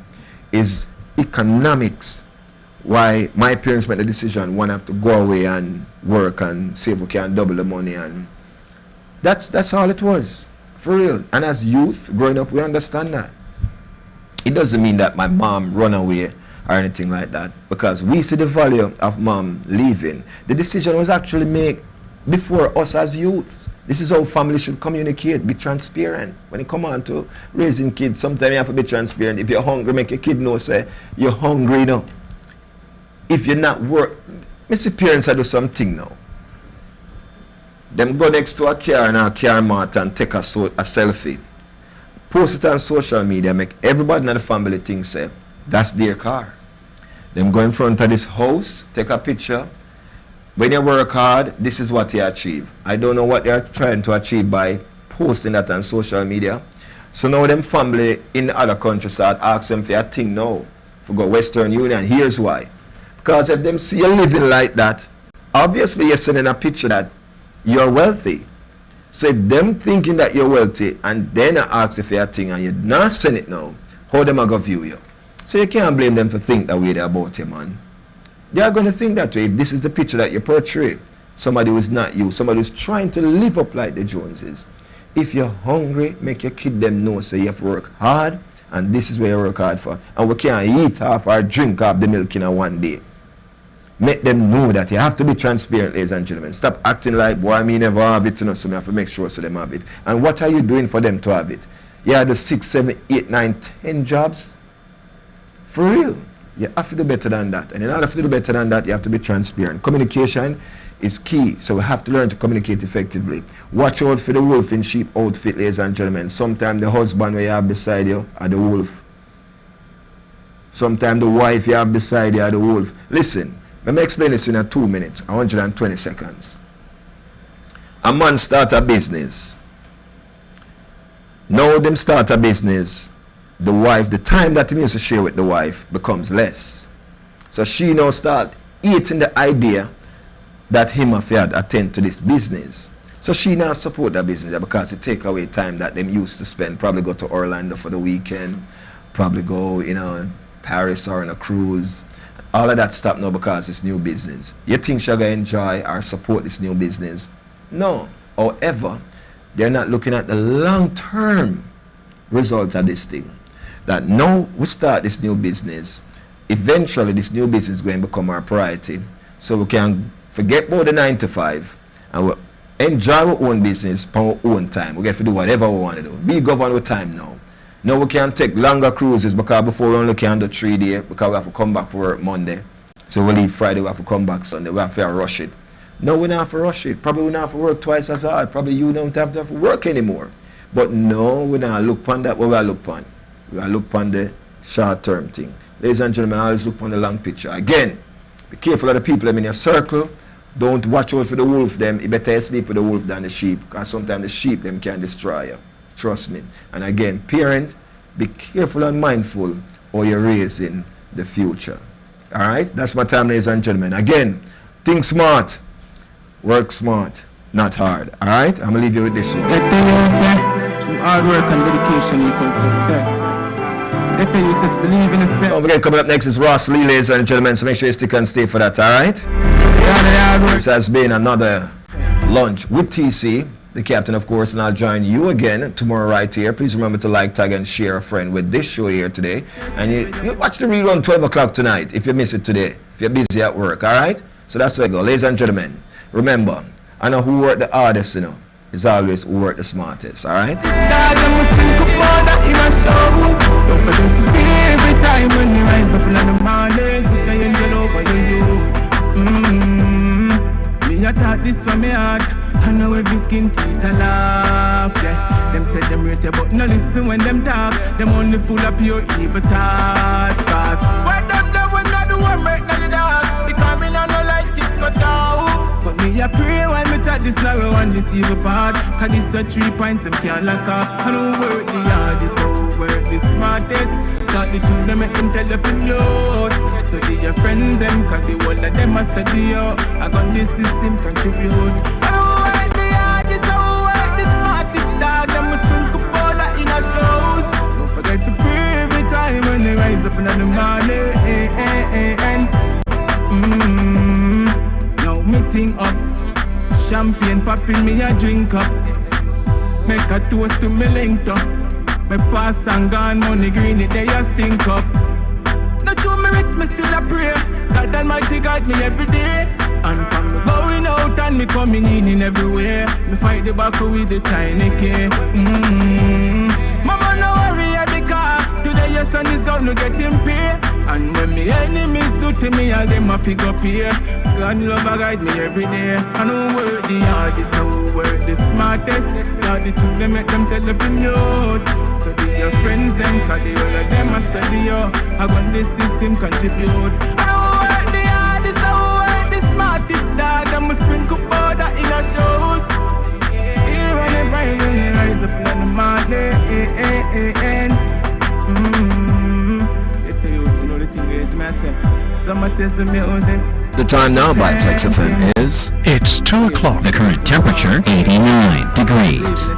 Speaker 16: It's economics. Why my parents made the decision one have to go away and work and see if we can double the money, and that's all it was. For real. And as youth, growing up, we understand that. It doesn't mean that my mom run away or anything like that, because we see the value of mom leaving. The decision was actually made before us as youths. This is how family should communicate, be transparent. When it come on to raising kids, sometimes you have to be transparent. If you're hungry, make your kid know, say, you're hungry now. If you're not work, Mr. Parents I do something now. Them go next to a car and a car mart and take a selfie. Post it on social media, make everybody in the family think, say, that's their car. Them go in front of this house, take a picture. When you work hard, this is what you achieve. I don't know what they're trying to achieve by posting that on social media. So now them family in the other countries start asking them for a thing now. For go Western Union, here's why. Because if them see you living like that, obviously you're sending a picture that you're wealthy. So if them thinking that you're wealthy and then ask if you're a thing and you not send it now, how them are going to view you? So you can't blame them for think that way about you, man. They are going to think that way if this is the picture that you portray. Somebody who's not you, somebody who's trying to live up like the Joneses. If you're hungry, make your kid them know, so you have to work hard, and this is where you work hard for. And we can't eat half or drink half the milk in a one day. Make them know that you have to be transparent, ladies and gentlemen. Stop acting like, boy, me never have it, you know, so we have to make sure so them have it. And what are you doing for them to have it? You have the 6, 7, 8, 9, 10 jobs? For real. You have to do better than that. And in order to do better than that, you have to be transparent. Communication is key, so we have to learn to communicate effectively. Watch out for the wolf in sheep outfit, ladies and gentlemen. Sometimes the husband where you have beside you are the wolf. Sometimes the wife you have beside you are the wolf. Listen, let me explain this in 2 minutes, 120 seconds. A man start a business. Now them start a business. The wife, the time that he used to share with the wife becomes less. So she now start eating the idea that him have to attend to this business. So she now support that business because it take away time that them used to spend. Probably go to Orlando for the weekend. Probably go, you know, Paris or on a cruise. All of that stop now because it's new business. You think she's going to enjoy or support this new business? No. However, they're not looking at the long-term result of this thing. That now we start this new business, eventually this new business is going to become our priority. So we can forget about the 9 to 5 and we enjoy our own business for our own time. We get to do whatever we want to do. Be governed with time now. Now we can take longer cruises because before we only can do 3 days because we have to come back for work Monday. So we leave Friday, we have to come back Sunday. We have to rush it. No, we don't have to rush it. Probably we don't have to work twice as hard. Probably you don't have to work anymore. But no, we don't look upon that. What we look upon? We are look upon the short-term thing. Ladies and gentlemen, always look upon the long picture. Again, be careful of the people in your circle. Don't watch out for the wolf them. You better sleep with the wolf than the sheep, because sometimes the sheep them can destroy you. Trust me. And again, parent, be careful and mindful or you're raising the future. All right? That's my time, ladies and gentlemen. Again, think smart, work smart, not hard. All right? I'm going to leave you with this one.
Speaker 9: Through hard work and dedication equals success. Let you just believe in yourself.
Speaker 16: Don't forget, coming up next is Ross Lee, ladies and gentlemen, so make sure you stick and stay for that, all right? This has been another lunch with TC, the captain, of course, and I'll join you again tomorrow right here. Please remember to like, tag, and share a friend with this show here today. And you watch the rerun 12 o'clock tonight if you miss it today, if you're busy at work, all right? So that's where I go. Ladies and gentlemen, remember, I know who worked the hardest, you know. It's always who worked the smartest, all right?
Speaker 9: Every time when you rise up in the morning, put your angel over you. Me a thought this from me heart. I know every skin teeth a laugh, yeah. Them say them rate you, but no listen when them talk. Them only full of pure evil thoughts. Cause when them know when I do one make no dark. Because me no like it cut off. But me a pray while me chat this narrow and this evil part. Cause this a 3 points them can't lock off. I don't work the hardest, so work the smartest. Talk the truth, they make them tell up in note. Study your friends, them, cause the whole of them a study you. I got this system contribute. I don't work the hardest, I work the smartest dog. Them must think about that in our shows. Don't forget to pray every time when they rise up in the morning. Now me think up, champagne popping me a drink up. Make a toast to me link up. My pass and gone, money green, it they a stink up. No true me rich, me still a pray. God Almighty guide me every day. And from me going out and me coming in everywhere. Me fight the battle with the China K. Mama no worry because today your son is gonna get him pay. And when me enemies do to me, all them a fig up here. God love a guide me every day. I don't work the hardest, I work the smartest. God the truth, they make them tell the note. Study your friends, them, cause the whole of them a study you. I want this system contribute. I don't work the hardest, I work the smartest dog. I must sprinkle powder in our shows. Even if I rise up in the morning. Let the youth know the thing is myself. Summer test the music.
Speaker 1: The time now by Flexx FM is...
Speaker 19: It's 2 o'clock. The current temperature, 89 degrees.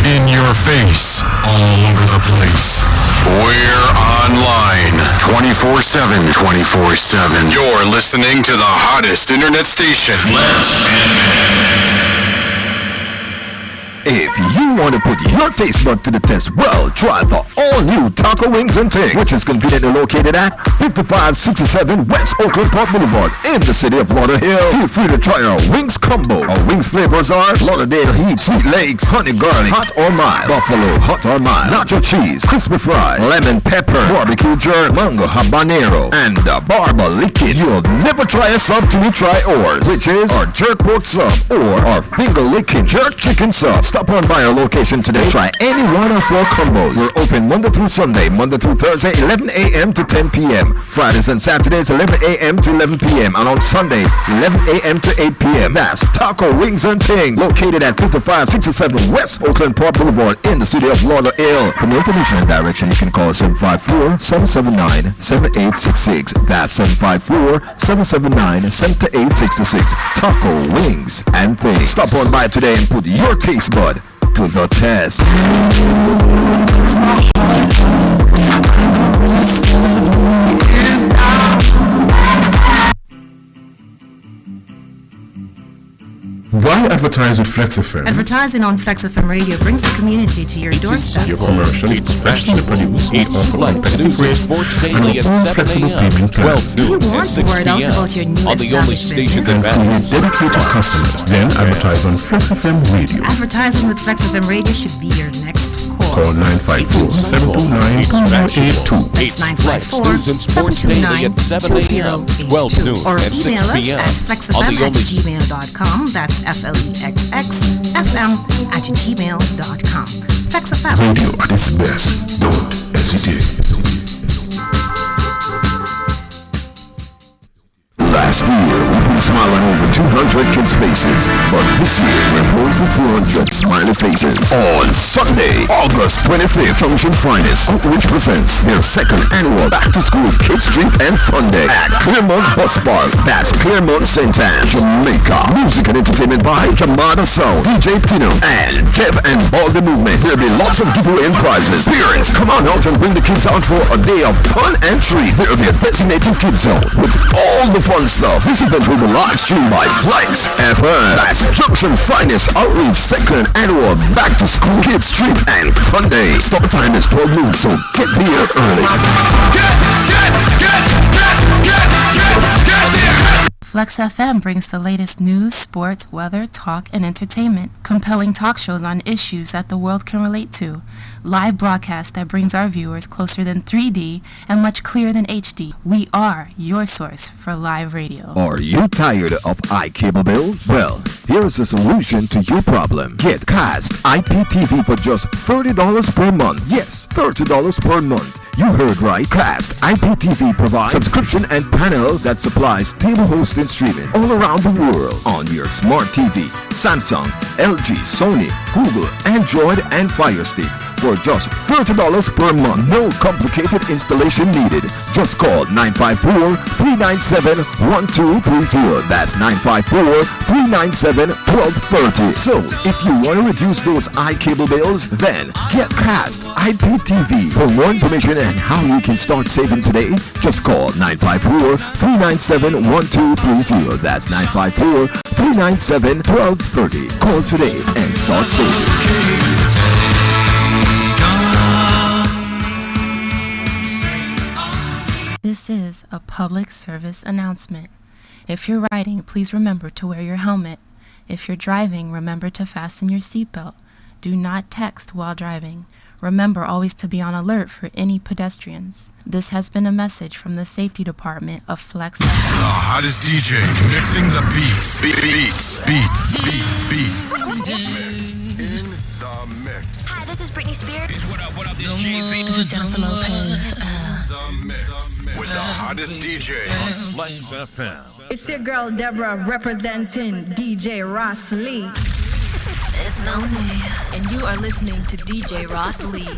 Speaker 4: In your face, all over the place. We're online 24/7. 24/7. You're listening to the hottest internet station.
Speaker 1: If you want to put your taste bud to the test, well, try the all-new Taco Wings and Things, which is conveniently located at 5567 West Oakland Park Boulevard in the city of Lauderdale. Feel free to try our wings combo. Our wings flavors are Lauderdale Heat, Sweet Lakes, Honey Garlic, Hot or Mild, Buffalo, Hot or Mild, Nacho Cheese, Crispy Fry, Lemon Pepper, Barbecue Jerk, Mango Habanero, and Barba Liquid. You'll never try a sub till you try ours, which is our Jerk Pork Sub or our Finger Licking Jerk Chicken Sub. Stop on by our location today. Try any one of our combos. We're open Monday through Sunday, Monday through Thursday, 11 a.m. to 10 p.m. Fridays and Saturdays, 11 a.m. to 11 p.m. And on Sunday, 11 a.m. to 8 p.m. That's Taco Wings and Things, located at 5567 West Oakland Park Boulevard in the city of Lauderdale. For more information and direction, you can call 754-779-7866. That's 754-779-7866. Taco Wings and Things. Stop on by today and put your taste bud to the test.
Speaker 10: Why advertise with Flexx FM?
Speaker 11: Advertising on Flexx FM radio brings the community to your doorstep.
Speaker 10: Your commercial is professionally produced. We offer competitive rates and our own flexible payment plans.
Speaker 11: Do you want the word out about your new established business?
Speaker 10: Then create dedicated customers. Then advertise on Flexx FM radio.
Speaker 11: Advertising with Flexx FM radio should be your next call.
Speaker 10: Call 954-729-2082.
Speaker 11: That's 954-729-2082. Or email us at flexfm@gmail.com. That's FLEXX@gmail.com. Flexx FM.
Speaker 10: Radio at its best. Don't hesitate.
Speaker 1: Last year, we smiled on over 200 300 kids' faces, but this year we're going for 400 smiley faces. On Sunday, August 25th, Junction Finest Outreach presents their second annual Back to School Kids Trip and Fun Day at Claremont Bus Park. That's Claremont St. Anne, Jamaica. Music and entertainment by Jamada Sound, DJ Tino, and Jeff and Baldy Movement. There'll be lots of giveaway and prizes. Parents, come on out and bring the kids out for a day of fun and treat. There'll be a designated kids zone with all the fun stuff. This event will be live streamed by Flexx FM. That's Junction Finest Outreach second annual Back to School Kids Trip and Fun Day. Start time is 12 noon, so get there early.
Speaker 2: Flexx FM brings the latest news, sports, weather, talk, and entertainment. Compelling talk shows on issues that the world can relate to. Live broadcast that brings our viewers closer than 3D and much clearer than HD. We are your source for live radio.
Speaker 1: Are you tired of iCable bills? Well, here's a solution to your problem. Get Cast IPTV for just $30 per month. Yes, $30 per month. You heard right. Cast IPTV provides subscription and panel that supplies stable hosting streaming all around the world on your smart TV, Samsung, LG, Sony, Google, Android, and Fire Stick for just $30 per month. No complicated installation needed. Just call 954-397-1230. That's 954-397-1230. So, if you want to reduce those iCable bills, then get Cast IPTV. For more information and how you can start saving today, just call 954-397-1230. That's 954-397-1230. Call today and start saving.
Speaker 2: This is a public service announcement. If you're riding, please remember to wear your helmet. If you're driving, remember to fasten your seatbelt. Do not text while driving. Remember always to be on alert for any pedestrians. This has been a message from the Safety Department of Flexx.
Speaker 4: The hottest DJ mixing the beats. Beats. In the mix.
Speaker 20: Hi, this is Britney Spears.
Speaker 4: What up, this Jay-Z.
Speaker 2: Jennifer Lopez.
Speaker 4: The mix with the hottest DJ.
Speaker 3: Flexx FM.
Speaker 21: It's your girl Deborah representing DJ Ross Lee.
Speaker 20: It's lonely.
Speaker 21: And you are listening to DJ Ross Lee.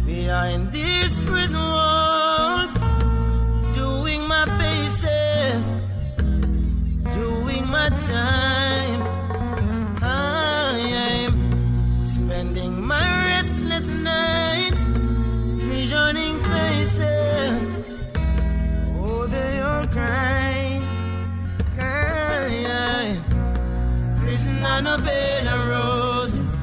Speaker 22: We are in these prison walls, doing my paces, doing my time. I am spending my restless nights, visioning faces. Oh, they all cry. Prison on a bed of roses.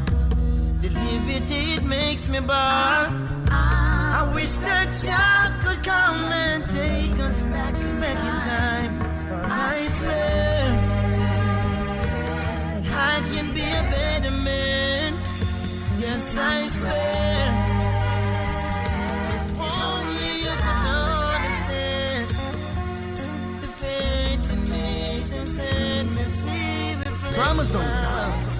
Speaker 22: The liberty it makes me ball. I wish that y'all could come and take us back in time. Cause I swear that I can be a better man. Yes, I swear. If only you could understand the fate in me and set me free. Chromosome sounds.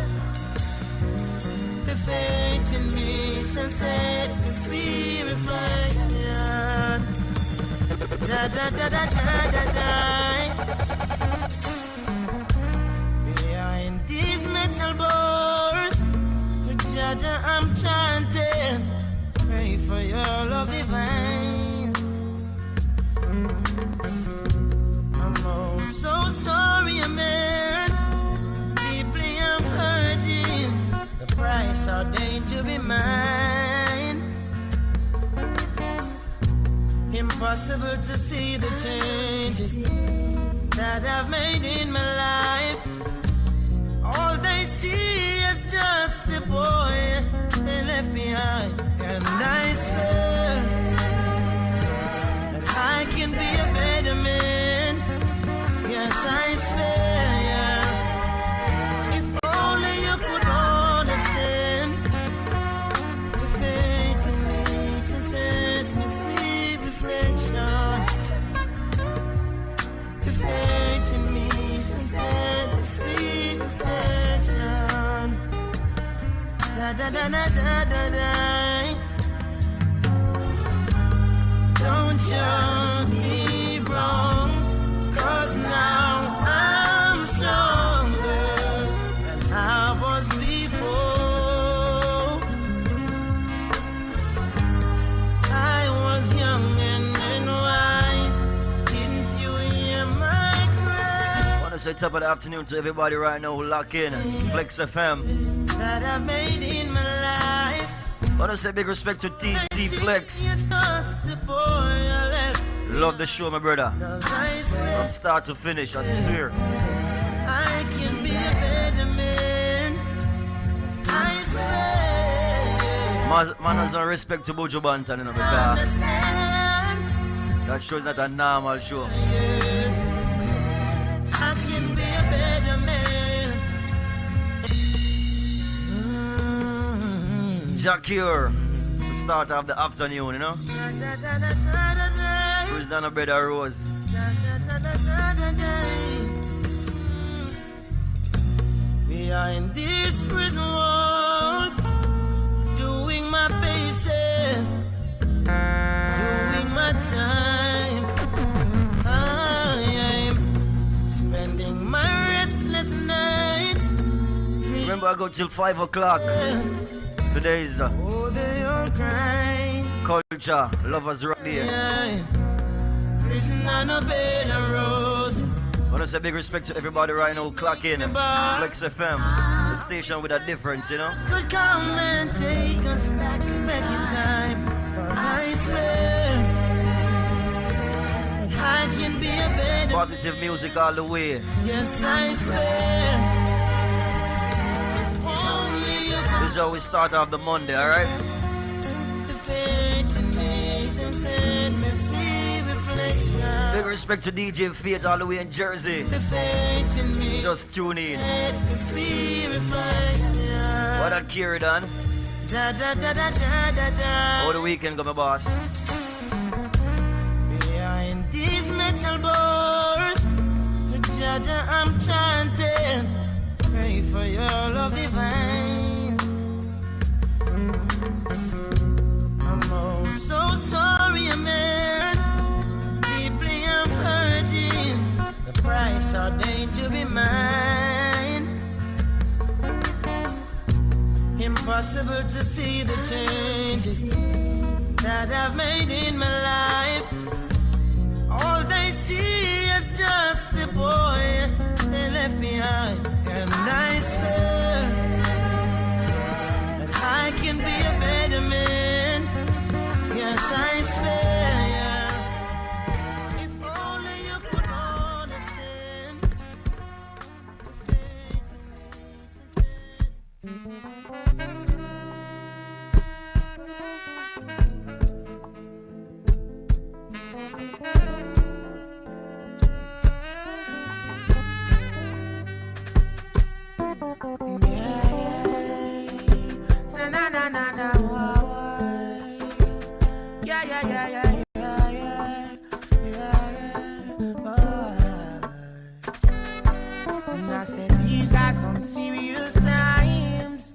Speaker 22: The fate in me shall set me free. Reflection. Da da da da da da da. Behind these metal bars, to Jaja I'm chanting. Pray for your love divine. I'm oh so sorry, man. Deeply I'm hurting. The price ordained to be mine. Impossible to see the changes that I've made in my life. All they see is just the boy they left behind. And I swear that I can be a better man. Yes, I swear, yeah. If only you could understand the fate of me, sensations, sweet reflections. The fate in me, sensations. Da da da da da da da. Don't judge me wrong, 'cause now I'm stronger than I was before. I was young and wise. Didn't you hear my cry?
Speaker 6: I want to say top of the afternoon to everybody right now who lock in Flexx FM.
Speaker 22: That I made in my life.
Speaker 6: I want to say big respect to TC Flexx. Love the show, my brother. From start to finish, I swear.
Speaker 22: I can be a better man. I swear.
Speaker 6: Man has a respect to Buju Banton, you know, because that show is not a normal show.
Speaker 22: I can be a better man.
Speaker 6: Jacure, the start of the afternoon, you know. Who's done a bed of rose?
Speaker 22: Behind these prison walls, doing my paces, doing my time. I'm spending my restless nights.
Speaker 6: Remember, I go till 5 o'clock. Today's
Speaker 22: Oh, they all cry.
Speaker 6: Culture Lovers Rock Day.
Speaker 22: Prison on a bed of roses.
Speaker 6: I want to say big respect to everybody right now who clock in Flexx FM, the station with a difference, you know.
Speaker 22: Could come and take us back in time. But I swear that I can be a better
Speaker 6: Positive music all the way.
Speaker 22: Yes, I swear.
Speaker 6: This is how we start off the Monday, alright? Big respect to DJ Fate all the way in Jersey. Just tune in. What that carry done? How the weekend go, my boss?
Speaker 22: Behind these metal bars, to judge I'm chanting. Pray for your love divine. I'm oh so sorry, man. Deeply I'm hurting. The price ordained to be mine. Impossible to see the changes that I've made in my life. All they see is just the boy they left behind. And I swear that I can be a better man. Yes, I swear, yeah. If only you could understand. And I said these are some serious times.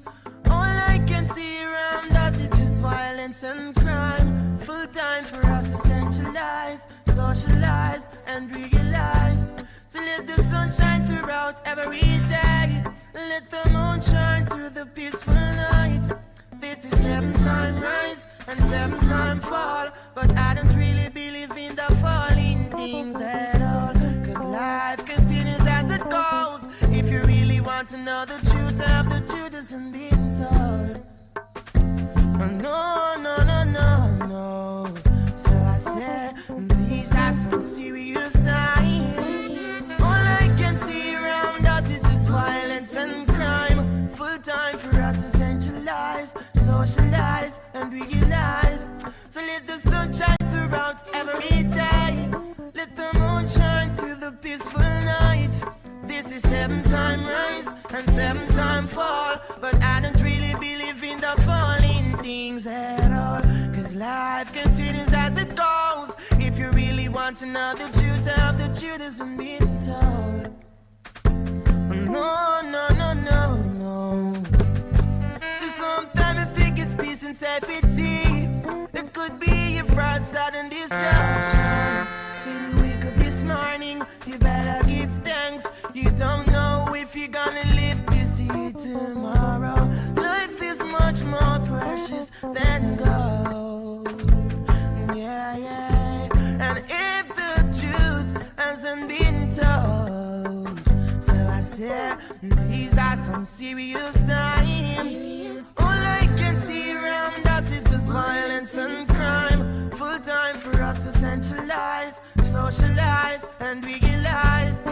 Speaker 22: All I can see around us is just violence and crime. Full time for us to centralize, socialize and realize. So let the sun shine throughout every day. Let the moon shine through the peaceful nights. This is 7 times rise and 7 times fall. But I don't really believe in the falling things at all. 'Cause life continues as it goes. If you really want to know the truth of the truth isn't being told. No, no, no, no, no. So I said, these are some serious times. All I can see around us is just violence and crime. Full time for us to centralize, socialize and realize. So let the sun shine throughout every day. Let the moon shine through the peaceful night. This is 7 times rise and 7 times fall. But I don't really believe in the falling things at all. 'Cause life continues as it goes. If you really want to know the truth of the truth isn't being told. No, no, no, no, no. To some life it's deep. It could be your first sudden destruction. See the wake up this morning, you better give thanks. You don't know if you're gonna live to see tomorrow. Life is much more precious than gold. Yeah, yeah. And if the truth hasn't been told, so I say these are some serious times. All I can see around us is just violence and crime. Full time for us to centralize, socialize, and realize.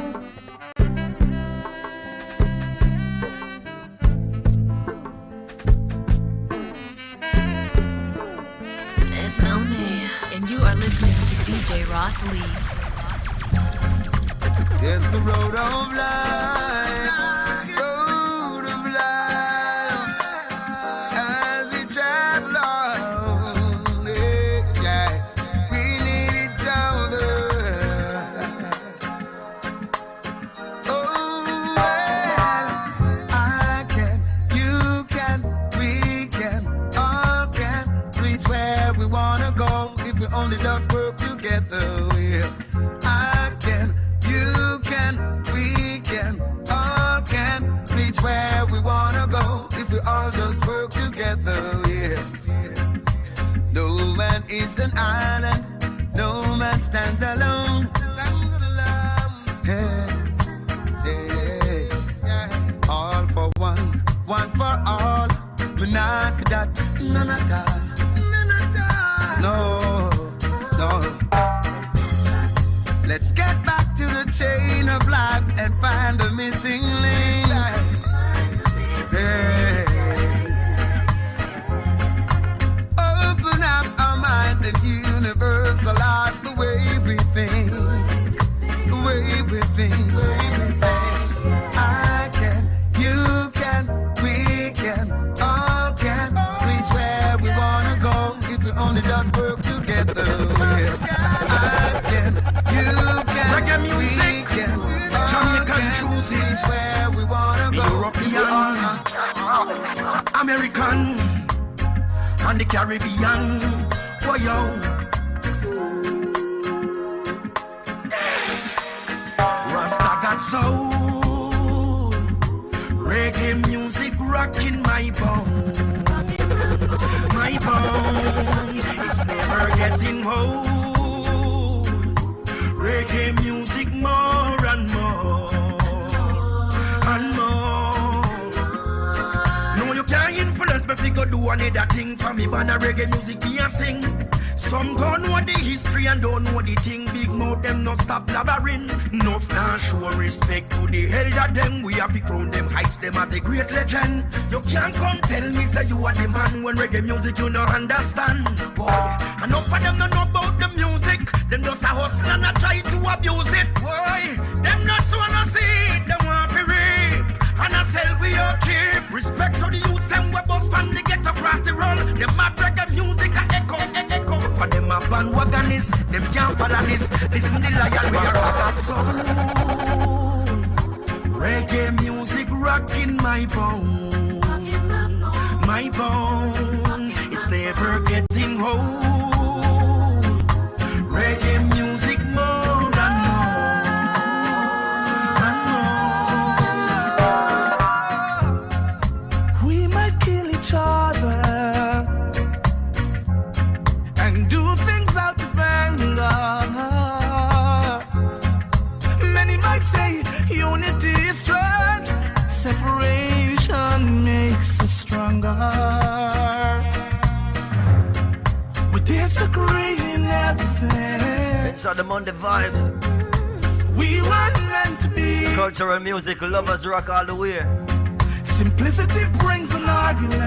Speaker 20: It's no me.
Speaker 11: And you are listening to DJ Ross Lee.
Speaker 22: It's the road of life, road of life, as we travel on, yeah, we need each other. Oh, well, I can, you can, we can, all can reach where we wanna go if we only just work together. Yeah. I can, you can, we can, all can reach where we wanna go if we all just work together. Yeah. No man is an island, no man stands alone. Hey, hey, all for one, one for all. When I see that, none at all, none at all. No, no. Let's get back to the chain of life and find the missing link. Yeah. Open up our minds and universalize the way we think. The way we think. I can, you can, we can, all can reach where we wanna go if we only just work together. Yeah. I can, you can, reggae music, Jamaican choosing where we wanna go. European, American, and the Caribbean. Boy, yo. Rasta got soul, reggae music rocking my bone, my bone. It's never getting old. Reggae music more and more and more. No, you can't influence me if you go do another thing for me. But the reggae music me a sing. Some don't know the history and don't know the thing. Big mouth them no stop blabbering. Enough now show respect to the elder them. We have to crown them, heights them as a great legend. You can't come tell me say you are the man when reggae music you no understand. Boy, enough of them don't know about the music. Them just a hustle and a try to abuse it. Boy, them just wanna see it. Them want to rape and a sell we out cheap. Respect to the youths them we bust from the ghetto across the road. Them a reggae music a echo. For them a bandwagonists, them can't follow this. Listen the lion we are got soul. Reggae music rocking my bone, my bone. It's never getting old. Reggae music more and more and more. We might kill each other and do things out of anger. Many might say unity is strength, separation makes us stronger. We disagree in everything.
Speaker 6: It's on the Monday vibes.
Speaker 22: We weren't meant to be.
Speaker 6: Cultural music, lovers rock all the way.
Speaker 22: Simplicity brings an argument.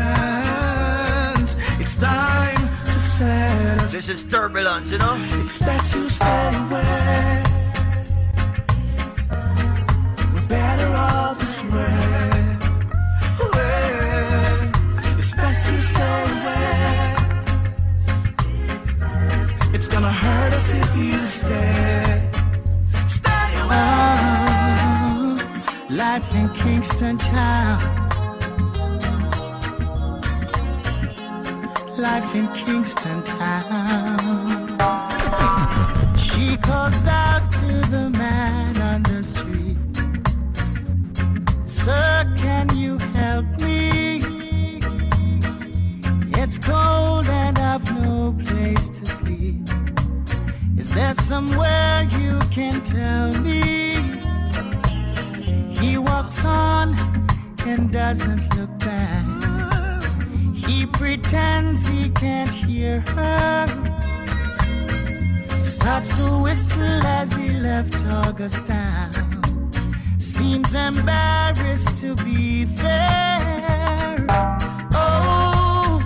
Speaker 22: It's time to set us.
Speaker 6: This is turbulence, you know.
Speaker 22: It's best you stay away. We're better off this way. It's best you stay away. It's gonna hurt us if you stay. Stay away. Life in Kingston Town. life in Kingston town. She calls out to the man on the street, "Sir, can you help me? It's cold and I've no place to sleep. Is there somewhere you can tell me?" He walks on and doesn't look back. He pretends he can't hear her. Starts to whistle as he left Augustown. Seems embarrassed to be there. Oh,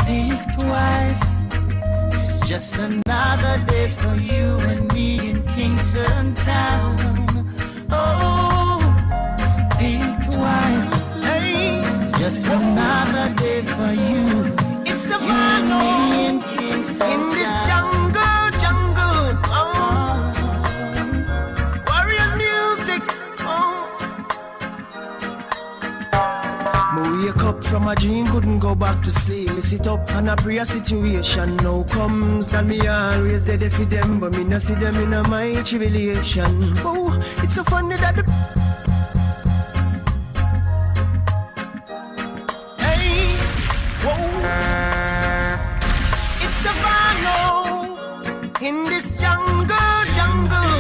Speaker 22: think twice. It's just another day for you and me in Kingston town. Oh, think twice. Hey, just another day for you. It's the fun in Kingston in this jungle, jungle. Oh, warriors music. Oh, me wake up from a dream, couldn't go back to sleep. Me sit up and I pray a situation now comes. That me always dead for them, but me not see them in my tribulation. Oh, it's so funny that the in this jungle, jungle.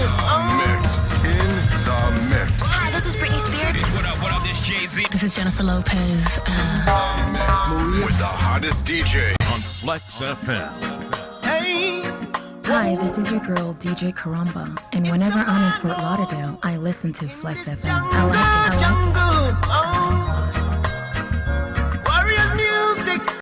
Speaker 4: Mix in the mix.
Speaker 14: Hi, this is Britney Spears.
Speaker 3: What up, this Jay-Z?
Speaker 14: This is Jennifer Lopez.
Speaker 4: Mix with the hottest DJ
Speaker 3: on Flexx FM.
Speaker 22: Hey.
Speaker 11: Hi, this is your girl DJ Karamba, and whenever I'm in Fort Lauderdale, I listen to Flexx FM. I like it.